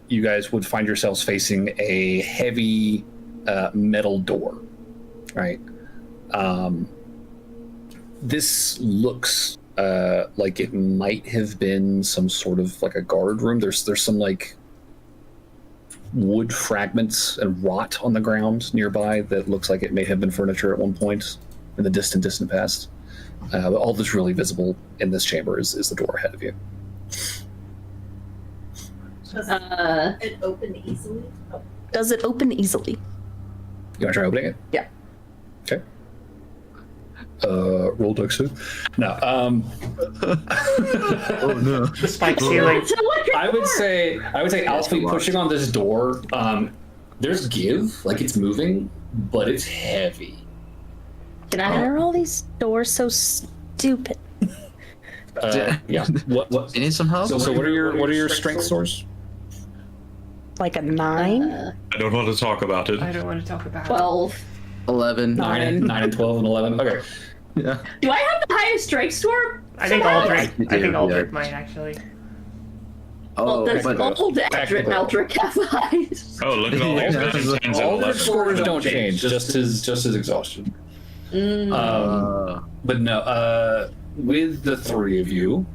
you guys would find yourselves facing a heavy metal door. Right. This looks like it might have been some sort of like a guard room. There's some like wood fragments and rot on the ground nearby that looks like it may have been furniture at one point in the distant past. But all that's really visible in this chamber is the door ahead of you. Does it open easily? Does it open easily? You want to try opening it? Yeah. Okay. Roll dex save. No. Oh no. The spike ceiling. I would say Alfie pushing on this door. There's give, like it's moving, but it's heavy. Why are all these doors so stupid? Yeah. What? You need some help? So what are your strength scores? Like a 9? I don't want to talk about it. I don't want to talk about 12. 11. 9 and 12 and 11. Okay. Yeah. Do I have the highest strength score? I think Aldrich. You I think do, Aldrich yeah. might actually. Oh, Well, does but old Edric and Aldrich have the highest? Oh, look at all these guys. Tens and All the 11. scores don't change, just his exhaustion. But no, with the three of you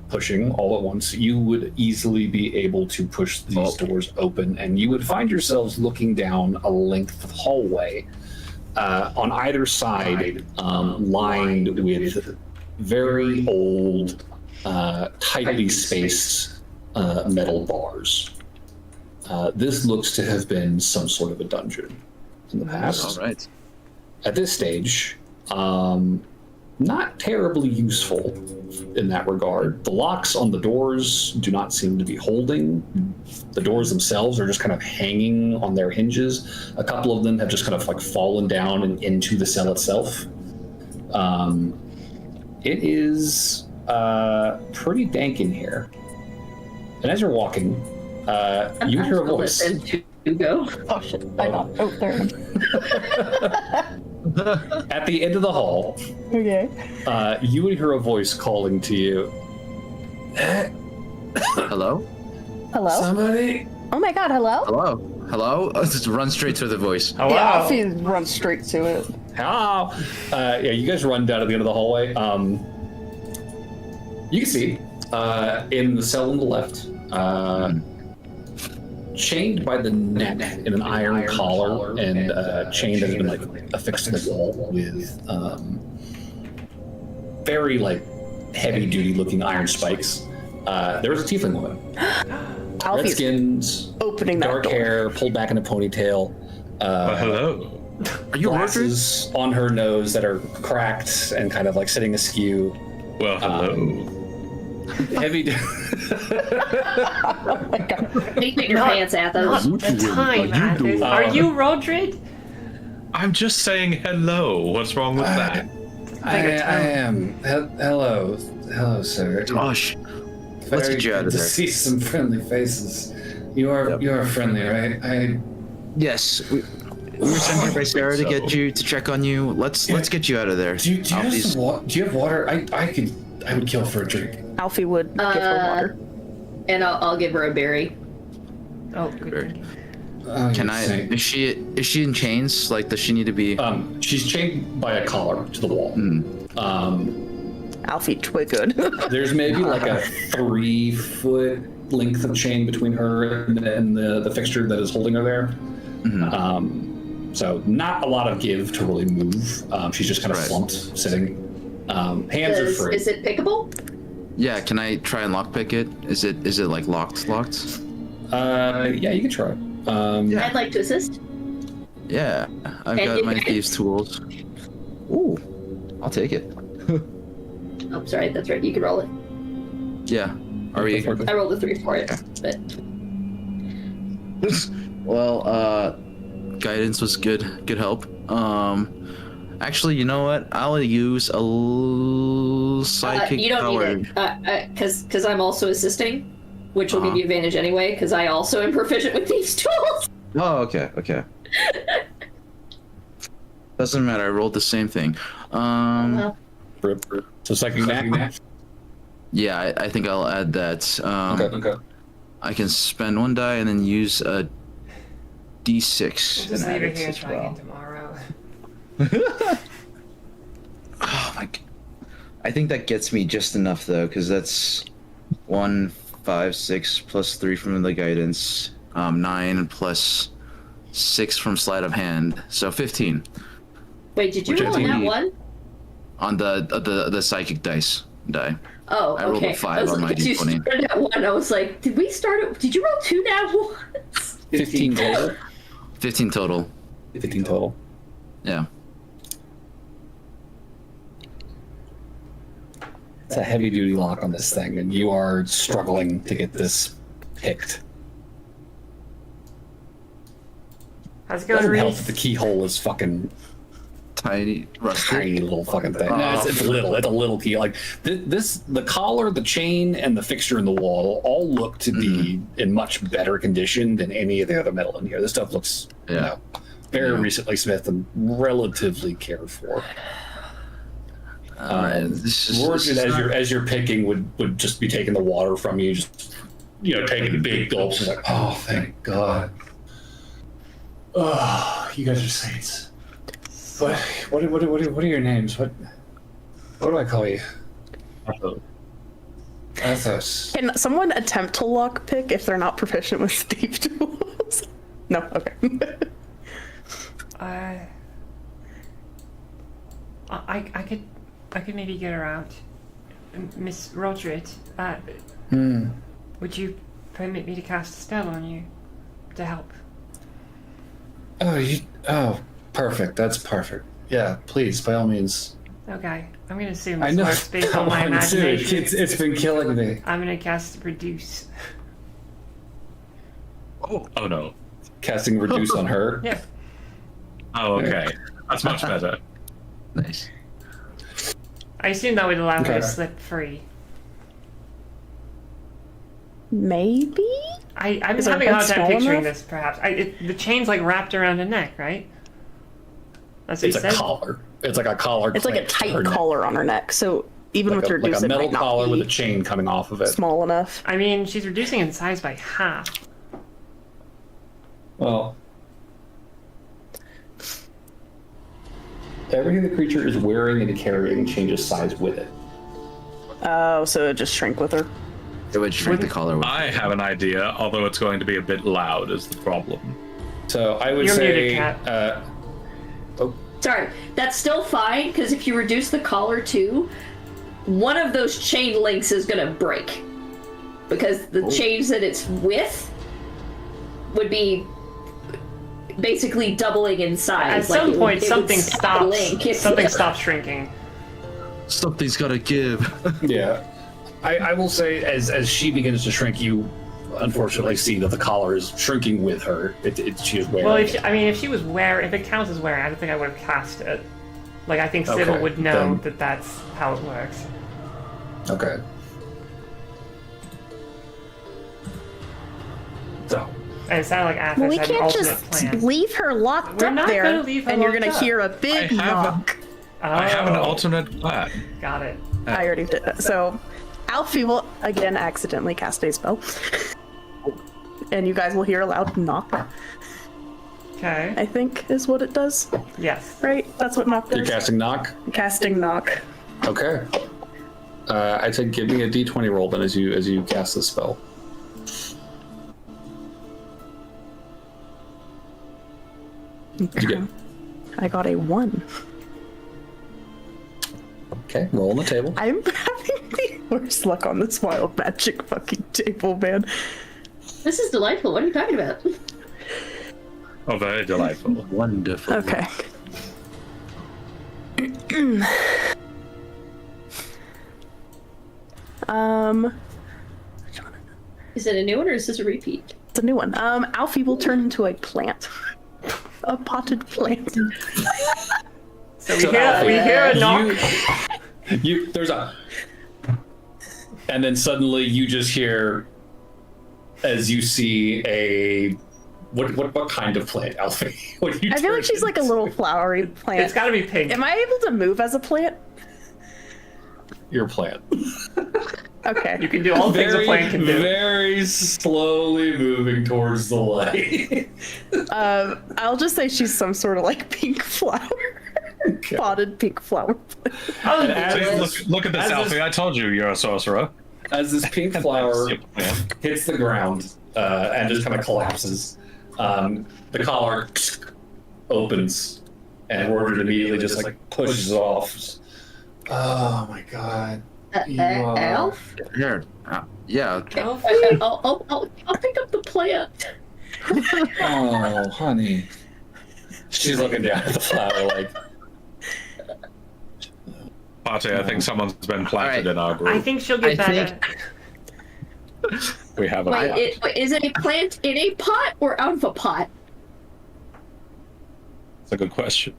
pushing all at once, you would easily be able to push these doors open, and you would find yourselves looking down a length of hallway on either side, lined with very old, tightly spaced metal bars. This looks to have been some sort of a dungeon in the past. all right. At this stage, not terribly useful in that regard. The locks on the doors do not seem to be holding. The doors themselves are just kind of hanging on their hinges. A couple of them have just kind of like fallen down and into the cell itself. It is pretty dank in here. And as you're walking, you hear a voice. To go. Oh shit, I know. Oh, there. At the end of the hall, Okay. you would hear a voice calling to you. Hello? Hello? Somebody? Oh my god, hello? Hello? Just run straight to the voice. Oh, Yeah, wow. Alfie runs straight to it. Hello? Yeah, you guys run down to the end of the hallway. You can see in the cell on the left, chained by the neck in an iron collar and chain that has been like affixed to the wall with very like heavy-duty looking iron spikes. There was a tiefling woman. Red Alfie's skins, opening that dark door. hair, pulled back in a ponytail. Hello. Are you Glasses on her nose that are cracked and kind of like sitting askew. Well, hello. Heavy. Oh my god. Take your pants, Athos. Not the time, Athos. Are you Rodrid? I'm just saying hello. What's wrong with that? I am. Hello, sir. Gosh. Let's Very get you out good of to there. see some friendly faces. You are friendly, right? Yes. We were sent here by Sarah to get you to check on you. Let's get you out of there. Do you have some water? Do you have water? I would kill for a drink. Alfie would give her water. And I'll give her a berry. Oh, good thinking. Oh, Can I? Is she in chains? Like, does she need to be? She's chained by a collar to the wall. Alfie twiggled. There's maybe like a 3-foot length of chain between her and the fixture that is holding her there. So not a lot of give to really move. She's just kind of slumped, sitting. Hands are free. Is it pickable? Yeah. Can I try and lockpick it? Is it like locked? Yeah, you can try. I'd like to assist. Yeah. I've And got you my can- thieves' tools. Ooh. I'll take it. Oh, sorry, that's right. You can roll it. Yeah. Are we? I rolled a 3 for it, but Well, guidance was good help. Actually, you know what? I'll use a psychic you don't power. need it because I'm also assisting, which will give you advantage anyway. Because I also am proficient with these tools. Oh, okay. Doesn't matter. I rolled the same thing. So psychic knack. Yeah, I think I'll add that. Okay. I can spend 1 die and then use a D6. Just and leave add it here as try well. again tomorrow. Oh my! I think that gets me just enough though, because that's 1, 5, 6 plus 3 from the guidance, 9 plus 6 from sleight of hand, so 15 Wait, did you Which I roll on think that we- one? on the psychic die. Oh, I rolled okay. a 5 I was on my like, you D20. started at 1. I was like, did we start it? Did you roll 2 nat ones? 15 total. 15 total. 15 total. Yeah. It's a heavy duty lock on this thing, and you are struggling to get this picked. How's it going, Doesn't help Reese? that the keyhole is fucking Tiny rusty. tiny little fucking thing. No, it's little. It's a little key. Like the collar, the chain, and the fixture in the wall all look to be in much better condition than any of the other metal in here. This stuff looks, very recently smith and relatively cared for. Rourke, as you're picking, would just be taking the water from you, just taking big gulps. Like, oh, thank God. Oh, you guys are saints. What are your names? What do I call you? Athos. Can someone attempt to lockpick if they're not proficient with thief tools? No? Okay. I could maybe get her out. Miss Rodrid, would you permit me to cast a spell on you to help? Oh, perfect. That's perfect. Yeah, please, by all means. Okay, I'm gonna assume I this know. works based on my imagination. It's been killing me. I'm gonna cast Reduce. Oh no. Casting reduce on her. Yeah. Oh, okay. That's much better. Nice. I assume that would allow her to Okay. slip free. Maybe? I'm Is having her a hard head time small picturing enough? this, perhaps. The chain's like wrapped around the neck, right? That's what It's you a said? collar. It's like a collar. It's like a clamped to her tight neck. collar on her neck, so even Like with a, reduce, like a it metal might not collar be with a chain coming off of it. small enough. I mean, she's reducing in size by half. Well, everything the creature is wearing and carrying changes size with it. Oh, so it just shrink with her. It would shrink the collar. With I have an idea, although it's going to be a bit loud is the problem. So I would You're say... muted, Kat. Sorry, that's still fine, because if you reduce the collar too, one of those chain links is gonna break. Because the chains that it's with would be basically doubling in size. At some point, something stops. Something stops shrinking. Something's gotta give. Yeah. I will say, as she begins to shrink, you unfortunately see that the collar is shrinking with her. She is wearing Well, it. if it counts as wearing, I don't think I would have cast it. Like, I think Sybil would know that that's how it works. Okay. So. And it sounded like Athos Well, we had an can't alternate just plan. leave her locked We're up not there, gonna leave her and you're locked gonna up. hear a big knock. I have an alternate plan. Got it. I already did that. So, Alfie will again accidentally cast a spell, and you guys will hear a loud knock. Okay. I think is what it does. Yes. Right? That's what knock does. You're casting knock? Casting knock. Okay. I'd say give me a d20 roll then as you cast the spell. What'd you get? I got a 1. Okay, roll on the table. I'm having the worst luck on this wild magic fucking table, man. This is delightful. What are you talking about? Oh, very delightful. Wonderful. Okay. Is it a new one or is this a repeat? It's a new one. Alfie will turn into a plant. A potted plant. So we hear a knock. There's a... And then suddenly you just hear, as you see a... What kind of plant, Alfie? What do you I feel like she's like a little flowery plant. It's gotta be pink. Am I able to move as a plant? Your plant. Okay. You can do all things a plant can do. Very slowly moving towards the light. I'll just say she's some sort of like pink flower. Okay. Potted pink flower. Look at this, Alfie. I told you you're a sorcerer. As this pink flower hits the ground and just kind of collapses, the collar opens, and Roger immediately just like pushes it off. Oh my god. Elf? Here. Yeah. I'll pick up the plant. Oh, honey. She's looking down at the flower like... Pate, I think someone's been planted in our group. I think she'll get better. We have a Wait, is it a plant in a pot or out of a pot? That's a good question.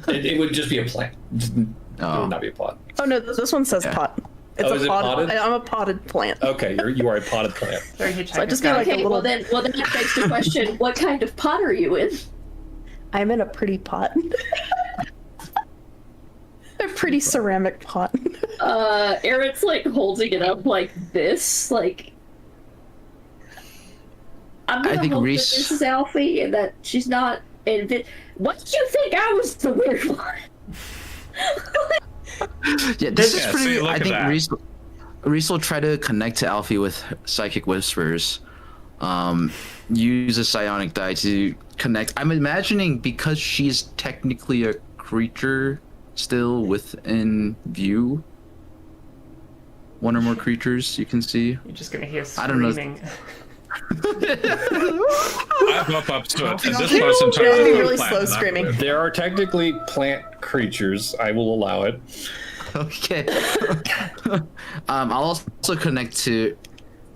It would just be a plant. It would Oh. not be a pot. Oh no, this one says pot. It's is it potted? I'm a potted plant. Okay, you are a potted plant. So I just feel like a Okay, little. well then that begs the question: what kind of pot are you in? I'm in a pretty pot. A pretty ceramic pot. Aaron's like holding it up like this, like. I'm gonna hope that this is Alfie and that she's not. What did you think? I was the weird one. Yeah, this is pretty. see, look I at think that. Reese will try to connect to Alfie with psychic whispers. Use a psionic die to connect. I'm imagining because she's technically a creature still within view. One or more creatures you can see. You're just gonna hear I don't know. screaming. I'm up to it. And this person turns It'll be into a really plant, slow and I'm screaming. good. There are technically plant creatures. I will allow it. Okay. I'll also connect to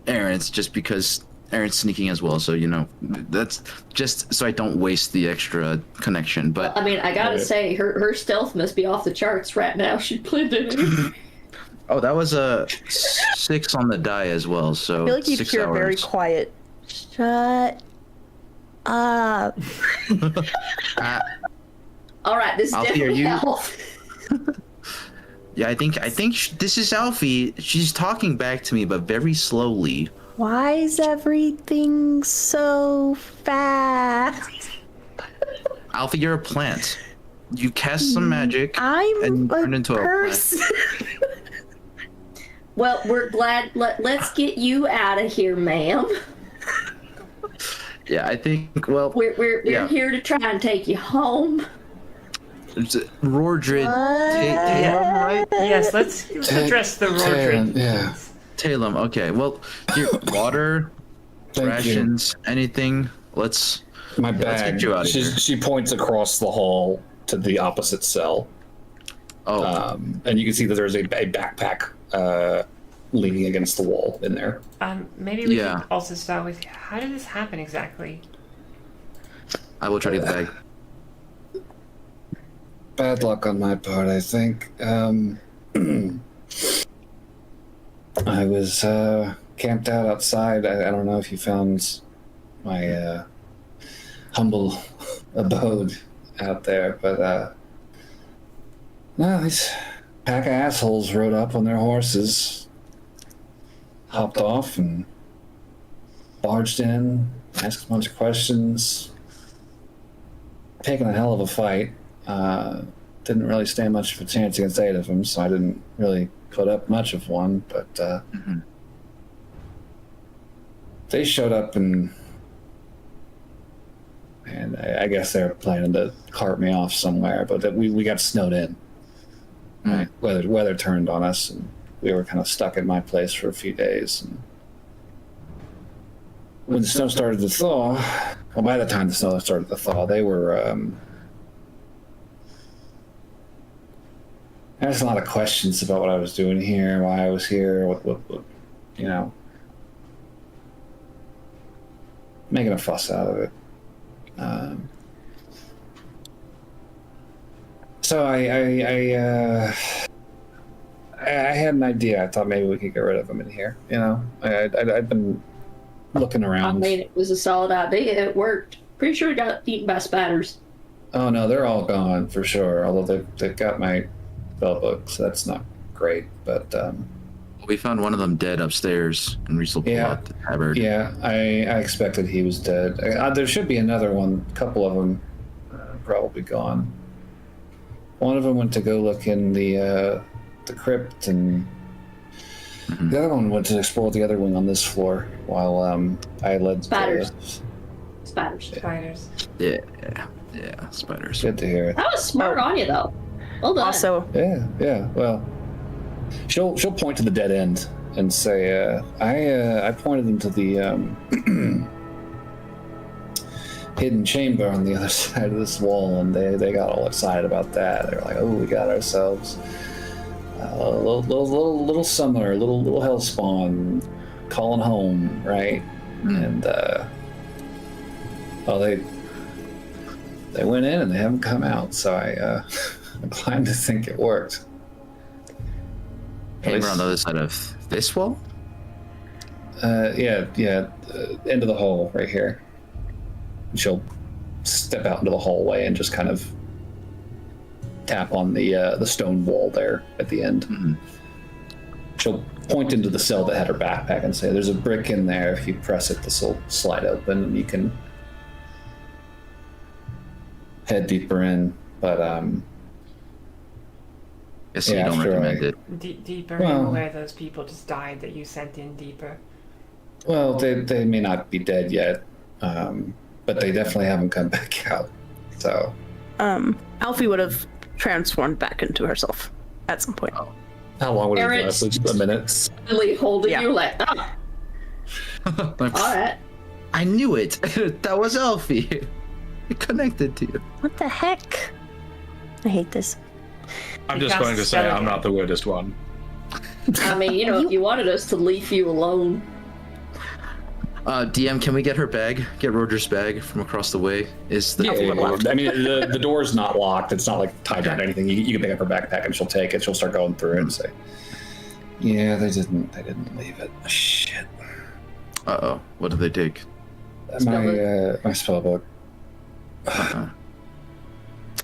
Aaron's just because Aaron's sneaking as well. So that's just so I don't waste the extra connection. But I mean, I gotta say, her stealth must be off the charts right now. She blended in. oh, that was a 6 on the die as well. So I feel like you'd 6 hear hours. a very quiet. Shut up. All right, this Alfie, are definitely you- Elf. Yeah, I think this is Alfie. She's talking back to me, but very slowly. Why is everything so fast? Alfie, you're a plant. You cast some magic I'm and a turn into a plant. person. Well, we're glad. Let's get you out of here, ma'am. Yeah, I think. Well, we're here to try and take you home. Rordred, Talem, right? Yes, let's address the Rordred. Yeah. Talem. Okay. Well, here, water, rations, anything. Let's. My Let's bag. get you out of here. She points across the hall to the opposite cell. Oh. And you can see that there's a backpack leaning against the wall in there. Maybe we could also start with how did this happen exactly? I will try to get the bag. Bad luck on my part, I think. I was camped out outside. I don't know if you found my humble abode out there, but no, these pack of assholes rode up on their horses, hopped off, and barged in, asked a bunch of questions, taken a hell of a fight. Didn't really stand much of a chance against 8 of them, so I didn't really put up much of one, but they showed up and I guess they were planning to cart me off somewhere, but we got snowed in. Right? Weather turned on us, and we were kind of stuck at my place for a few days. And when the snow started to thaw, well, by the time the snow started to thaw, they were asking a lot of questions about what I was doing here, why I was here, what you know, making a fuss out of it. So I had an idea. I thought maybe we could get rid of them in here. You know, I'd been looking around. I mean, it was a solid idea. It worked. Pretty sure it got eaten by spiders. Oh no, they're all gone for sure. Although they've got my spell book, so that's not great. But we found one of them dead upstairs in Riesel Plot, the tabard. Yeah, I expected he was dead. There should be another one. A couple of them probably gone. One of them went to go look in the crypt, and the other one went to explore the other wing on this floor while I led spiders. Spiders. Yeah, spiders. Good to hear. That was smart on you, though. Well done. Also, yeah. Well, she'll point to the dead end and say, I pointed them to the hidden chamber on the other side of this wall, and they got all excited about that. They were like, "Oh, we got ourselves a little summoner, little hellspawn calling home, right?" And well, they went in and they haven't come out, so I'm inclined to think it worked. Came around the other side of this wall? Yeah, end of the hall right here. She'll step out into the hallway and just kind of tap on the stone wall there at the end. She'll point into the cell that had her backpack and say, "There's a brick in there. If you press it, this will slide open, and you can head deeper in." But guess you don't recommend it. Deeper in where those people just died that you sent in deeper. Well, they may not be dead yet. But they definitely haven't come back out. So, Alfie would have transformed back into herself at some point. How long would it last? A minute? Really holding you like, all right. I knew it. That was Alfie. It connected to you. What the heck? I hate this. I'm just going to say I'm not the weirdest one. I mean, if you wanted us to leave you alone. DM, can we get her bag? Get Roger's bag from across the way? Is the I mean, the door's not locked. It's not like tied down to anything. You can pick up her backpack and she'll take it. She'll start going through it and say, "Yeah, they didn't leave it. Shit." Uh-oh. What did they take? My spell book.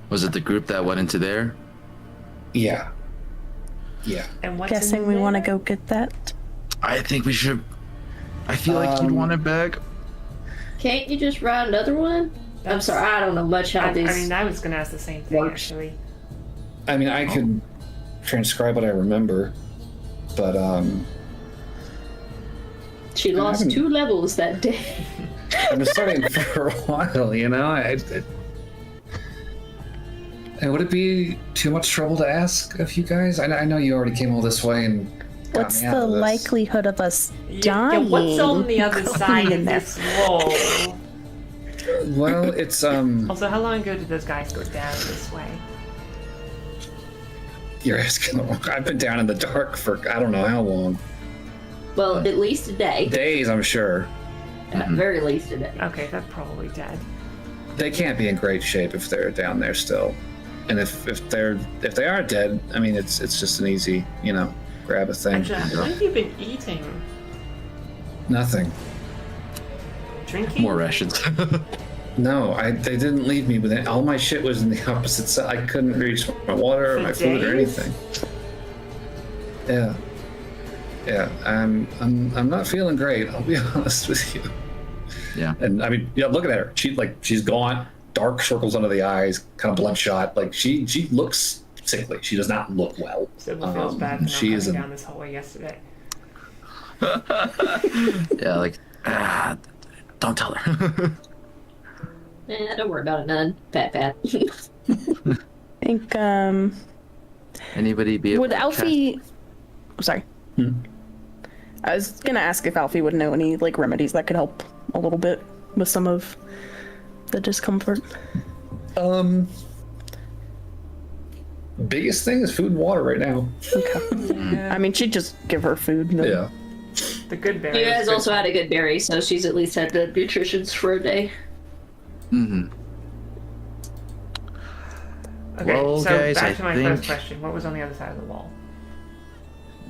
Was it the group that went into there? Yeah. And what's Guessing we want to go get that. I think we should. I feel like you'd want it back. Can't you just write another one? I'm sorry, I don't know much how this. I mean, I was going to ask the same thing, actually. I mean, I could transcribe what I remember. but She lost 2 levels that day. I've been studying for a while, you know. And would it be too much trouble to ask of you guys? I know you already came all this way and got What's me out the of this. likelihood of us Yeah, dying? what's on the other going side in of there? this wall? Well, it's Also, how long ago did those guys go down this way? You're asking. I've been down in the dark for I don't know how long. Well, at least a day. Days, I'm sure. At very least a day. Okay, they're probably dead. They can't be in great shape if they're down there still. And if they are dead, I mean it's just an easy, grab a thing. Actually, what have you been eating? Nothing. Drinking? More rations. No, they didn't leave me with it. All my shit was in the opposite side. I couldn't reach my water or For my food or days? anything. Yeah. I'm not feeling great. I'll be honest with you. Yeah. And I mean, looking at her, she's gaunt, dark circles under the eyes, kind of bloodshot. Like she looks sickly. She does not look well. Still feels bad for not she coming is down this hallway yesterday. Yeah, like, don't tell her. Don't worry about it, none. Pat. I think, Anybody be able would to Alfie... Oh, sorry. I was gonna ask if Alfie would know any, remedies that could help a little bit with some of the discomfort. Biggest thing is food and water right now. Okay. Yeah. I mean, she'd just give her food. No. Yeah. The good berry. You guys also had a good berry, so she's at least had the nutritions for a day. Mm-hmm. Okay, Well, so guys, back I to my think- first question. What was on the other side of the wall?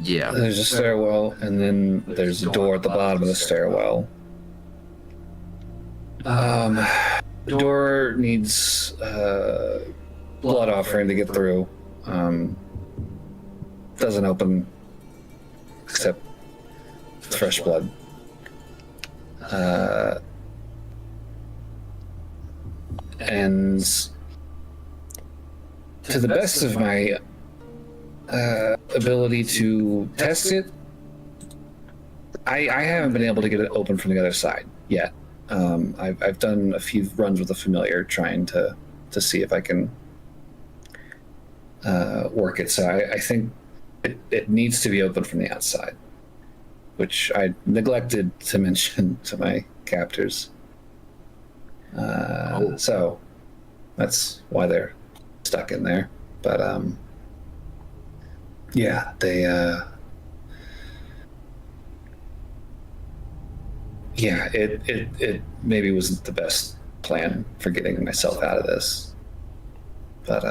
Yeah. There's a stairwell, and then there's a door at the bottom of the stairwell. Door needs blood offering to get through. Doesn't open except fresh blood. And to the best of my ability to test it, I haven't been able to get it open from the other side yet. I've done a few runs with a familiar trying to see if I can work it. So I think it needs to be open from the outside, which I neglected to mention to my captors. So that's why they're stuck in there. But yeah, they yeah, it maybe wasn't the best plan for getting myself out of this. But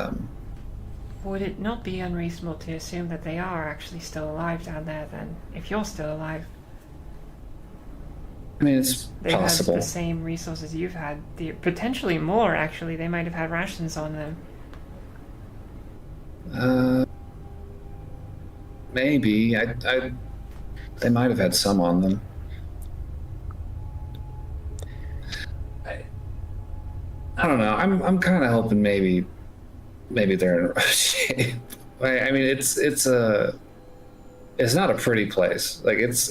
Would it not be unreasonable to assume that they are actually still alive down there then? If you're still alive, I mean, it's they possible. had the same resources you've had. Potentially more, actually. They might have had rations on them. Maybe they might have had some on them. I don't know. I'm kind of hoping maybe they're in rough shape. I mean, it's not a pretty place. Like it's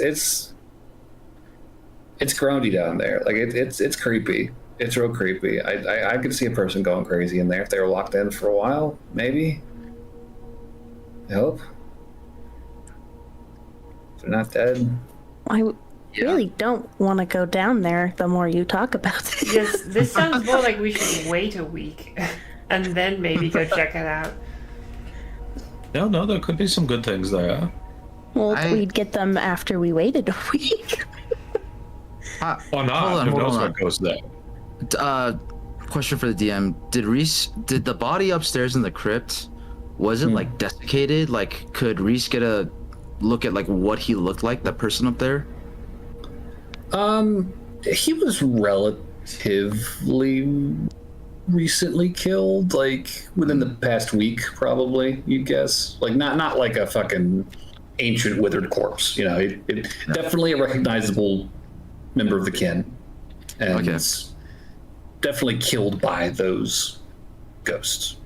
groundy down there. Like it's creepy. It's real creepy. I could see a person going crazy in there if they were locked in for a while. Maybe. I hope. If they're not dead. I really don't want to go down there the more you talk about it. Yes, this sounds more like we should wait a week and then maybe go check it out. No, there could be some good things there. Well, we'd get them after we waited a week. Or not. Who knows what goes there? Question for the DM: Did the body upstairs in the crypt, was it like desiccated? Like, could Reese get a look at what he looked like, that person up there? He was relatively recently killed, like within the past week, probably. You'd guess, like not like a fucking ancient withered corpse. Definitely a recognizable member of the kin, and definitely killed by those ghosts.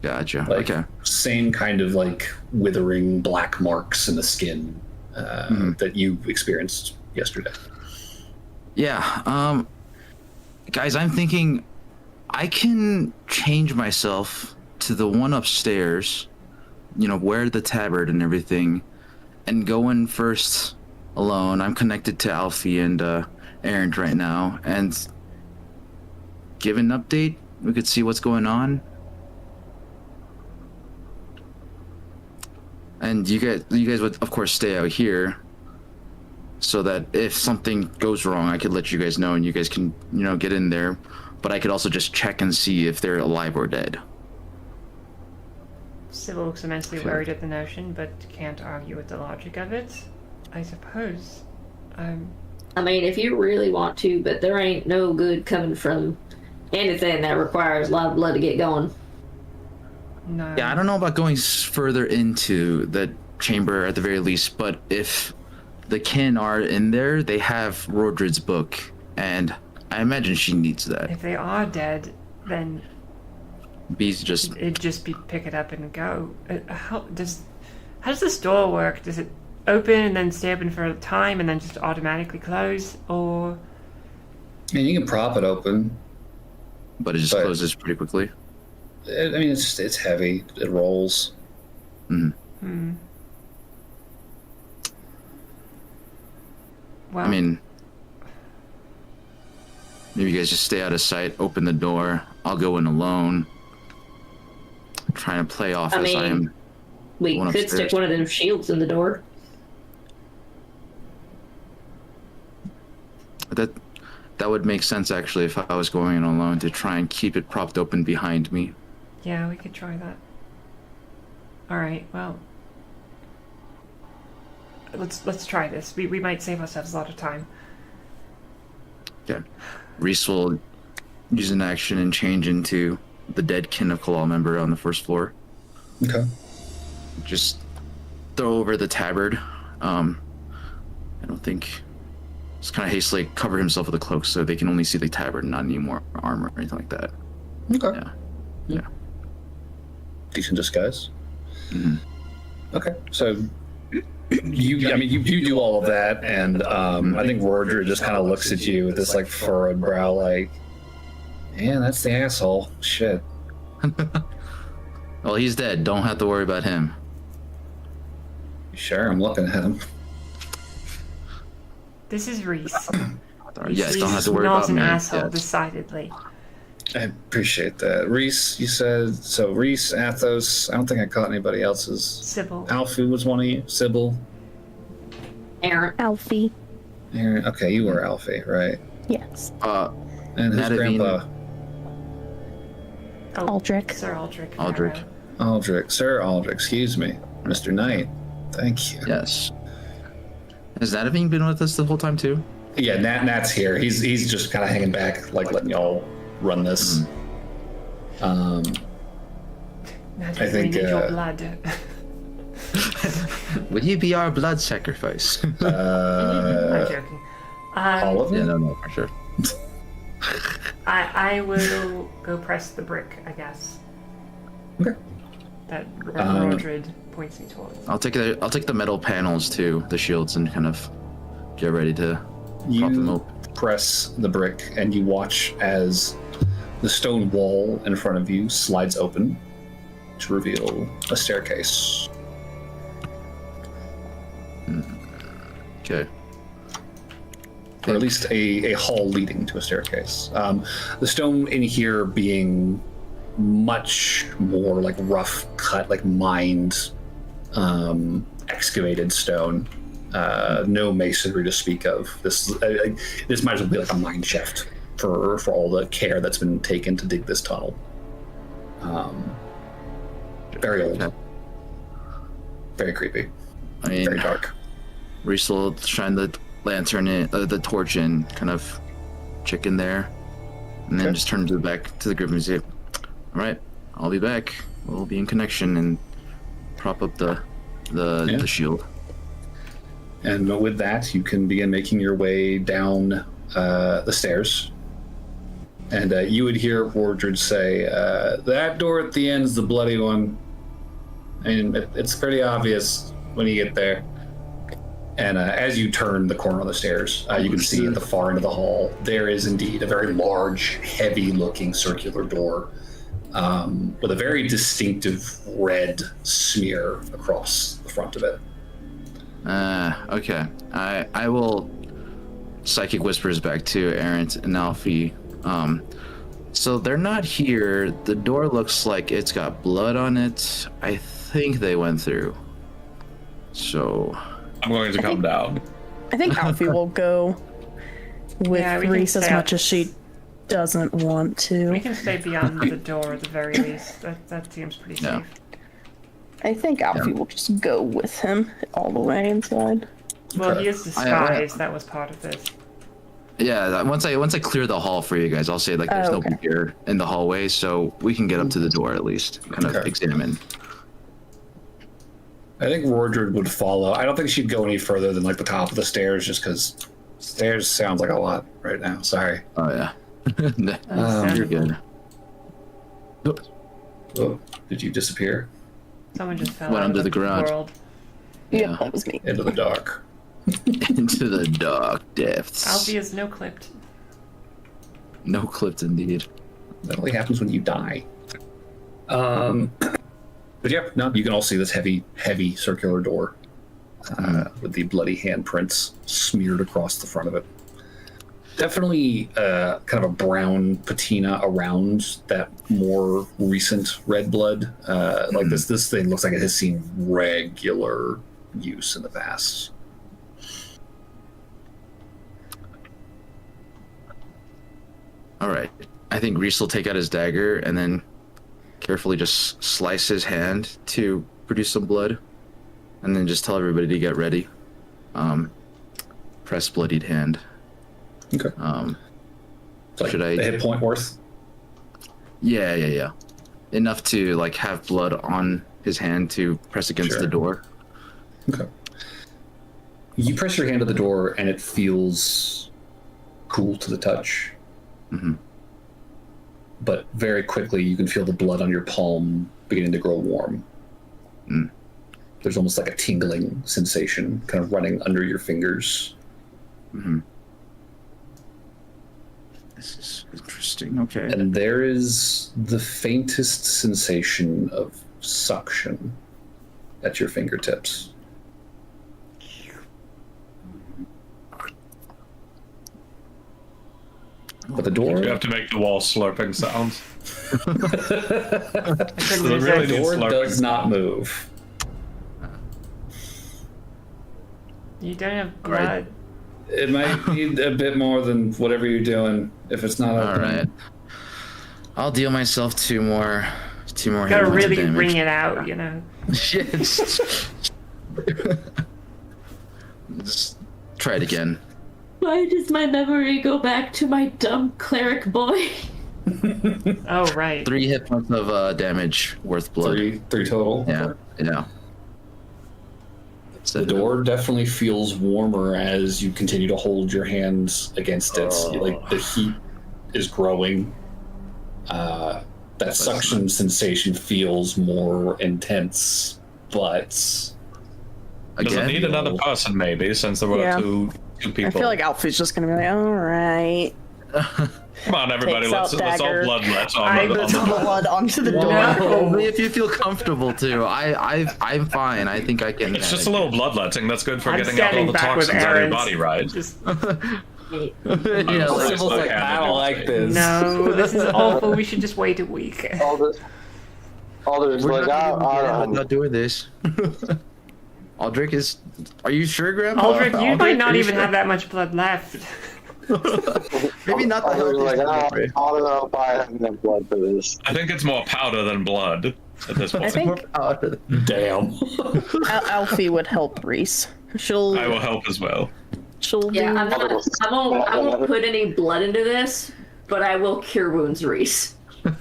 Gotcha. Like, Okay. same kind of like withering black marks in the skin that you experienced yesterday. Yeah. Guys, I'm thinking I can change myself to the one upstairs, wear the tabard and everything, and go in first alone. I'm connected to Alfie and Aaron right now, and give an update. We could see what's going on. And you guys would, of course, stay out here, so that if something goes wrong, I could let you guys know, and you guys can, get in there. But I could also just check and see if they're alive or dead. Sybil looks immensely worried at the notion, but can't argue with the logic of it. I suppose. I mean, if you really want to, but there ain't no good coming from anything that requires a lot of blood to get going. No. Yeah, I don't know about going further into the chamber at the very least, but if the kin are in there, they have Rodrid's book, and I imagine she needs that. If they are dead, then it'd just be pick it up and go. How does this door work? Does it open and then stay open for a time and then just automatically close, or? I mean, you can prop it open, but it just closes pretty quickly. I mean, it's heavy. It rolls. Mm-hmm. Well, I mean, maybe you guys just stay out of sight, open the door. I'll go in alone. Trying to play off I am. We could upstairs. stick one of them shields in the door. That would make sense, actually, if I was going in alone, to try and keep it propped open behind me. Yeah, we could try that. Alright, well. Let's try this. We might save ourselves a lot of time. Okay. Reese will use an action and change into the dead kin of Kalal member on the first floor. Okay. Just throw over the tabard. I don't think... Just kind of hastily cover himself with a cloak so they can only see the tabard, not any more armor or anything like that. Okay. Yeah. Decent disguise. Mm-hmm. Okay, so you do all of that, and I think Roger just kind of looks at you with this like furrowed brow, like, man, that's the asshole. Shit. Well, he's dead. Don't have to worry about him. Sure, I'm looking at him. This is Reese. Yes, don't have to worry about me. Not an asshole, yes. decidedly. I appreciate that. Reese, you said, so Reese, Athos, I don't think I caught anybody else's. Sybil. Alfie was one of you? Sybil? Aaron. Alfie. Aaron, okay, you were Alfie, right? Yes. And his Nadine. grandpa? Aldrich. Sir Aldrich. Aldrich. Aldrich. Sir Aldrich, excuse me. Mr. Knight. Thank you. Yes. Has Nadine been with us the whole time too? Yeah, Nat's here. He's just kind of hanging back, like letting y'all run this. I think. We need your blood. Would you be our blood sacrifice? I'm joking. All of it? Yeah, no, for sure. I will go press the brick, I guess. Okay. That Rodrid points me towards. I'll take the metal panels too, the shields, and kind of get ready to pop them You open. press the brick, and you watch as the stone wall in front of you slides open to reveal a staircase. Okay. Or at least a hall leading to a staircase. The stone in here being much more like rough cut, like mined, excavated stone. No masonry to speak of. This might as well be like a mine shaft for all the care that's been taken to dig this tunnel. Very old. Okay. Very creepy. I mean, Very dark. Reese will shine the lantern in, the torch in, kind of check in there, and then just turn to the back to the group and say, "All right, I'll be back. We'll be in connection," and prop up the shield. And with that, you can begin making your way down the stairs. And you would hear Wardred say, that door at the end is the bloody one. And it's pretty obvious when you get there. And as you turn the corner of the stairs, you can see at the far end of the hall, there is indeed a very large, heavy-looking circular door with a very distinctive red smear across the front of it. Okay. I will psychic whispers back to Errant and Alfie. So they're not here. The door looks like it's got blood on it. I think they went through. So I'm going to come down. I think Alfie will go with Reese as much as she doesn't want to. We can stay beyond the door at the very least. That seems pretty safe. I think Alfie will just go with him all the way inside. Well, he is disguised. That was part of this. Yeah, once I clear the hall for you guys, I'll say like there's nobody here in the hallway, so we can get up to the door at least, kind of examine. I think Wardred would follow. I don't think she'd go any further than like the top of the stairs, just because stairs sounds like a lot right now. Sorry. Oh yeah. You're good. Oh, did you disappear? Someone just fell Went out under of the ground. world. Yeah, that was me. Into the dark. Into the dark depths. Alfie is no clipped. No clipped indeed. That only happens when you die. But yeah, no, you can all see this heavy circular door with the bloody handprints smeared across the front of it. Definitely kind of a brown patina around that more recent red blood. Like this thing looks like it has seen regular use in the past. All right. I think Reese will take out his dagger and then carefully just slice his hand to produce some blood, and then just tell everybody to get ready. Press bloodied hand. Okay. Like should I? A hit point worth? Yeah. Enough to like have blood on his hand to press against the door. Okay. You press your hand to the door, and it feels cool to the touch. Mm-hmm. But very quickly, you can feel the blood on your palm beginning to grow warm. Mm. There's almost like a tingling sensation kind of running under your fingers. Mm-hmm. This is interesting. Okay. And there is the faintest sensation of suction at your fingertips. But the door... You have to make the wall slurping sounds. The door does not move. You don't have blood. It might need a bit more than whatever you're doing if it's not open. All right. I'll deal myself two more. Gotta really bring it out, you know. Yes. Just try it again. Why does my memory go back to my dumb cleric boy? Oh, right. 3 hit points of damage worth blood. Three total? Yeah. The door definitely feels warmer as you continue to hold your hands against it. Like the heat is growing. That suction sensation feels more intense, but Does it need another person maybe, since there were two people? I feel like Alfie's just gonna be like, all right. Come on, everybody, let's all bloodlet on the blood onto the door. No, if you feel comfortable to, I'm fine. I think I can. It's just a little bloodletting. That's good for I'm getting out all the toxins out of your Aaron's. body, right? Yeah, Sybil's like, I don't like this. No, this is awful. We should just wait a week. Alder's We're like, not doing this. Aldrich is. Are you sure, Grandpa? Aldrich, you might not are you even sure? have that much blood left. Maybe not the Alder's healthiest. like, I don't know if I have enough blood for this. I think it's more powder than blood at this point. I think damn. Alfie would help Reese. I will help as well. Yeah, I won't put any blood into this, but I will cure wounds, Reese. All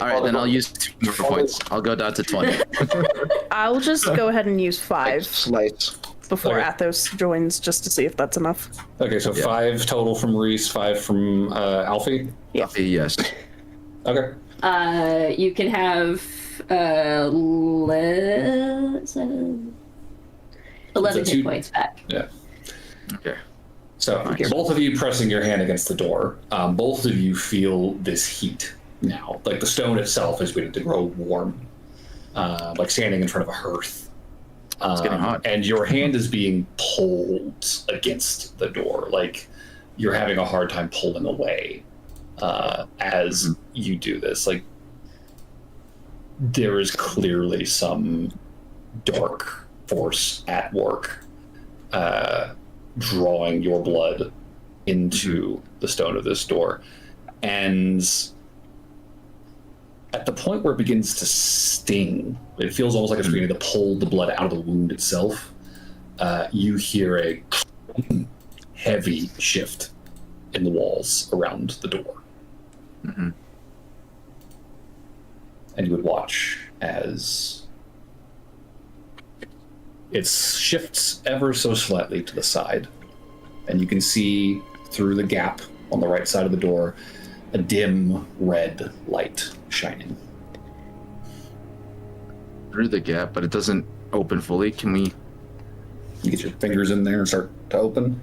right, then I'll use 2 more points. I'll go down to 20. I'll just go ahead and use 5. Slice. before Okay. Athos joins, just to see if that's enough. Okay, so 5 total from Reese, 5 from Alfie. Yes. Okay. You can have 11 hit points back. Yeah. Okay. So both of you pressing your hand against the door, both of you feel this heat now. Like the stone itself is beginning to grow warm, like standing in front of a hearth. It's getting hot. And your hand is being pulled against the door, like you're having a hard time pulling away as you do this. Like there is clearly some dark force at work, drawing your blood into the stone of this door. And at the point where it begins to sting, it feels almost like it's beginning to pull the blood out of the wound itself. You hear a heavy shift in the walls around the door. Mm-hmm. And you would watch as it shifts ever so slightly to the side, and you can see through the gap on the right side of the door a dim red light shining. Through the gap, but it doesn't open fully. Can we? You get your fingers in there and start to open.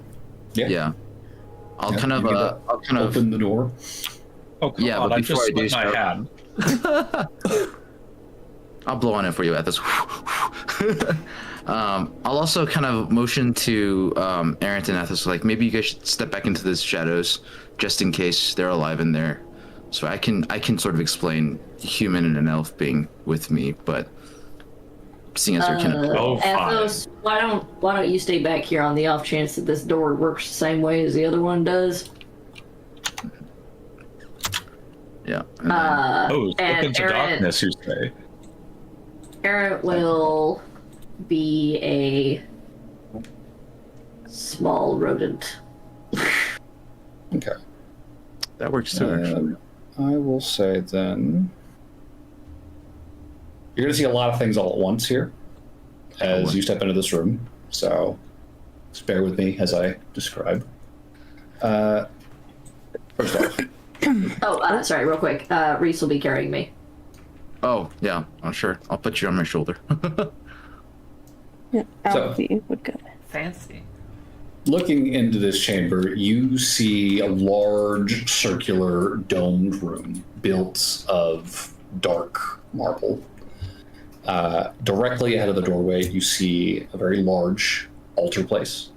Yeah. I'll kind of open the door. Oh, come Yeah, on, but I before just I do split my start- hand. I'll blow on it for you at this. I'll also kind of motion to Aaron and Athos, like maybe you guys should step back into the shadows just in case they're alive in there. So I can sort of explain human and an elf being with me, but seeing as they're kind of Athos, why don't you stay back here on the off chance that this door works the same way as the other one does? yeah. Oh, step and into Aaron- darkness, you say? Aaron will be a small rodent. Okay. That works too, actually. I will say then, you're going to see a lot of things all at once here as you step into this room. So just bear with me as I describe. First off, Sorry, real quick. Reese will be carrying me. Oh, yeah. Oh, sure. I'll put you on my shoulder. Yeah, So- Alfie would go. Fancy. looking into this chamber, you see a large circular domed room built of dark marble. Directly ahead of the doorway, you see a very large altar place,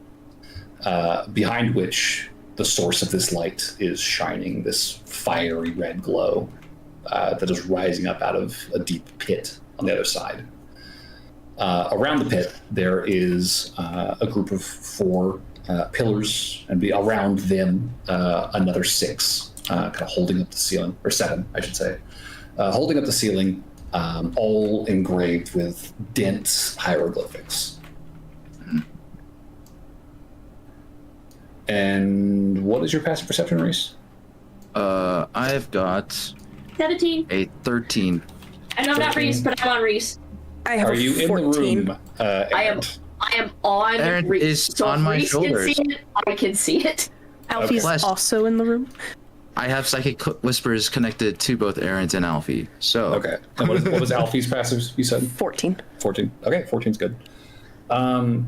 behind which the source of this light is shining, this fiery red glow that is rising up out of a deep pit on the other side. Around the pit, there is a group of 4 pillars, and around them, another 6, kind of holding up the ceiling, or 7, I should say, holding up the ceiling, all engraved with dense hieroglyphics. And what is your passive perception, Reese? I've got 17. a 13. And I'm not 13. Reese, but I'm on Reese. I have Are a you 14. in the room? I am on Aaron Reese. is So on if my Reese shoulders. can see it, I can see it. Alfie's Okay. also in the room. I have psychic whispers connected to both Aaron's and Alfie. So Okay. And what was Alfie's passive, you said? 14. 14. Okay, 14's good.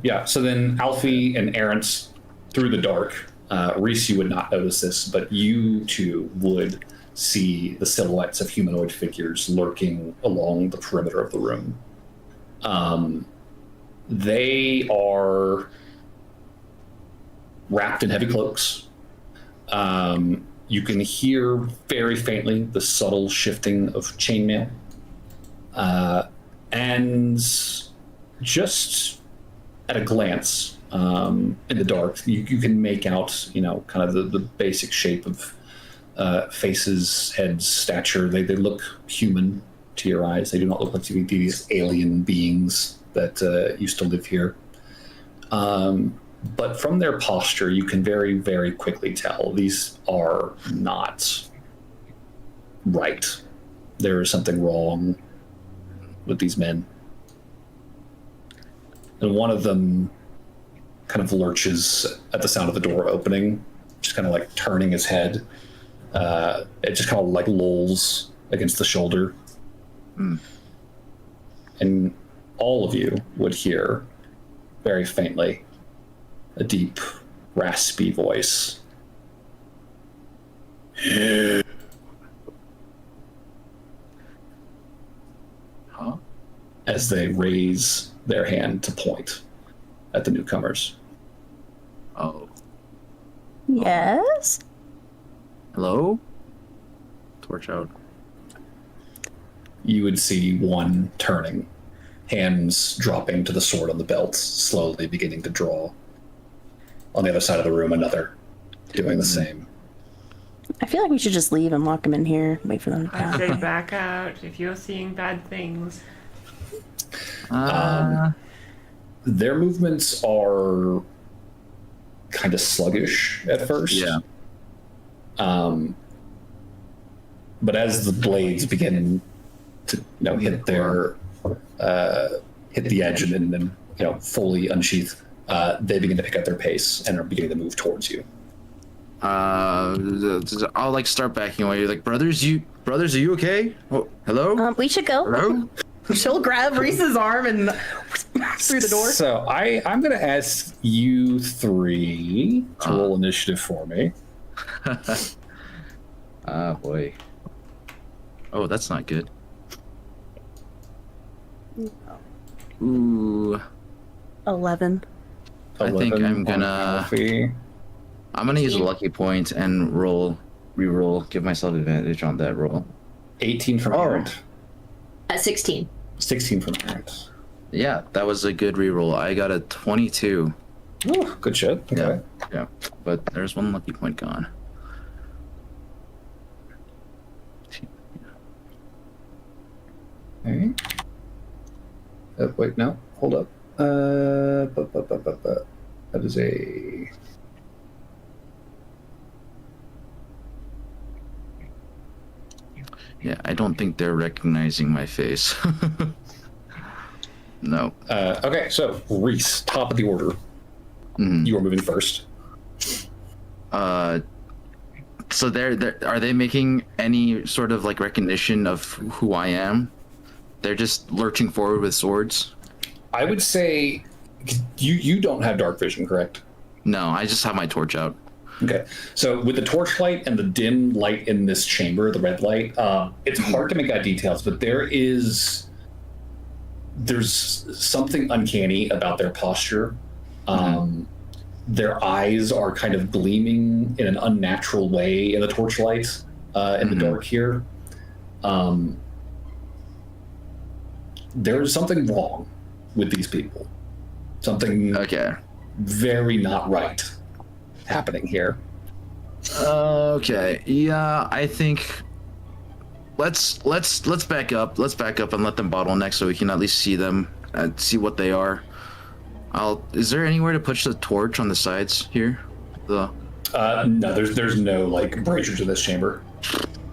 Yeah, so then Alfie and Errant through the dark. Reese, you would not notice this, but you two would see the silhouettes of humanoid figures lurking along the perimeter of the room. They are wrapped in heavy cloaks. You can hear very faintly the subtle shifting of chainmail. And just at a glance, in the dark, you can make out, kind of the basic shape of faces, heads, stature. They look human to your eyes. They do not look like these alien beings that used to live here. But from their posture, you can very, very quickly tell these are not right. There is something wrong with these men. And one of them kind of lurches at the sound of the door opening, just kind of like turning his head. It just kind of like lolls against the shoulder. And all of you would hear, very faintly, a deep, raspy voice. Huh? As they raise their hand to point at the newcomers. Oh. Yes? Hello? Torch out. You would see one turning, hands dropping to the sword on the belt, slowly beginning to draw. On the other side of the room, another doing the same. I feel like we should just leave and lock them in here, wait for them to I pass. say back out if you're seeing bad things. Their movements are kind of sluggish at first. Yeah. But as the blades begin to hit their hit the edge and then fully unsheath, they begin to pick up their pace and are beginning to move towards you. I'll like start backing away. You're like, brothers, are you okay? Oh, hello? We should go. Hello? She'll grab Reese's arm and through the door. So I'm going to ask you three to roll initiative for me. Boy. Oh, that's not good. Ooh. 11. I think I'm 11 gonna on Alfie. I'm gonna use a lucky point and re-roll, give myself advantage on that roll. 18 from Errant. 16. 16 from Errant. Yeah, that was a good re-roll. I got a 22. Ooh, good shit. Okay. Yeah, but there's one lucky point gone. Okay. Wait, no. Hold up. That is a... Yeah, I don't think they're recognizing my face. No. Okay, so Reese, top of the order. You are moving first. So are they making any sort of like recognition of who I am? They're just lurching forward with swords? I would say you don't have dark vision, correct? No, I just have my torch out. Okay, so with the torchlight and the dim light in this chamber, the red light, it's hard to make out details, but there's something uncanny about their posture. Their eyes are kind of gleaming in an unnatural way in the torchlight, in the dark here. There is something wrong with these people. Something very not right happening here. Okay. Yeah, I think let's back up. Let's back up and let them bottleneck so we can at least see them and see what they are. Is there anywhere to push the torch on the sides here? No, there's no like braziers in this chamber.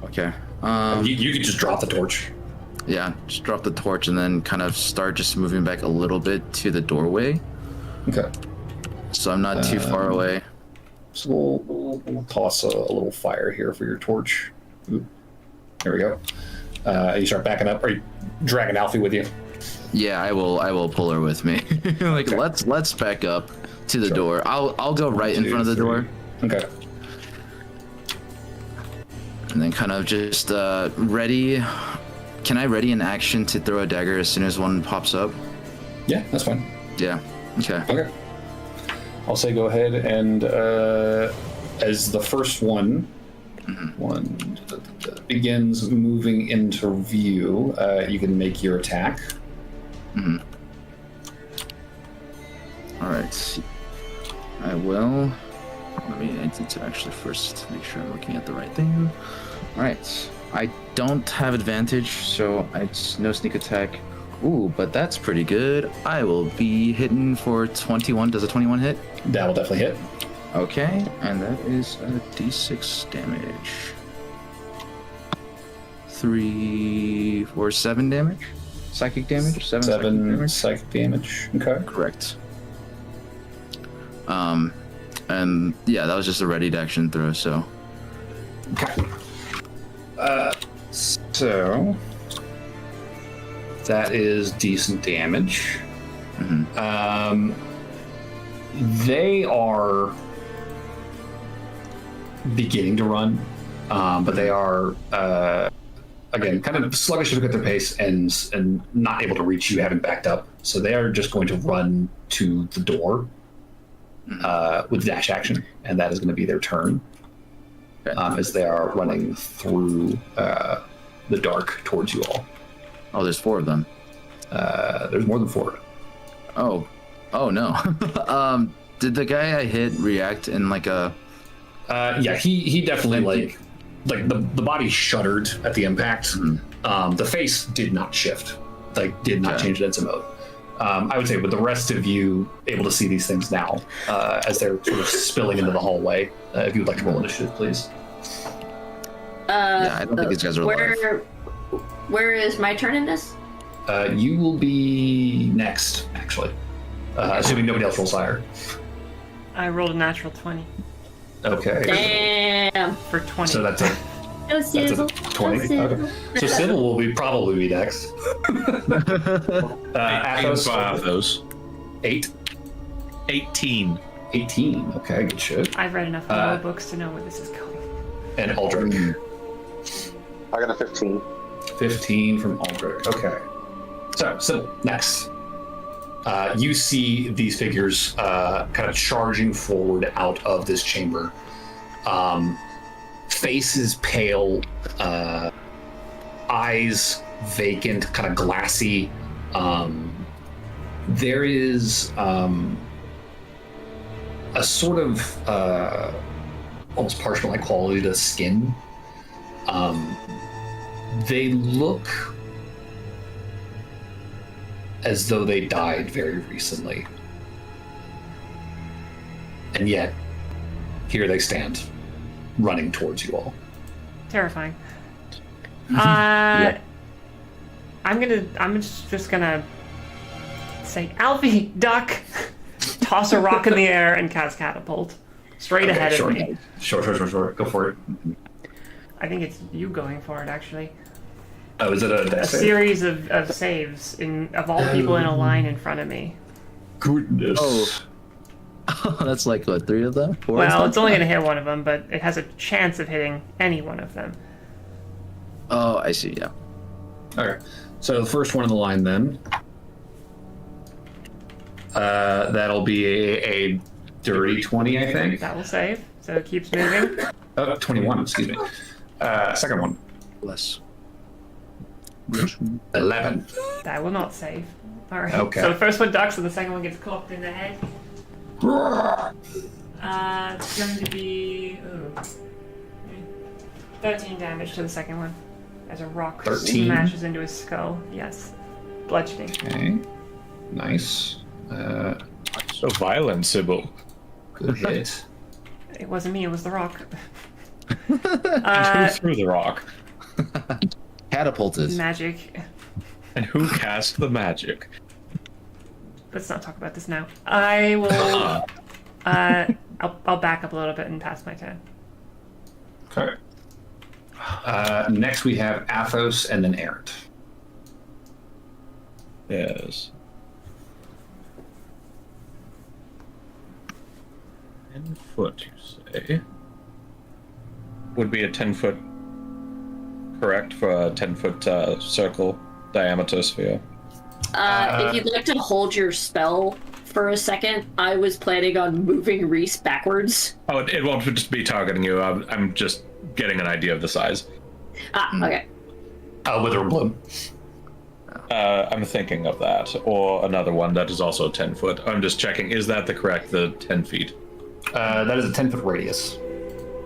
Okay. You could just drop the torch. Yeah, just drop the torch and then kind of start just moving back a little bit to the doorway. Okay. So I'm not too far away. So we'll toss a little fire here for your torch. Ooh. There we go. You start backing up. Are you dragging Alfie with you? Yeah, I will pull her with me. Like, okay. let's back up to the door. I'll go right in front of the door. Okay. And then kind of just ready. Can I ready an action to throw a dagger as soon as one pops up? Yeah, that's fine. Yeah. Okay. Okay. I'll say go ahead and as the first one begins moving into view, you can make your attack. All right. I will. Let me need to actually first make sure I'm looking at the right thing. All right. I don't have advantage, so it's no sneak attack. Ooh, but that's pretty good. I will be hitting for 21. Does a 21 hit? That will definitely hit. Okay, and that is a d6 damage. 3, 4, 7 damage? Psychic damage? 7 psychic damage. Okay. Correct. And yeah, that was just a ready action throw. So. Okay. So that is decent damage. Mm-hmm. They are beginning to run, but they are again kind of sluggish at their pace and not able to reach you, having backed up. So they are just going to run to the door with dash action, and that is going to be their turn. As they are running through the dark towards you all. Oh, there's 4 of them. There's more than 4. Oh no. Did the guy I hit react in like a? Yeah, he definitely like the body shuddered at the impact. Mm-hmm. The face did not shift, did not change its mode. I would say, with the rest of you able to see these things now as they're sort of spilling into the hallway. If you would like to roll initiative, please. Yeah, I don't think these guys are alive. Where is my turn in this? You will be next, actually, assuming nobody else rolls higher. I rolled a natural 20 Okay. Damn. for 20. So that's a No Sybil. 20. Okay. So Sybil will probably be next. Athos. Athos. 8. 18. 18. Okay, good shit. I've read enough of the books to know where this is going. And Aldrich. I got a 15. 15 from Aldrich. Okay. So next. You see these figures kind of charging forward out of this chamber. Faces pale, eyes vacant, kind of glassy. There is a sort of almost parchment-like quality to the skin. They look as though they died very recently. And yet, here they stand, running towards you all. Terrifying. Yeah. I'm just gonna say, Alfie, duck! Toss a rock in the air and cast catapult. Straight ahead of me. Sure. Go for it. I think it's you going for it, actually. Oh, is it a A dex save? series of saves of all people in a line in front of me. Goodness. Oh, that's like what, 3 of them? 4 Well, of it's them? only going to hit one of them, but it has a chance of hitting any one of them. Oh, I see. Yeah. Okay. So the first one in the line then. That'll be a dirty 20, I think. That will save, so it keeps moving. 21, excuse me. Second one. Less. 11. That will not save. Alright, Okay. so the first one ducks and the second one gets clocked in the head. It's going to be 13 damage to the second one. As a rock 13? smashes into his skull. Yes. Bludgeoning. Okay. Nice. So violent, Sybil. Good hit. It wasn't me, it was the rock. Who threw the rock? Catapulted. Magic. And who cast the magic? Let's not talk about this now. I will. I'll back up a little bit and pass my turn. Okay. Next we have Athos and then Errant. Yes. 10 foot, you say? Would be a 10-foot, correct, for a 10-foot circle diameter sphere. If you'd like to hold your spell for a second, I was planning on moving Reese backwards. Oh, it won't just be targeting you. I'm just getting an idea of the size. Okay. Wither Bloom. I'm thinking of that, or another one that is also 10 foot. I'm just checking. Is that the 10 feet? That is a 10-foot radius.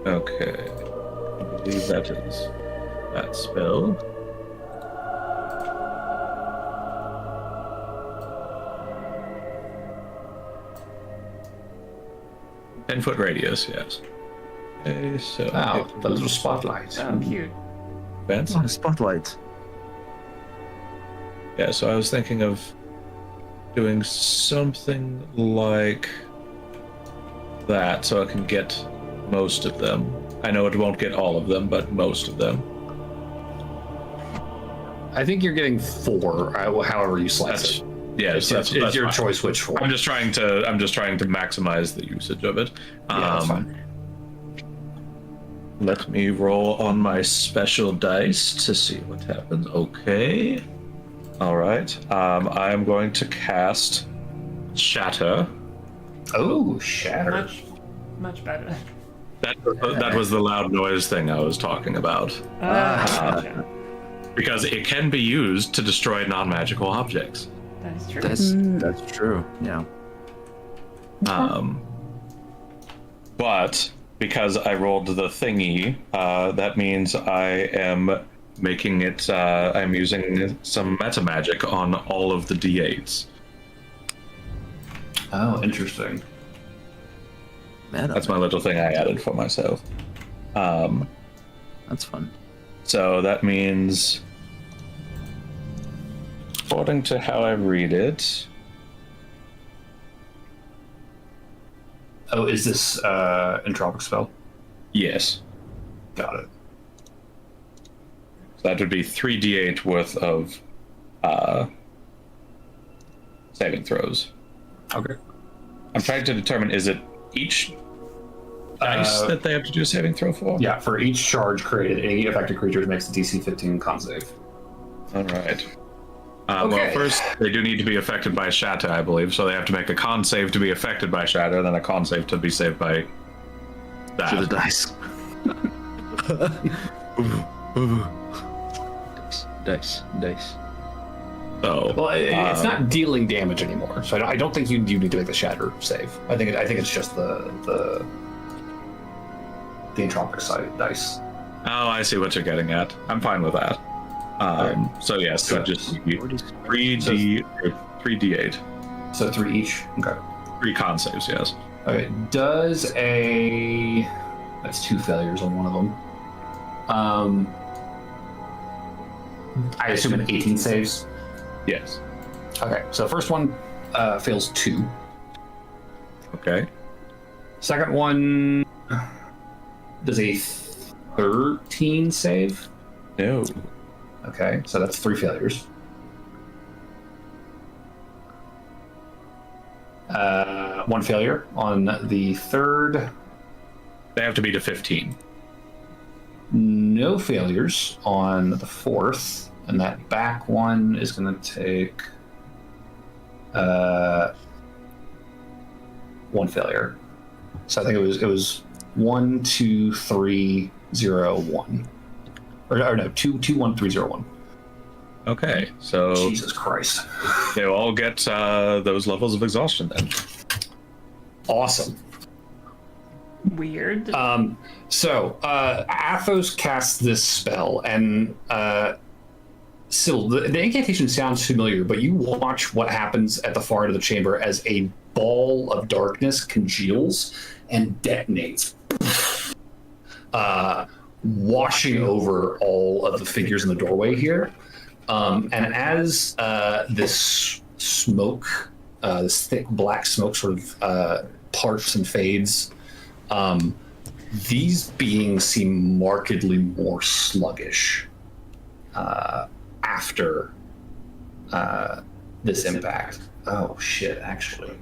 Okay. I believe that is that spell. Ten-foot radius, yes. Okay, so Wow, the little spotlight. Oh, cute. Vance? Oh, spotlight. Yeah, so I was thinking of doing something like that so I can get most of them. I know it won't get all of them, but most of them. I think you're getting 4, however you slice it. Yeah, it's your choice which 4. I'm just trying to maximize the usage of it. That's fine. Let me roll on my special dice to see what happens. Okay. All right. I'm going to cast Shatter. Oh, Shatter. Much better. That was the loud noise thing I was talking about. Because it can be used to destroy non-magical objects. That is true. That's true. Yeah. But because I rolled the thingy, that means I am making it. I'm using some meta magic on all of the D8s. Oh, interesting. That's my little thing I added for myself. That's fun. So that means, according to how I read it. Oh, is this entropic spell? Yes. Got it. So that would be 3d8 worth of saving throws. Okay. I'm trying to determine, is it each dice that they have to do a saving throw for? Yeah, for each charge created, any affected creature makes a DC 15 con save. All right. Well, first, they do need to be affected by Shatter, I believe, so they have to make a con save to be affected by Shatter, then a con save to be saved by that. To the dice. Dice. So, well, it's not dealing damage anymore, so I don't think you need to make the Shatter save. I think it's just the entropic side dice. Oh, I see what you're getting at. I'm fine with that. So yes, so just 3d8. So 3 each. Okay. 3 con saves, yes. Okay. That's 2 failures on one of them. I assume an 18 saves. Yes. Okay. So first one fails 2. Okay. Second one does a 13 save. No. Okay, so that's 3 failures. 1 failure on the third. They have to be to 15. No failures on the fourth, and that back one is going to take 1 failure. So I think it was 1, 2, 3, 0, 1. Or no, 2, 1, 3, 0, 1. Okay, so Jesus Christ. They all get those levels of exhaustion then. Awesome. Weird. So Athos casts this spell, and Syl, the incantation sounds familiar, but you watch what happens at the far end of the chamber as a ball of darkness congeals and detonates, washing over all of the figures in the doorway here. And as this smoke, this thick black smoke sort of parts and fades, these beings seem markedly more sluggish after this impact. Oh shit, actually.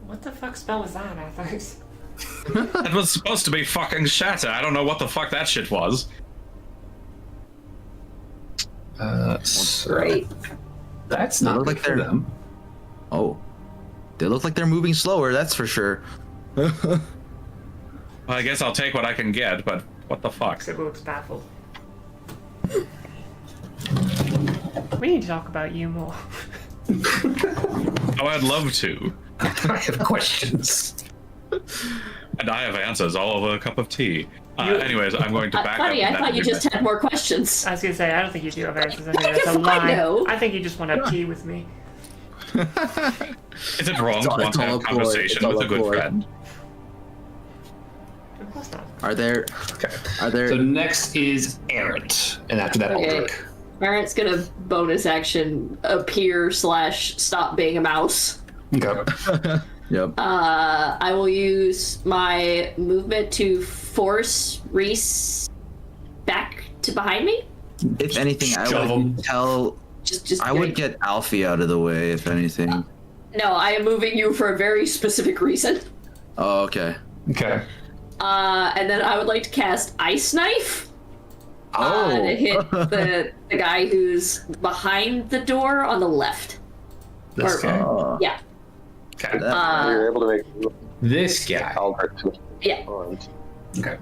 What the fuck spell was that, Athos? That was supposed to be fucking Shatter. I don't know what the fuck that shit was. Great. That's not look like like they're them. Oh, they look like they're moving slower. That's for sure. Well, I guess I'll take what I can get, but what the fuck? Sybil looks baffled. We need to talk about you more. Oh, I'd love to. I have questions. And I have answers all over a cup of tea. Anyways, I'm going to back Funny, up. I thought you just had more questions. I was gonna say, I don't think you do have answers. I think that's a lie. I think you just want to have tea with me. Is it wrong to want to have a conversation with a good friend? Of course not. Are there? So next is Errant, and after that, Aldrich. Errant's gonna bonus action appear / stop being a mouse. Okay. Yep. I will use my movement to force Reese back to behind me. If anything, I Shove 'em. would tell. Just I would get Alfie out of the way, if anything. No, I am moving you for a very specific reason. Oh, okay. Okay. And then I would like to cast Ice Knife. Oh. To hit the guy who's behind the door on the left. This guy. Yeah. Okay. You're able to make This guy. Albert. Yeah. Okay.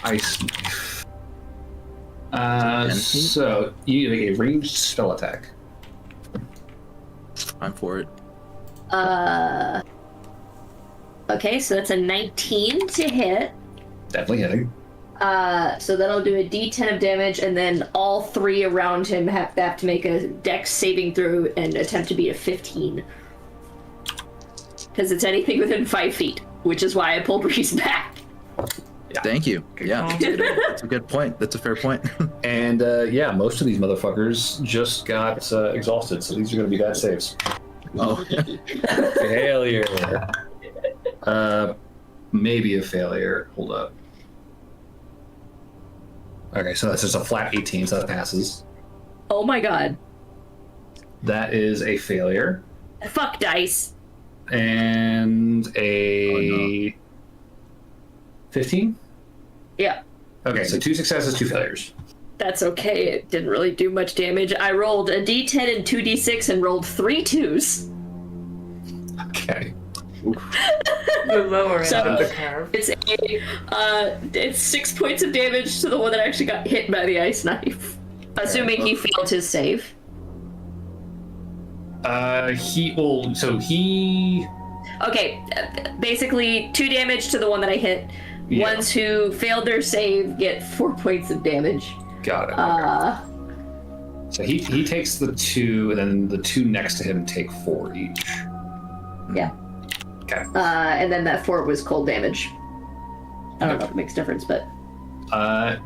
Ice knife. So you make a ranged spell attack. I'm for it. Okay, so that's a 19 to hit. Definitely hitting. So that'll do a D10 of damage, and then all three around him have to make a Dex saving throw and attempt to beat a 15. Because it's anything within 5 feet, which is why I pulled Reese back. Yeah. Thank you. Yeah, call. that's a good point. That's a fair point. And yeah, most of these motherfuckers just got exhausted, so these are going to be bad saves. Oh, Failure. Maybe a failure. Hold up. Okay, so that's just a flat 18, so that passes. Oh my god. That is a failure. Fuck dice. And a 15? Yeah, Okay, so 2 successes, 2 failures. that's okay. It didn't really do much damage. I rolled a D10 and 2D6 and rolled 3 2s. Okay. The lower end So- of the curve. It's 6 points of damage to the one that actually got hit by the ice knife. Assuming he failed his save. He Okay, basically 2 damage to the one that I hit. Yeah. Ones who failed their save get 4 points of damage. got it. Okay. So he takes the 2, and then the 2 next to him take 4 each. Yeah. Okay. And then that 4 was cold damage. I don't know if it makes a difference, but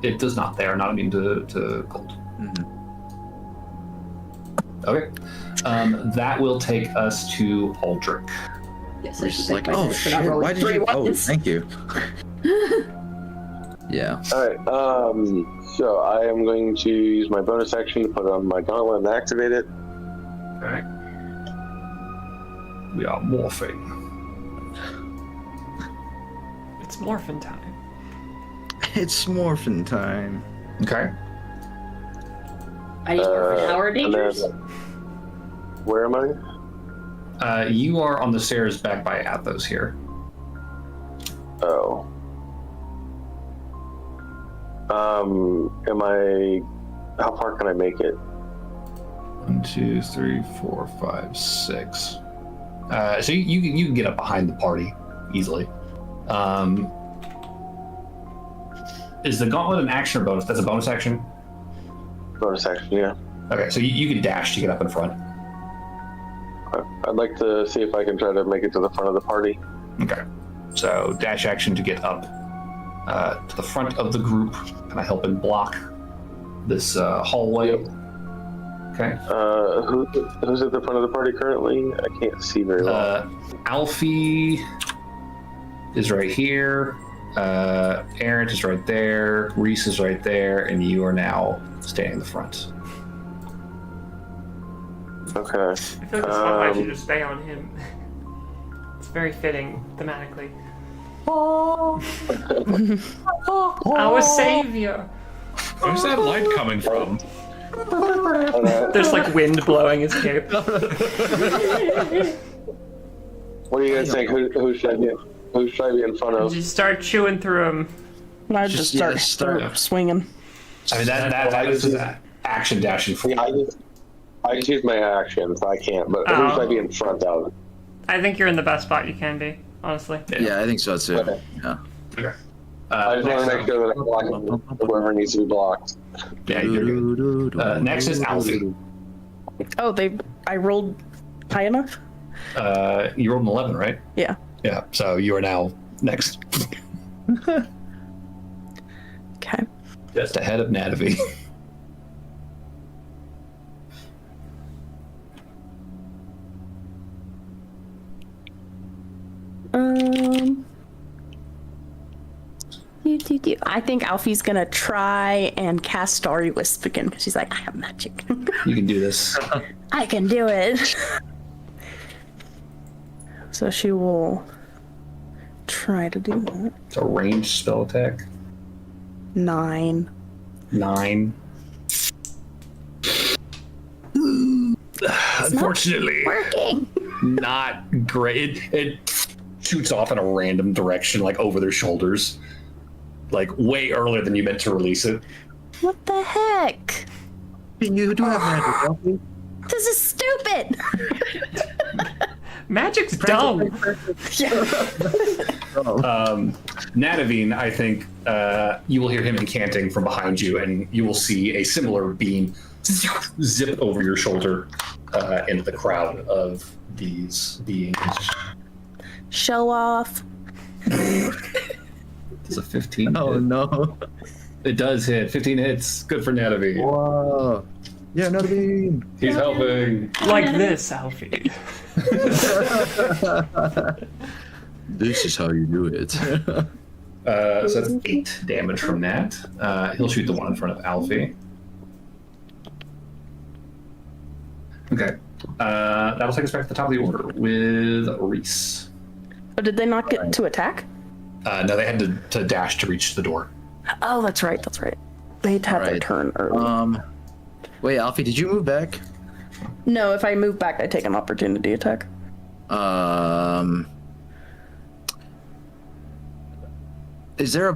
It does not. They are not immune to cold. Mhm. Okay. That will take us to Aldrich. yes, I We're should just thank like, my oh dice for not shit, rolling why did 3 you? Oh, ones. thank you. Yeah. Alright, so I am going to use my bonus action to put on my gauntlet and activate it. Okay. We are morphing. It's morphin' time. It's morphin' time. Okay. I need more for Tower and Dangers. then- Where am I? You are on the stairs back by Athos here. Oh. Am I... How far can I make it? 1, 2, 3, 4, 5, 6. So you can get up behind the party easily. Is the gauntlet an action or bonus? That's a bonus action? Bonus action, yeah. Okay, so you can dash to get up in front. I'd like to see if I can try to make it to the front of the party. Okay. So dash action to get up to the front of the group. Can I help and block this hallway? Okay. Who's at the front of the party currently? I can't see very well. Alfie is right here. Aaron is right there. Reese is right there, and you are now standing in the front. Okay. I feel like the spotlight should just stay on him. It's very fitting thematically. Our savior. Where's that light coming from? There's like wind blowing his cape. What do you guys think? Who should I be? Who should I be in front of? Just start chewing through him. And I just start swinging. I mean, that is action dashing for you. I just use my action, so I can't. But who should I be in front of? I think you're in the best spot you can be, honestly. Yeah, I think so too. Okay. Yeah. Okay. I just want to make sure that I'm blocking whoever needs to be blocked. Yeah, you're good. Next is Alfie. Oh, I rolled high enough? You rolled an 11, right? Yeah. Yeah, so you are now next. Okay. Just ahead of Natavi. Thank you. I think Alfie's gonna try and cast Starry Wisp again because she's like, I have magic. You can do this. I can do it. So she will try to do that. It's a ranged spell attack. 9. 9. Unfortunately, Working. not great. It shoots off in a random direction, like over their shoulders, like way earlier than you meant to release it. What the heck? You do have magic, Alfie. This is stupid. Magic's dumb. Nadavine, I think you will hear him incanting from behind you, and you will see a similar beam zip over your shoulder into the crowd of these beings. Show off. It's a 15. Oh hit. no. It does hit. 15 hits. Good for Nadavine. Whoa. Yeah, another beam. He's helping. Like this, Alfie. This is how you do it. So that's 8 damage from that. He'll shoot the one in front of Alfie. Okay. That'll take us back to the top of the order with Reese. Oh, did they not get to attack? No, they had to dash to reach the door. Oh, that's right. That's right. They'd have their turn early. Wait, Alfie, did you move back? No, if I move back, I take an opportunity attack. Is there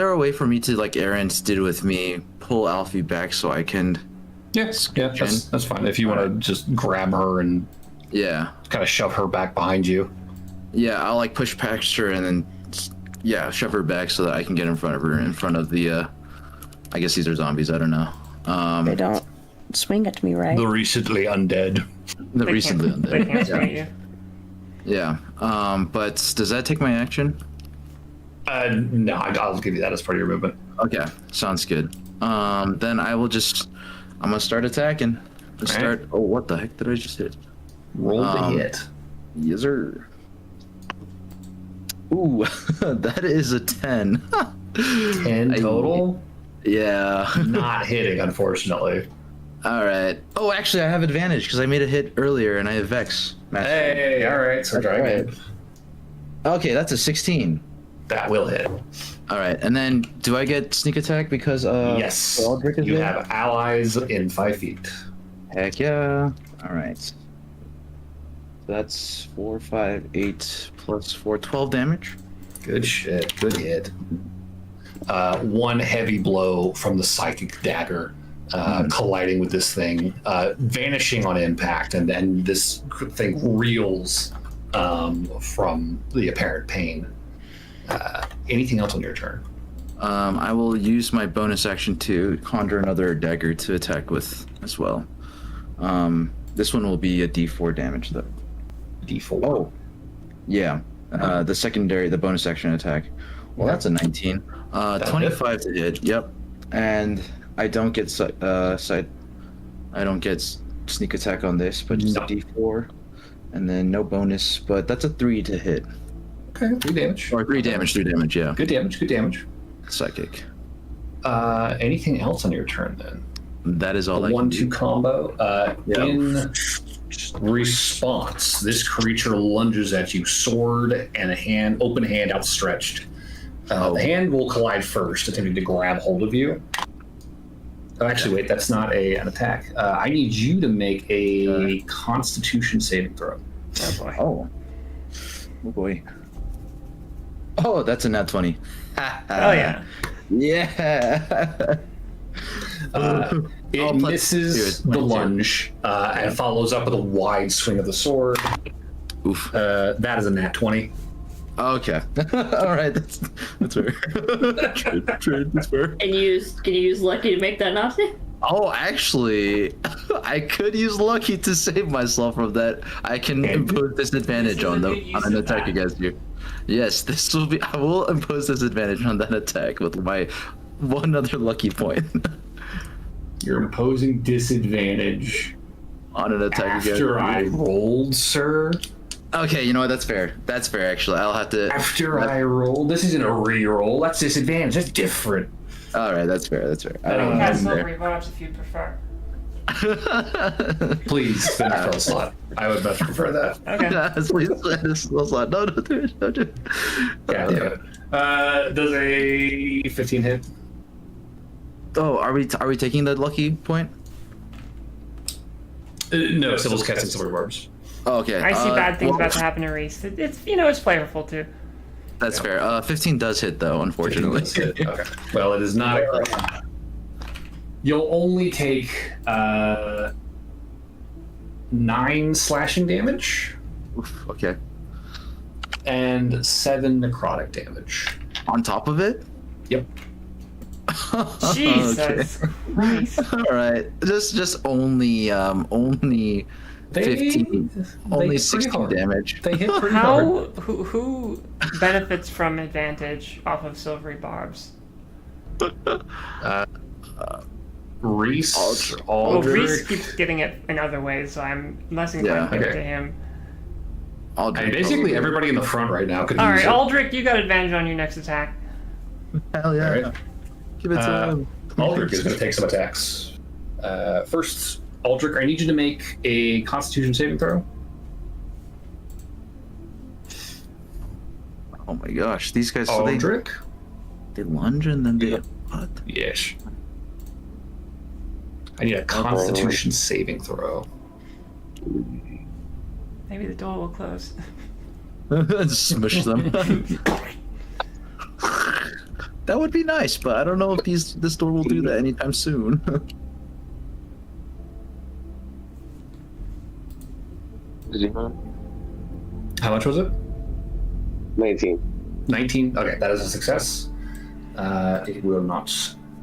a way for me to, like Aaron's did with me, pull Alfie back so I can? Yes, yeah, that's fine. If you want to just grab her and kind of shove her back behind you. Yeah, I'll like push past her and then shove her back so that I can get in front of her, in front of the. I guess these are zombies. I don't know. They don't swing at me, right? The recently undead. The recently undead. They can't swing at you. Yeah. But does that take my action? No, I'll give you that as part of your movement. Okay, sounds good. Then I will I'm gonna start attacking. Right. Oh, what the heck did I just hit? Roll the hit. Yes, sir. Ooh, that is a 10. 10 total? Yeah. Not hitting, unfortunately. All right. Oh, actually, I have advantage because I made a hit earlier and I have Vex. Hey, all right. So try again. Okay, that's a 16. That will hit. All right, and then do I get sneak attack because yes, Aldrich is you there? have allies in 5 feet. Heck yeah! All right, so that's 4, 5, 8 plus 4, 12 damage. Good shit. Good hit. One heavy blow from the psychic dagger colliding with this thing, vanishing on impact, and then this thing reels from the apparent pain. Anything else on your turn? I will use my bonus action to conjure another dagger to attack with as well. This one will be a D4 damage though. D4. Oh, yeah. The bonus action attack. Well, that's a 19. 25 to hit. Yep. And I don't get I don't get sneak attack on this, but just a D4, and then no bonus. But that's a 3 to hit. Okay, 3 damage. Or 3 damage. 3 damage. Yeah. Good damage. Good damage. Psychic. Anything else on your turn then? That is all. 1-2 combo. In response, this creature lunges at you, sword and a hand, open hand outstretched. The hand will collide first, attempting to grab hold of you. Oh, actually, wait, that's not an attack. I need you to make a Constitution saving throw. Oh boy. Oh boy. Oh, that's a nat 20. Oh yeah. Yeah. It misses the lunge and follows up with a wide swing of the sword. Oof. That is a nat 20. Okay. All right. That's fair. That's fair. Can you use lucky to make that not hit? Oh, actually, I could use lucky to save myself from that. I can impose disadvantage on an attack against you. Yes, I will impose disadvantage on that attack with my one other lucky point. You're imposing disadvantage on an attack against after I rolled, sir. Okay, you know what? That's fair. That's fair, actually. I'll have to... After I roll, this isn't a re-roll. That's disadvantage. That's different. All right, that's fair. That's fair. I You don't can know. have silvery barbs if you prefer. Please spend a spell slot. I would much prefer that. Okay. Yes, please. No, don't do it. Don't do it. Yeah, does a 15 hit? Oh, are we taking the lucky point? No, Sybil's casting silver barbs. Oh, okay. I see bad things well, about to happen to Reese. It's it's flavorful too. That's fair. 15 does hit though, unfortunately. Okay. Well, it is not a crit. You'll only take 9 slashing damage Oof, okay. and 7 necrotic damage. On top of it? Yep. Jesus Christ. All right. Just only 15. Only hit 16 pretty hard. damage. They hit pretty hard. Who benefits from advantage off of silvery barbs? Reese, Well, Aldrich. Reese keeps getting it in other ways, so I'm less inclined to give it to him. And basically everybody in the front right now could All use right, it. Aldrich, you got advantage on your next attack. Hell yeah. All right. Give it to him. Aldrich is going to take some attacks. First, Aldrich, I need you to make a Constitution saving throw. Oh my gosh, these guys. So Aldrich? they lunge and then they what? Yes. I need a Constitution saving throw. Maybe the door will close. Smush them. That would be nice, but I don't know if this door will do that anytime soon. Did you know? How much was it? 19. 19. Okay, that is a success. It will not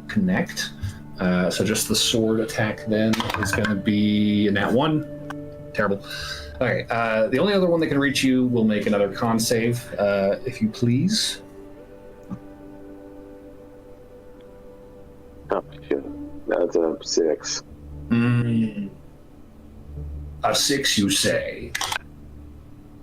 connect. So just the sword attack then is going to be a nat 1. Terrible. Okay, the only other one that can reach you will make another con save, if you please. Oh, shit. That's a 6. A 6, you say.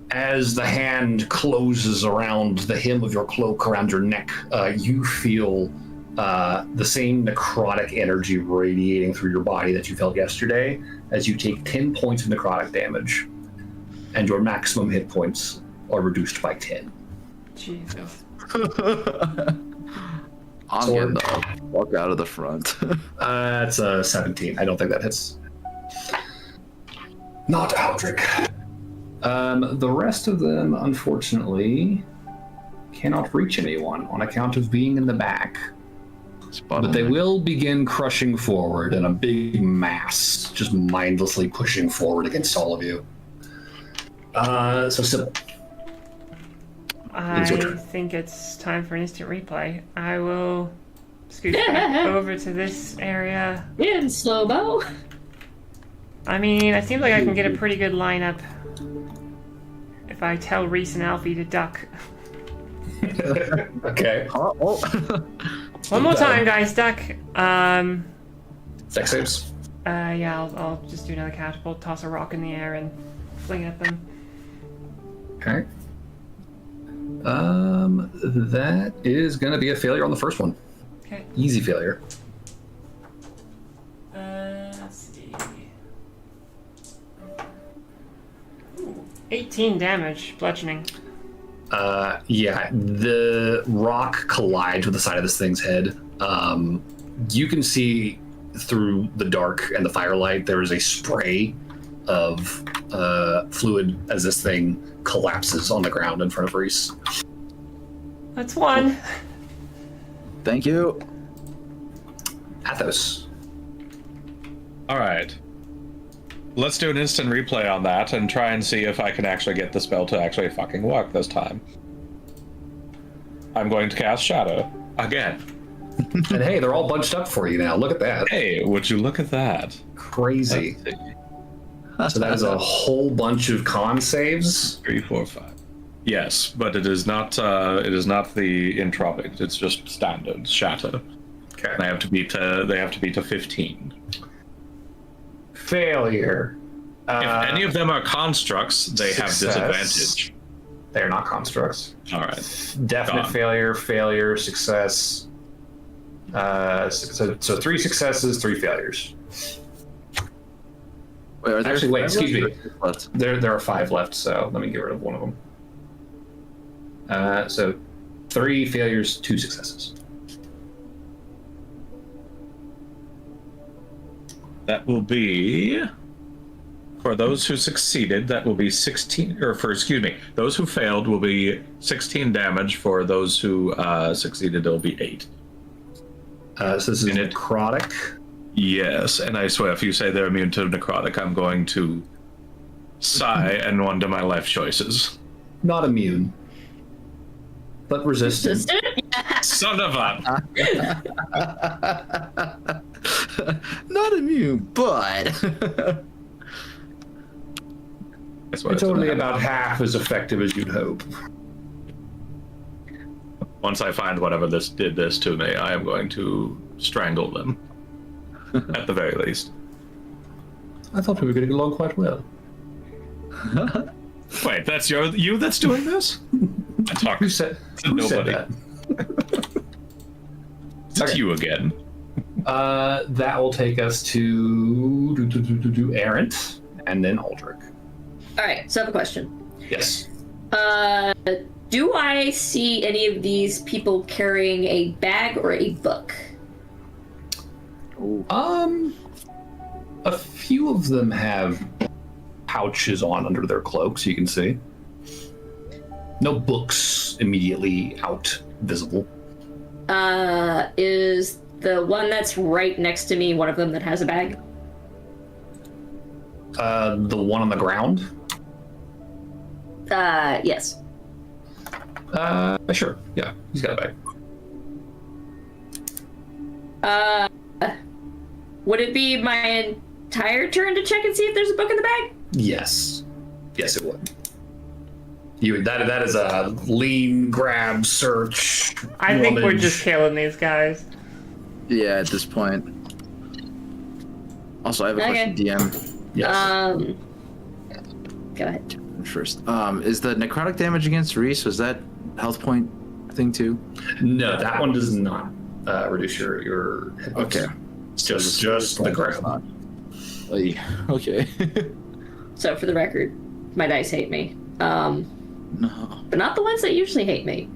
As the hand closes around the hem of your cloak around your neck, you feel the same necrotic energy radiating through your body that you felt yesterday as you take 10 points of necrotic damage, and your maximum hit points are reduced by 10. Jesus. I'm getting the walk out of the front. That's a 17. I don't think that hits. Not Aldrich. The rest of them, unfortunately, cannot reach anyone on account of being in the back. But they will begin crushing forward in a big mass, just mindlessly pushing forward against all of you. So Sybil. I think it's time for an instant replay. I will scoot back over to this area. In slow-mo. I mean, it seems like I can get a pretty good lineup if I tell Reese and Alfie to duck. Okay. One more time, guys, duck. Dex saves. Yeah, I'll just do another catapult, toss a rock in the air, and fling it at them. Okay. That is going to be a failure on the first one. Okay. Easy failure. Let's see. Ooh, 18 damage, bludgeoning. Yeah, the rock collides with the side of this thing's head. You can see through the dark and the firelight there is a spray of fluid as this thing collapses on the ground in front of Reese. That's one. Thank you. Athos. All right. Let's do an instant replay on that and try and see if I can actually get the spell to actually fucking work this time. I'm going to cast Shadow again. And hey, they're all bunched up for you now. Look at that. Hey, would you look at that? Crazy. So that is a whole bunch of con saves. 3, 4, 5. Yes, but it is not. It is not the entropic. It's just standard Shadow. Okay. They have to beat. They have to beat a 15. Failure. If any of them are constructs, they have disadvantage. They're not constructs. All right. Definite failure, failure, success. So 3 successes, 3 failures. Wait, are there Actually, wait, excuse me. Left? There are 5 left, so let me get rid of one of them. So 3 failures, 2 successes. That will be, for those who succeeded, that will be 16, or those who failed will be 16 damage. For those who succeeded, it'll be 8. So this is necrotic. Yes, and I swear, if you say they're immune to necrotic, I'm going to sigh and wonder my life choices. Not immune, but resistant. Son of a... Not immune, but... It's only about half as effective as you'd hope. Once I find whatever this did this to me, I am going to strangle them. At the very least. I thought we were getting along quite well. Wait, that's you that's doing this? I talk Who said nobody. that? It's you again. That will take us to Errant, and then Aldrich. All right, so I have a question. Yes. Do I see any of these people carrying a bag or a book? A few of them have pouches on under their cloaks, you can see. No books immediately out visible. Is the one that's right next to me one of them that has a bag? The one on the ground? Yes. Sure. Yeah, he's got a bag. Would it be my entire turn to check and see if there's a book in the bag? Yes. Yes, it would. That is a lean grab search. I think we're just killing these guys. Yeah, at this point. Also, I have a question, DM. Yes. Go ahead. First, is the necrotic damage against Reese, was that health point thing too? No, that one does not reduce your hit points. Okay. It's just the ground. Okay. So for the record, my dice hate me. No. But not the ones that usually hate me.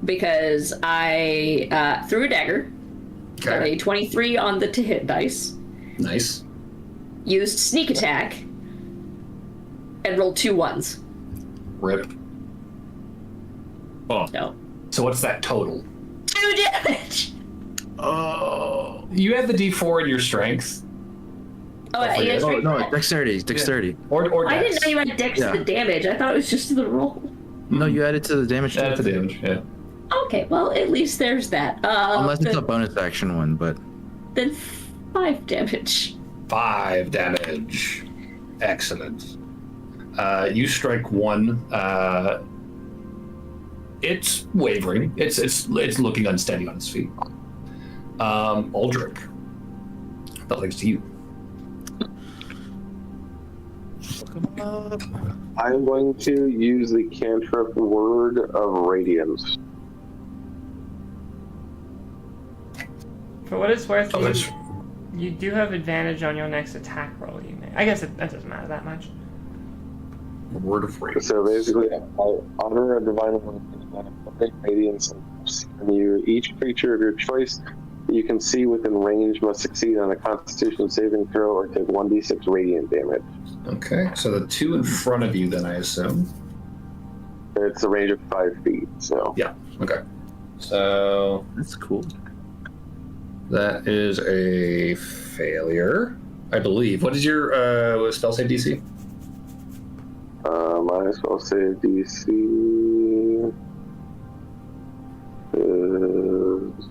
Because I threw a dagger, got a 23 on the to hit dice. Nice. Used sneak attack, and rolled 2 1s. Rip. Oh. No. So what's that total? 2 damage! Oh. You have the D4 in your strength. Oh, yeah, no, dexterity. Yeah. Or I dex. didn't know you had dex to the damage. I thought it was just to the roll. No, you added to the damage. Add to the damage, yeah. Okay, well, at least there's that. Unless it's a bonus action one, but... Then 5 damage. 5 damage. Excellent. You strike one. It's wavering. It's looking unsteady on its feet. Aldrich. Nothing's to you. I'm going to use the cantrip Word of Radiance. For what it's worth, you do have advantage on your next attack roll. You may. I guess that doesn't matter that much. Word of Radiance. So basically, I'll honor a divine radiance and you. Each creature of your choice that you can see within range must succeed on a Constitution saving throw or take 1d6 radiant damage. Okay, so the 2 in front of you, then I assume. It's a range of 5 feet. So yeah. Okay. So that's cool. That is a failure, I believe. What is your spell save DC? My spell save DC is...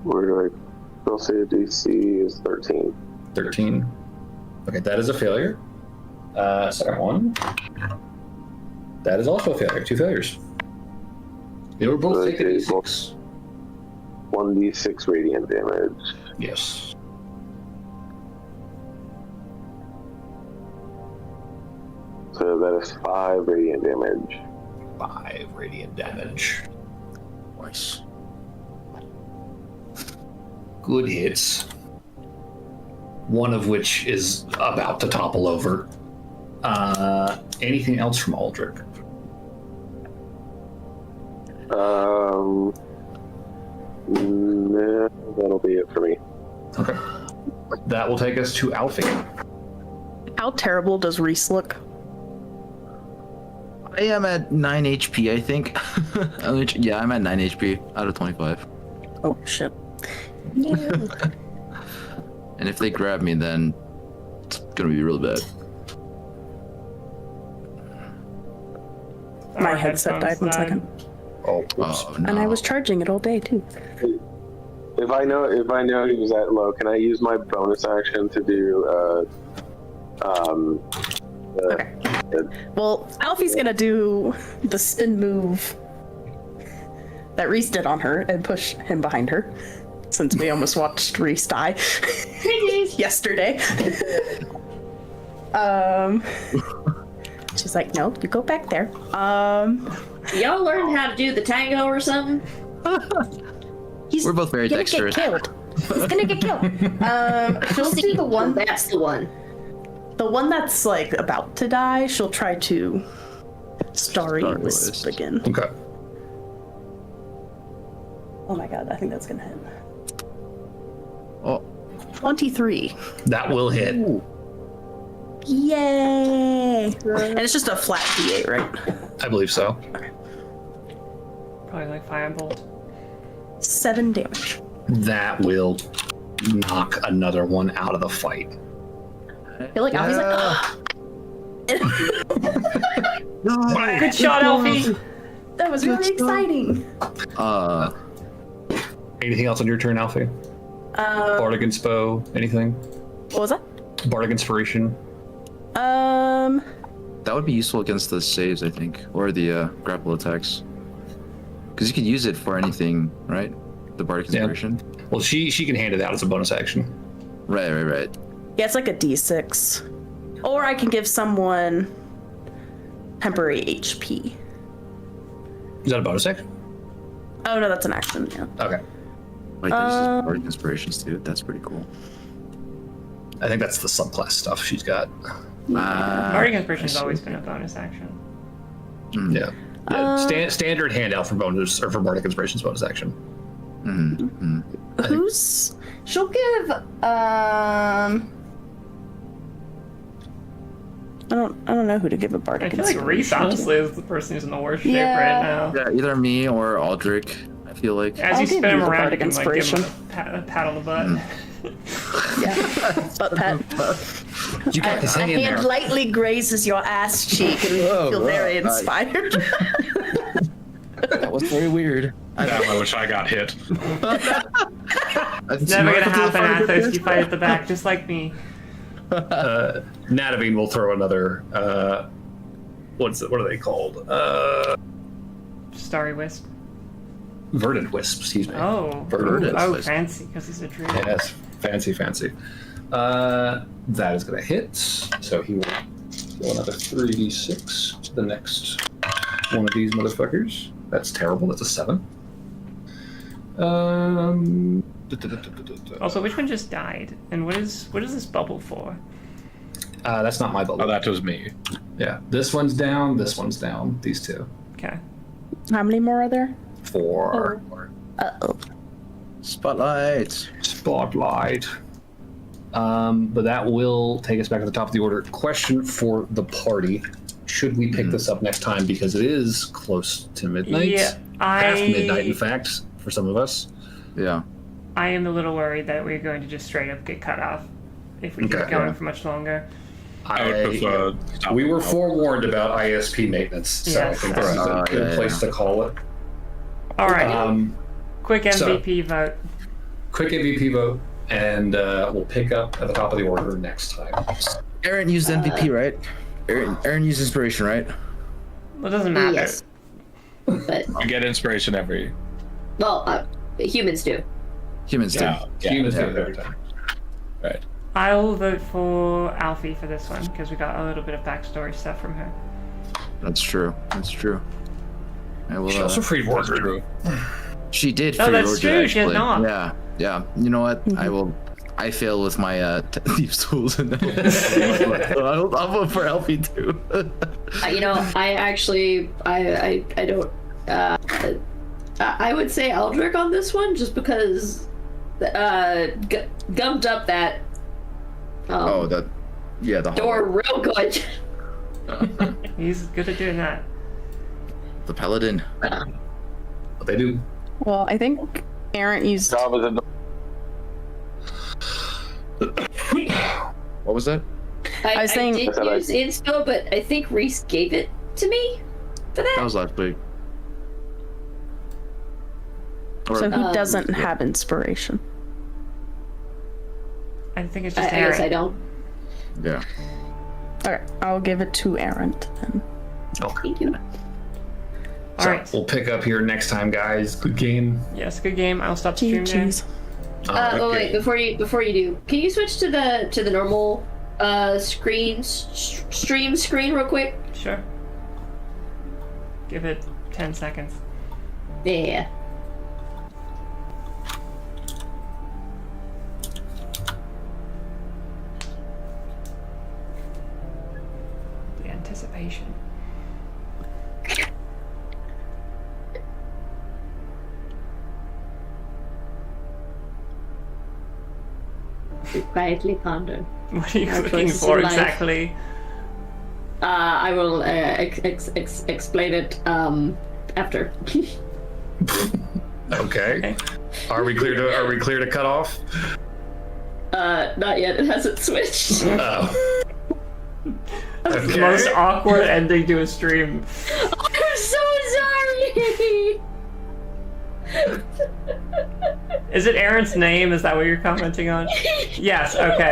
Where do I... Spell save DC is 13. 13. Okay, that is a failure. Second one. That is also a failure. 2 failures. They were both taking D6. 1d6 radiant damage. Yes. So that is 5 radiant damage. 5 radiant damage. Nice. Good hits. One of which is about to topple over. Anything else from Aldrich? No, that'll be it for me. Okay. That will take us to Alfie. How terrible does Reese look? I am at 9 HP, I think. Yeah, I'm at 9 HP out of 25. Oh, shit. And if they grab me, then it's gonna be real bad. My headset died 1 second. Oh, oops. Oh, no. And I was charging it all day, too. If I know he was that low, can I use my bonus action to do Okay. Well, Alfie's gonna do the spin move that Reese did on her and push him behind her, since we almost watched Reese die yesterday. She's like, no, you go back there. Y'all learned how to do the tango or something? We're both very gonna dexterous. Get killed. He's gonna get killed. She'll see the one. That's the one. The one that's like about to die. She'll try to starry wisp again. Okay. Oh my god, I think that's gonna hit. Oh, 23. That will hit. Yay! And it's just a flat D8, right? I believe so. Probably like firebolt. 7 damage. That will knock another one out of the fight. I feel like Alfie's like, Good shot, Alfie! that was really exciting. Anything else on your turn, Alfie? Bardic Inspo, anything? What was that? Bardic Inspiration? that would be useful against the saves, I think, or the grapple attacks. Because you could use it for anything, right? The Bardic Inspiration. Yeah. Well, she can hand it out as a bonus action. Right. Yeah, it's like a D6. Or I can give someone temporary HP. Is that a bonus action? Oh no, that's an action, yeah. Okay. Like there's Bardic Inspirations too. That's pretty cool. I think that's the subclass stuff she's got. Bardic Inspiration has always been a bonus action. Yeah. Standard handout for bonus or for Bardic Inspiration's bonus action. Who's? She'll give. I don't know who to give a I Bardic feel like Reese Inspiration. honestly is the person who's in the worst shape Yeah. right now. Yeah, either me or Aldrich. I feel like. As I'll you give spin you him the around, you Bardic can like, give him Inspiration. a pat on the butt. Yeah. Butt pat. You got this A thing in hand there. lightly grazes your ass cheek and you feel very inspired. That was very weird. Damn, I wish I got hit. It's never gonna happen, Athos. You fight at the back, just like me. Nadavine will throw another. What are they called? Starry Wisp. Verdant Wisp. Excuse me. Oh. Verdant Oh, Wisp. fancy, because he's a druid. Yes, fancy. That is going to hit. So he will go another 3d6 to the next one of these motherfuckers. That's terrible. That's a 7. Also, which one just died? And what is this bubble for? That's not my bubble. Oh, that was me. Yeah, this one's down. This one's down. These two. Okay. How many more are there? 4. Uh-oh. Spotlight. But that will take us back to the top of the order. Question for the party. Should we pick this up next time? Because it is close to midnight. Yeah, Past midnight, in fact, for some of us. Yeah. I am a little worried that we're going to just straight up get cut off if we keep Okay. going for much longer. I would prefer. We were forewarned about ISP maintenance, so Yes, I think this is a good place to call it. All right. Quick so- MVP vote. Quick MVP vote, and we'll pick up at the top of the order next time. Aaron used MVP, right? Aaron used inspiration, right? Well, it doesn't matter. Yes. But, You get inspiration every. well, humans do. Humans do. Yeah. Humans do Yeah. it every time. Right. I'll vote for Alfie for this one because we got a little bit of backstory stuff from her. That's true. That's true. I will. She also freed Wardred. She did. Oh, free that's Wardred, true. She actually. did not. Yeah. Yeah. You know what? I will. I fail with my thieves tools, and I'll vote for Alfie too. You know, I actually, I don't. I would say Eldrick on this one, just because gummed up that. The door real good. He's good at doing that. The paladin. What they do? Well, I think Aaron used. Job as a What was that? I was saying- I did use inspo, but I think Reese gave it to me for that. That was last week. So who doesn't have inspiration? I think it's I just guess I Aaron. don't. Yeah. Okay, I'll give it to Aaron then. Thank you. All right. We'll pick up here next time, guys. Good game. Yes, good game. I'll stop the stream there. GG's. Wait, before you do, can you switch to the normal stream screen real quick? Sure. Give it 10 seconds. Yeah. The anticipation. Quietly ponder. What are you Our looking choices for in life. exactly? I will explain it after. Okay. Are we clear to cut off? Not yet. It hasn't switched. Oh. That's the most awkward ending to a stream. I'm so sorry. Is it Aaron's name? Is that what you're commenting on? Yes, okay.